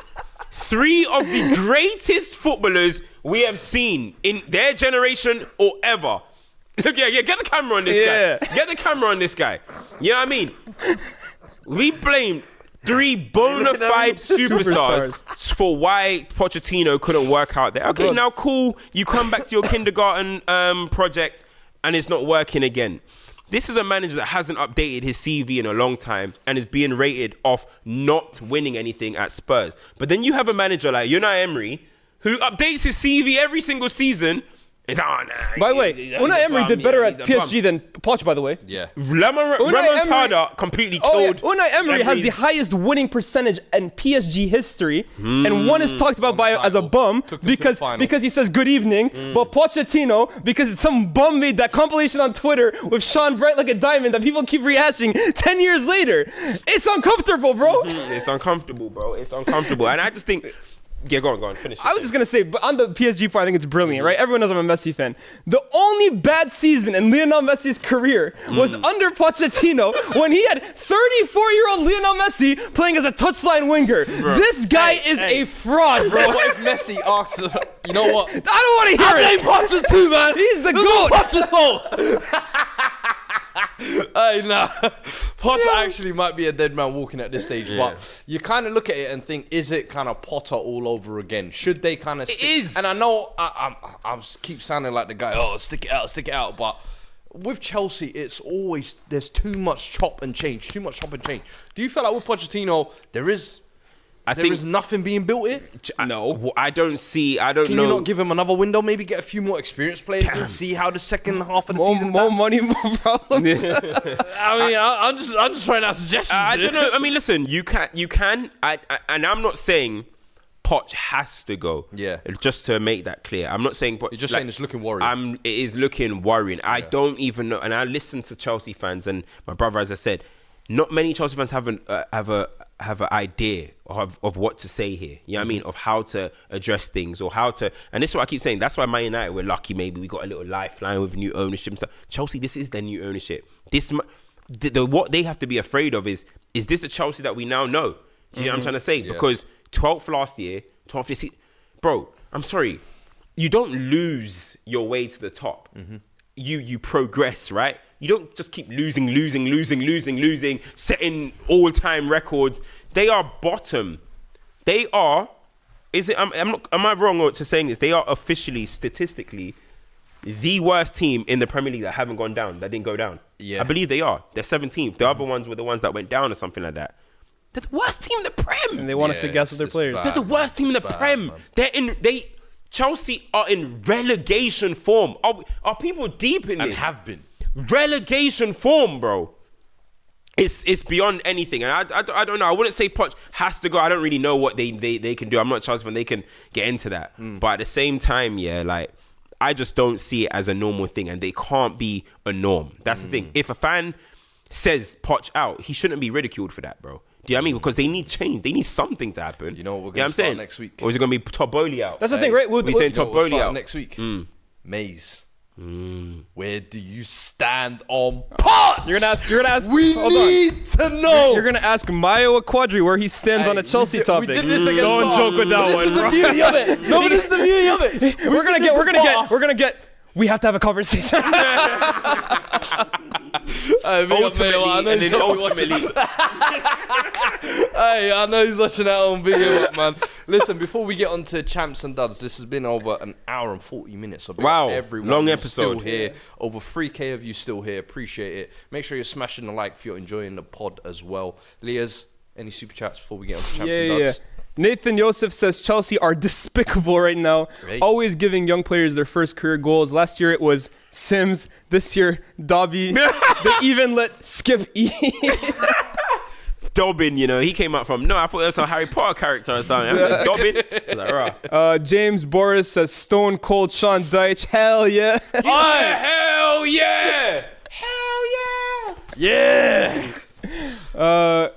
3 of the greatest footballers we have seen in their generation or ever. Look, get the camera on this guy. Get the camera on this guy. You know what I mean? We blamed 3 bona fide superstars for why Pochettino couldn't work out there. Okay, now cool. You come back to your kindergarten project and it's not working again. This is a manager that hasn't updated his CV in a long time and is being rated off not winning anything at Spurs. But then you have a manager like Unai Emery who updates his CV every single season. By the way, Unai Emery did better at PSG than Poch, by the way. Yeah. Remontada completely killed. Unai Emery has the highest winning percentage in PSG history, and one is talked about as a bum because he says good evening, but Pochettino, because some bum made that compilation on Twitter with Sean Bright like a diamond that people keep rehashing 10 years later. It's uncomfortable, bro. It's uncomfortable, bro. It's uncomfortable. And I just think... Yeah, go on, finish. I was just going to say, but on the PSG part, I think it's brilliant, right? Everyone knows I'm a Messi fan. The only bad season in Lionel Messi's career was under Pochettino when he had 34-year-old Lionel Messi playing as a touchline winger. Bro. This guy is a fraud, bro. What if Messi asks, you know what? I don't want to hear it. Poch's too, man. He's the GOAT. Hey, nah. Potter actually might be a dead man walking at this stage, but you kind of look at it and think, is it kind of Potter all over again? Should they kind of stick? It is. And I know I keep sounding like the guy, stick it out, but with Chelsea, it's always, there's too much chop and change. Do you feel like with Pochettino, there is There is nothing being built here. No. I don't know. Can you not give him another window? Maybe get a few more experienced players and see how the second half of the season. More money, more problems. I mean, I'm just trying out suggestions. I don't know. I mean, listen, you can. And I'm not saying Poch has to go. Yeah. Just to make that clear, I'm not saying. You're just saying it's looking worrying. It is looking worrying. I don't even know. And I listen to Chelsea fans and my brother, as I said, not many Chelsea fans have an idea of what to say here. You know what I mean? Of how to address things or how to. And this is what I keep saying. That's why Man United, we're lucky. Maybe we got a little lifeline with new ownership and stuff. Chelsea, this is their new ownership. What they have to be afraid of is this the Chelsea that we now know? Do you know what I'm trying to say? Yeah. Because 12th last year, 12th this year, bro, I'm sorry. You don't lose your way to the top. You progress, right? You don't just keep losing, setting all-time records. They are bottom. They are. Am I wrong to saying this? They are officially, statistically, the worst team in the Premier League that haven't gone down. That didn't go down. Yeah, I believe they are. They're 17th. The other ones were the ones that went down or something like that. They're the worst team in the Prem. And they want us to guess with their players. Bad, They're the worst team in the Prem. Man. Chelsea are in relegation form. Are people deep in this? And have been. Relegation form, bro. It's beyond anything. And I don't know. I wouldn't say Poch has to go. I don't really know what they can do. I'm not a Chelsea fan. They can get into that. But at the same time, yeah, like, I just don't see it as a normal thing. And they can't be a norm. That's the thing. If a fan says Poch out, he shouldn't be ridiculed for that, bro. Do you know what I mean? Because they need change. They need something to happen. You know what we're going to start next week? Or is it going to be Todd Bowley out? That's the thing, right? We're saying Todd Bowley out next week. Maze. Where do you stand on Poch? You're gonna ask. We need to know. You're gonna ask Mayo Quadri where he stands on a Chelsea topic. We did this against Don't joke with that one, bro. This is the beauty of it. No, but this is the beauty of it. We're gonna get. We have to have a conversation. Ultimately. Hey, I know he's watching that on video, man. Listen, before we get on to champs and duds, this has been over an hour and 40 minutes. So wow, everyone long who's episode. Still here, over 3K of you still here. Appreciate it. Make sure you're smashing the like if you're enjoying the pod as well. Leah's, any super chats before we get on to champs and duds? Nathan Yosef says Chelsea are despicable right now. Right. Always giving young players their first career goals. Last year it was Sims. This year, Dobby. They even let Skip E. Dobbin, you know, he came out from. No, I thought it was a Harry Potter character or something. Dobbin. I was like, rah. James Boris says Stone Cold Sean Dyche. Hell yeah. Hell yeah. Hell yeah. Yeah.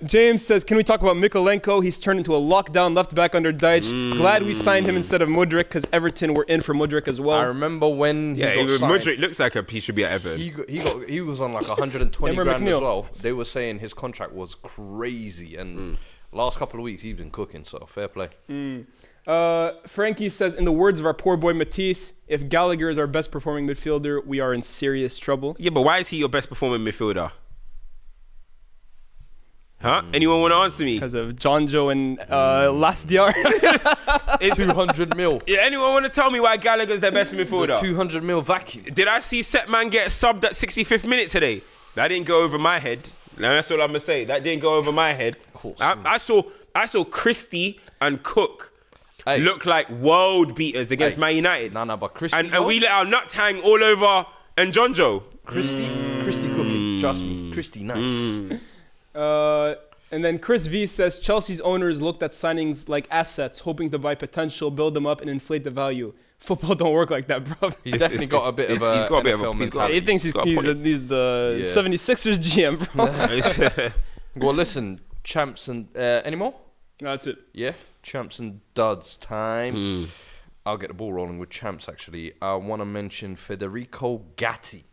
James says, can we talk about Mykolenko? He's turned into a lockdown left back under Dyche. Glad we signed him instead of Mudryk because Everton were in for Mudryk as well. I remember when he got signed. Mudryk looks like he should be at Everton. He was on like 120 grand as well. They were saying his contract was crazy, and last couple of weeks he's been cooking. So fair play. Frankie says, in the words of our poor boy Matisse, if Gallagher is our best performing midfielder, we are in serious trouble. Yeah, but why is he your best performing midfielder? Huh? Anyone want to answer me? Because of John Joe and last year. It's 200 mil. Yeah, anyone want to tell me why Gallagher's their best midfielder? The 200 mil vacuum. Did I see Setman get subbed at 65th minute today? That didn't go over my head. Now that's all I'm gonna say. That didn't go over my head. Of course. I saw Christie and Cook look like world beaters against Man United. No, but Christie and we let our nuts hang all over and John Joe. Christie cooking. Trust me. Christie nice. And then Chris V says Chelsea's owners looked at signings like assets, hoping to buy potential, build them up, and inflate the value. Football don't work like that, bro. He's definitely got a bit of a NFL mentality. He thinks he's the 76ers GM, bro. Well, listen, champs and any more? No, that's it. Yeah, champs and duds time. I'll get the ball rolling with champs, actually. I want to mention Federico Gatti,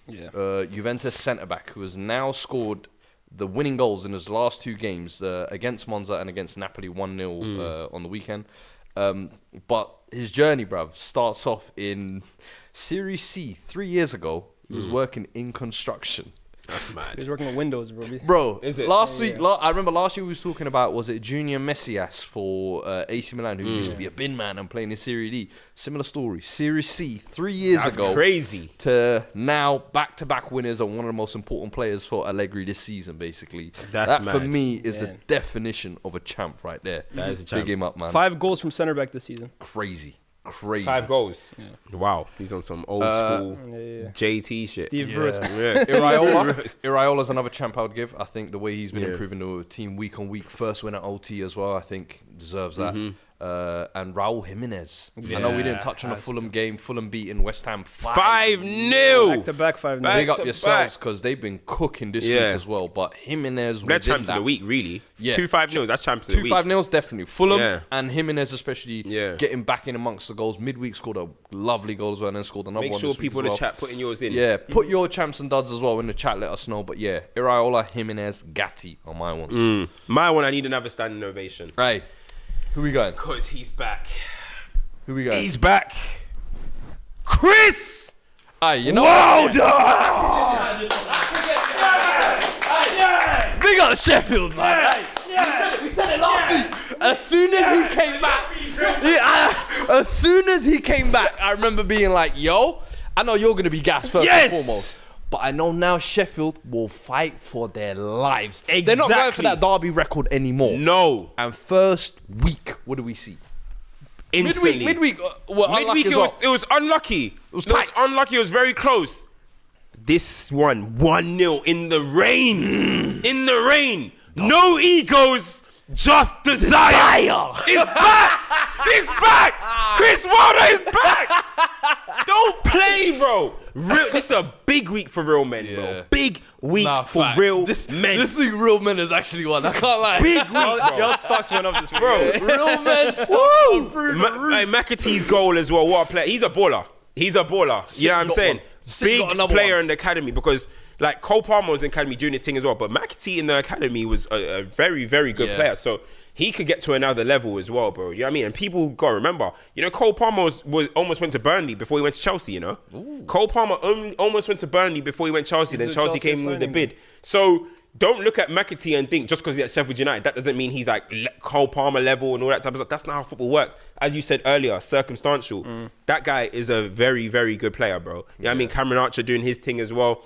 Juventus centre-back, who has now scored the winning goals in his last two games against Monza and against Napoli 1-0 on the weekend. But his journey, bruv, starts off in Serie C 3 years ago. He was working in construction. That's mad. He's working with Windows, bro. Bro, Is it? last week, I remember last year we was talking about, was it Junior Messias for AC Milan, who used to be a bin man and playing in Serie D. Similar story. Serie C 3 years ago. That's crazy. To now back-to-back winners and one of the most important players for Allegri this season, basically. That's that for mad. me is the definition of a champ right there. That is a champ. Big him up, man. 5 goals from center back this season. Crazy. 5 goals. Yeah. Wow, he's on some old school JT shit. Steve Bruce. Yeah. Iraola's another champ I would give. I think the way he's been improving the team week on week, first win at OT as well, I think deserves that. And Raul Jimenez. I know we didn't touch on the Fulham game. Fulham beating West Ham 5-0. Back-to-back 5-0. Big up yourselves because they've been cooking this week as well. But Jimenez, they're champs of the week, really. Yeah. 2 5-0. That's champs of the week. 2-5-0's definitely. Fulham and Jimenez especially getting back in amongst the goals. Midweek scored a lovely goal as well and then scored another one. Make sure this week people in as the well. chat putting yours in. Yeah, put your champs and duds as well in the chat. Let us know. But yeah, Iraola, Jimenez, Gatti are my ones. My one, I need another standing ovation. Right. Who we going? Because he's back. Who we going? He's back. Chris! Aye, you know Wilder! Big on Sheffield, man. We said it last week. As soon as he came back, as soon as he came back, I remember being like, yo, I know you're going to be gassed first and foremost. But I know now Sheffield will fight for their lives. Exactly. They're not going for that Derby record anymore. No. And first week, what do we see? Instantly. Midweek, Midweek it was unlucky. It was unlucky. It was very close. This one, 1-0 in the rain. In the rain. No egos, just desire. It's back. It's back. Chris Wilder is back. Don't play, bro. This is a big week for real men, bro. Big week for real men. This week, real men is actually one. I can't lie. Big week, bro. Y'all stocks went up this week. Bro, real men stop through the roof. McAtee's goal as well. What a player. He's a baller. He's a baller. You know what I'm saying? Big player in the academy because like Cole Palmer was in the academy doing his thing as well. But McAtee in the academy was a very, very good player. So he could get to another level as well, bro. You know what I mean? And people got to remember, you know, Cole Palmer was almost went to Burnley before he went to Chelsea, you know? Ooh. Cole Palmer almost went to Burnley before he went to Chelsea. Then Chelsea came in with the bid. So don't look at McAtee and think just because he's at Sheffield United, that doesn't mean he's like Cole Palmer level and all that type of stuff. That's not how football works. As you said earlier, circumstantial. That guy is a very, very good player, bro. You know what I mean? Cameron Archer doing his thing as well.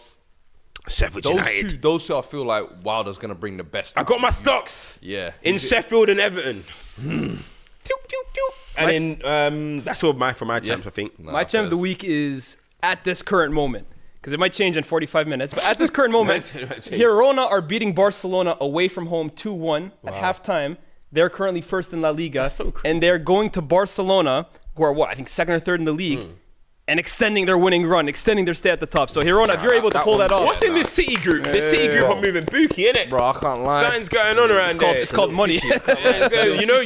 Sheffield United. Those two, I feel like Wilder's going to bring the best. I got my stocks. Yeah. In Sheffield and Everton. And then that's all for my champs, I think. My champ of the week is at this current moment. Because it might change in 45 minutes. But at this current moment, Girona are beating Barcelona away from home 2-1 at halftime. They're currently first in La Liga. That's so crazy. And they're going to Barcelona, who are I think second or third in the league. And extending their winning run, extending their stay at the top. So Girona, if you're able to pull that off. What's in this City group? The City group are moving bookie, innit? Bro, I can't lie. Something's going on around there. It's called money. You know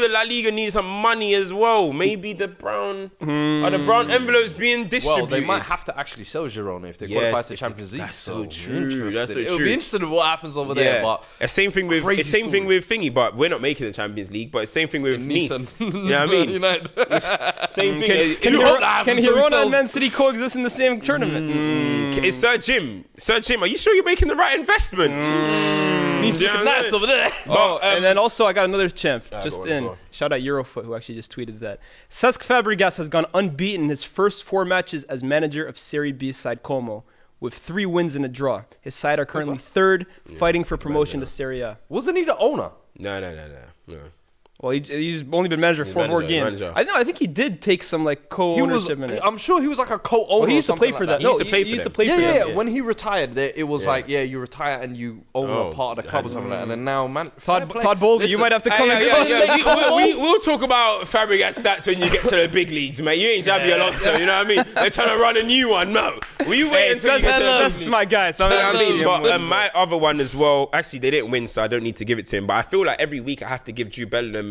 the La Liga needs some money as well. Maybe the brown envelopes being distributed. Well, they might have to actually sell Girona if they qualify to the Champions League. That's so true. That's so true. It'll be interesting in what happens over there. But same thing with Thingy, but we're not making the Champions League. But it's same thing with Nice. You know what I mean? Same thing. Can Girona and Man City coexist in the same tournament? It's Sir Jim, are you sure you're making the right investment? He's looking nice over there. And then also I got another champ just in. Well. Shout out Eurofoot who actually just tweeted that. Cesc Fabregas has gone unbeaten in his first 4 matches as manager of Serie B side Como, with 3 wins and a draw. His side are currently third, fighting for promotion to Serie A. Wasn't he the owner? No. Well, he's only been manager 4 more games. I think he did take some like co-ownership in it. I'm sure he was like a co-owner. Well, he used to play for that. No, he used to play for them. Yeah. When he retired, it was like, you retire and you own a part of the club or something like that. And then now, man, Todd Bowley, you might have to come We'll talk about Fabregas stats when you get to the big leagues, mate. You ain't Xabi Alonso, you know what I mean? They're trying to run a new one, no. Will you wait until you get to the That's my guy. So but my other one as well, actually, they didn't win, so I don't need to give it to him. But I feel like every week I have to give Jude Bellingham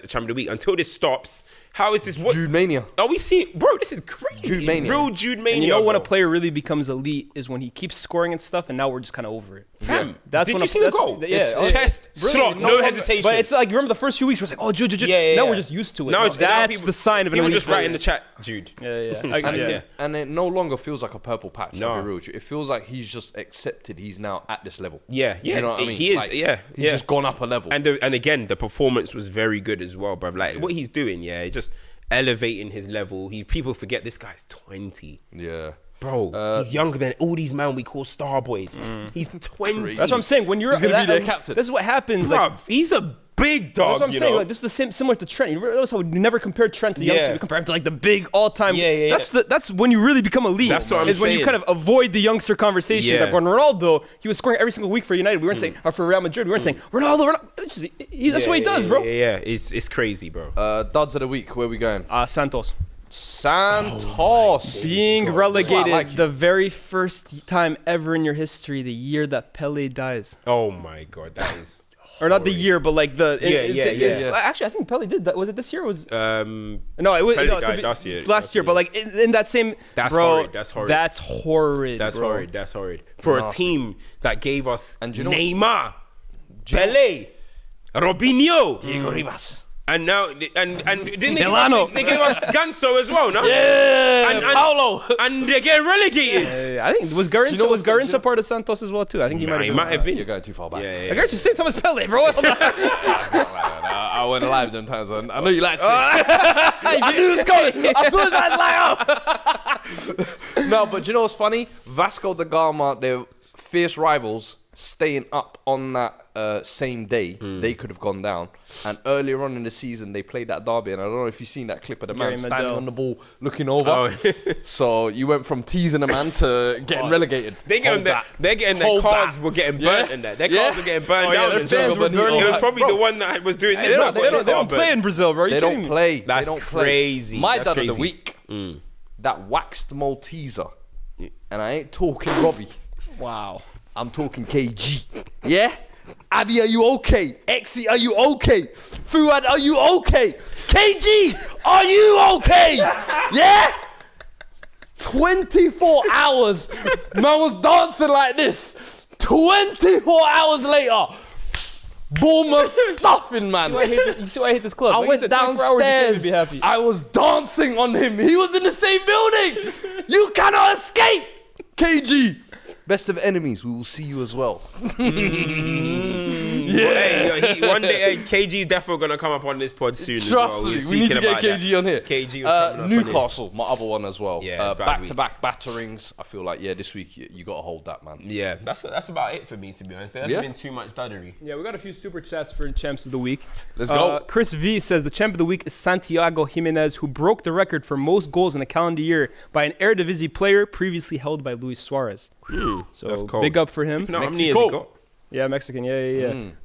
Champion of the Week. Until this stops, how is this? What Jude Mania. are we seeing, bro? This is crazy. Jude Mania. Real Jude Mania. And you know when a bro. player really becomes elite is when he keeps scoring and stuff, and now we're just kind of over it. Fam, That's did when you see the goal? Yeah, Chest, slot, no hesitation. But it's like, remember the first few weeks, we're like, oh, Jude. Now we're just used to it. Now That's people- the sign of an People elite just write player. in the chat, Jude. Yeah. And it no longer feels like a purple patch. No. I'll be real with you. It feels like he's just accepted he's now at this level. Yeah, Do you know what I mean? he is. Like, He's just gone up a level. And again, the performance was very good as well, bro. Like what he's doing, just elevating his level. People forget this guy's 20. Yeah. Bro, he's younger than all these men we call star boys. He's 20. That's what I'm saying. When you're He's gonna be their captain. This is what happens. Bruv, Like, he's a big dog. that's what I'm you saying. know? Like, this is the same, similar to Trent. You notice how we never compare Trent to the youngsters. We compare him to like the big all-time. Yeah. That's when you really become elite. That's what I'm is when you saying. kind of avoid the youngster conversations. Yeah. Like when Ronaldo, he was scoring every single week for United. We weren't saying, or for Real Madrid, we weren't saying Ronaldo. That's what he does, bro. Yeah. It's crazy, bro. Duds of the week. Where we going? Santos. Santos. Being relegated Like you. the very first time ever in your history, the year that Pele dies. Oh my god, that is. Or not the year, but like the. Yeah. Actually, I think Pele did that. Was it this year? Or was No, no, it was Pele no, died to be- last year. Last year, but like in that same. That's bro, horrid, that's horrid. That's horrid. That's bro. horrid. That's horrid. For a Nasty. team that gave us And you know Neymar, Pele, Robinho, Diego Ribas. and now and didn't Delano. they gave us Ganso as well, no? Yeah, And Paulo. And they get relegated. I think was Garrincha. You know was what's the- Garrincha part of Santos as well too? I think he Nah, might he have. might have been. You're going too far back. Yeah. Garrincha same time as Pele, bro. I went alive them times. I know you like to say. I knew it was coming. As soon as I was like, oh. No, but do you know what's funny? Vasco da Gama, they're fierce rivals, staying up on that same day. They could have gone down. And earlier on in the season, they played that derby. And I don't know if you've seen that clip of the man Gary standing Medel. on the ball, looking over. Oh. So you went from teasing a man to getting relegated. They're getting their Hold cars that. were getting burnt in that. Their cars were getting burned Oh, yeah, down. their and fans stuff. were burning It was all probably that. the one that was doing this. They that got their car don't play burnt. in Brazil, bro. They don't play. That's they don't play. crazy. My That's dad of the crazy. week, that waxed Malteser. And I ain't talking Robbie. Wow. I'm talking KG. Yeah? Abby, are you okay? Exy, are you okay? Fuad, are you okay? KG, are you okay? Yeah? 24 hours. Man was dancing like this. 24 hours later. Bournemouth stuffing, man. You see why I hate this club? I Like you went said, 24 hours, you can't downstairs. be happy. I was dancing on him. He was in the same building. You cannot escape. KG. Best of enemies, we will see you as well. Hey, one day, KG definitely gonna come up on this pod soon. as Trust well. me, We're we need to speaking get about KG that. on here. KG was coming up on Newcastle, my other one as well. Yeah, bad back-to-back batterings. I feel like, this week you got to hold that, man. Yeah, that's about it for me, to be honest. There hasn't been too much duddery. Yeah, we got a few super chats for champs of the week. Let's go. Chris V says the champ of the week is Santiago Jimenez, who broke the record for most goals in a calendar year by an Eredivisie player previously held by Luis Suarez. So That's cold. big up for him. No, how many years he got? Yeah, Mexican. Yeah.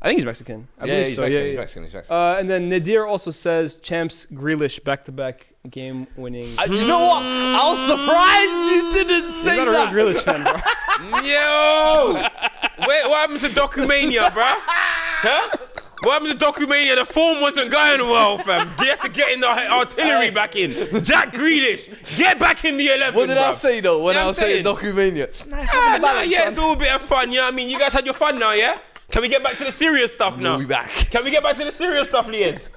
I think he's Mexican. I believe he's so. Mexican, Yeah. he's Mexican. And then Nadir also says champs Grealish back-to-back game-winning. You know what? I was surprised you didn't He's say not a real that. Grealish fan, bro. Yo! Wait, what happened to Documania, bro? Huh? What happened to Documania? The form wasn't going well, fam. He has to get in the artillery back in. Jack Grealish, get back in the 11. What did I bruv. say though when Yeah, I I'm was saying saying. Documania? It's nice Ah, having a nah, balance, yeah, man. it's all a bit of fun, you know what I mean? You guys had your fun now, yeah? Can we get back to the serious stuff now? We'll be back. Can we get back to the serious stuff, Liaz?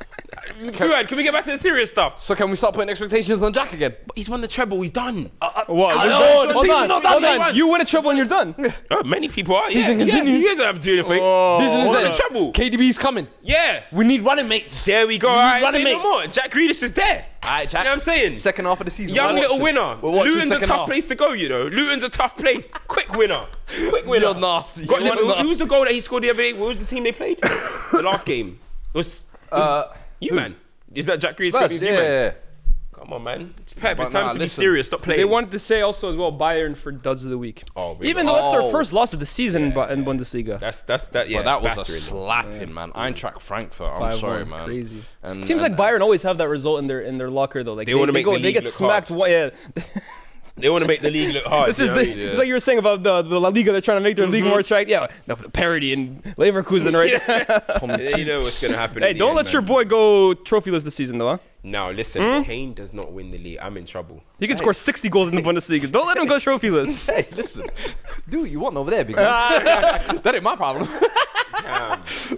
Fuad, can we get back to the serious stuff? So can we start putting expectations on Jack again? He's won the treble, he's done. What? Hold on. Hold on. You win a treble when you're done. Oh, many people are. Season yeah, continues. you guys don't have to do anything. Business Won the ends. treble. KDB's coming. Yeah. We need running mates. There we go. We All need right, running say no mates. more. Jack Grealish is there. All right, Jack. You know what I'm saying? Second half of the season. Young we're little watching. winner. We're watching Luton's a second tough half. place to go, you know. Luton's a tough place. Quick winner. Quick winner. You're nasty. Got You're them- nasty. who was the goal that he scored the other day? What was the team they played? The last game. It was you, man. Is that Jack Grealish? Spurs, You, man? yeah. Come on, man. It's Pep. But It's time nah, to be listen. serious. Stop playing. They wanted to say also as well Bayern for duds of the week. Oh, really? Even though that's their Oh. first loss of the season in Bundesliga. That. Yeah, But that was a battering. slapping, man. Eintracht Frankfurt. I'm 5-1, sorry, man. Crazy. And, Seems like Bayern always have that result in their locker though. Like They wanna make the they league get look smacked. hard. Yeah. They want to make the league look hard. This is it's like you were saying about the La Liga. They're trying to make their league more attractive. Yeah, the parody in Leverkusen, right? You know what's gonna happen. Hey, don't let your boy go trophyless this season, though. Huh? No, listen. If Kane does not win the league, I'm in trouble. He can score 60 goals in the Bundesliga. Don't let him go trophyless. Hey, listen. Do what you want over there, big man. That ain't my problem.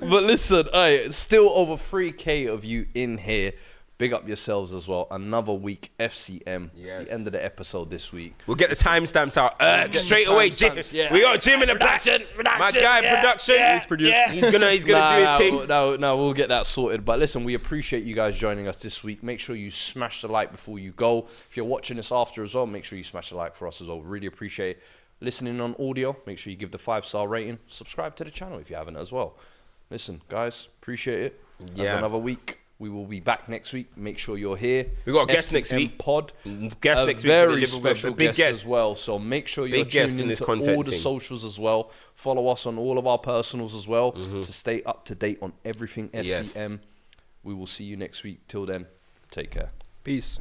But listen, still over 3K of you in here. Big up yourselves as well. Another week FCM. Yes. It's the end of the episode this week. We'll get the timestamps out straight away. We got Jim in the back. My guy, production. He's produced. He's gonna do his thing. No, we'll get that sorted. But listen, we appreciate you guys joining us this week. Make sure you smash the like before you go. If you're watching this after as well, make sure you smash the like for us as well. Really appreciate listening on audio. Make sure you give the 5-star rating. Subscribe to the channel if you haven't as well. Listen, guys, appreciate it. That's another week. We will be back next week. Make sure you're here. We got a guest next week. Pod. Guest next week. Very special big guest as well. So make sure you're tuned into all the socials as well. Follow us on all of our personals as well to stay up to date on everything FCM. We will see you next week. Till then, take care. Peace.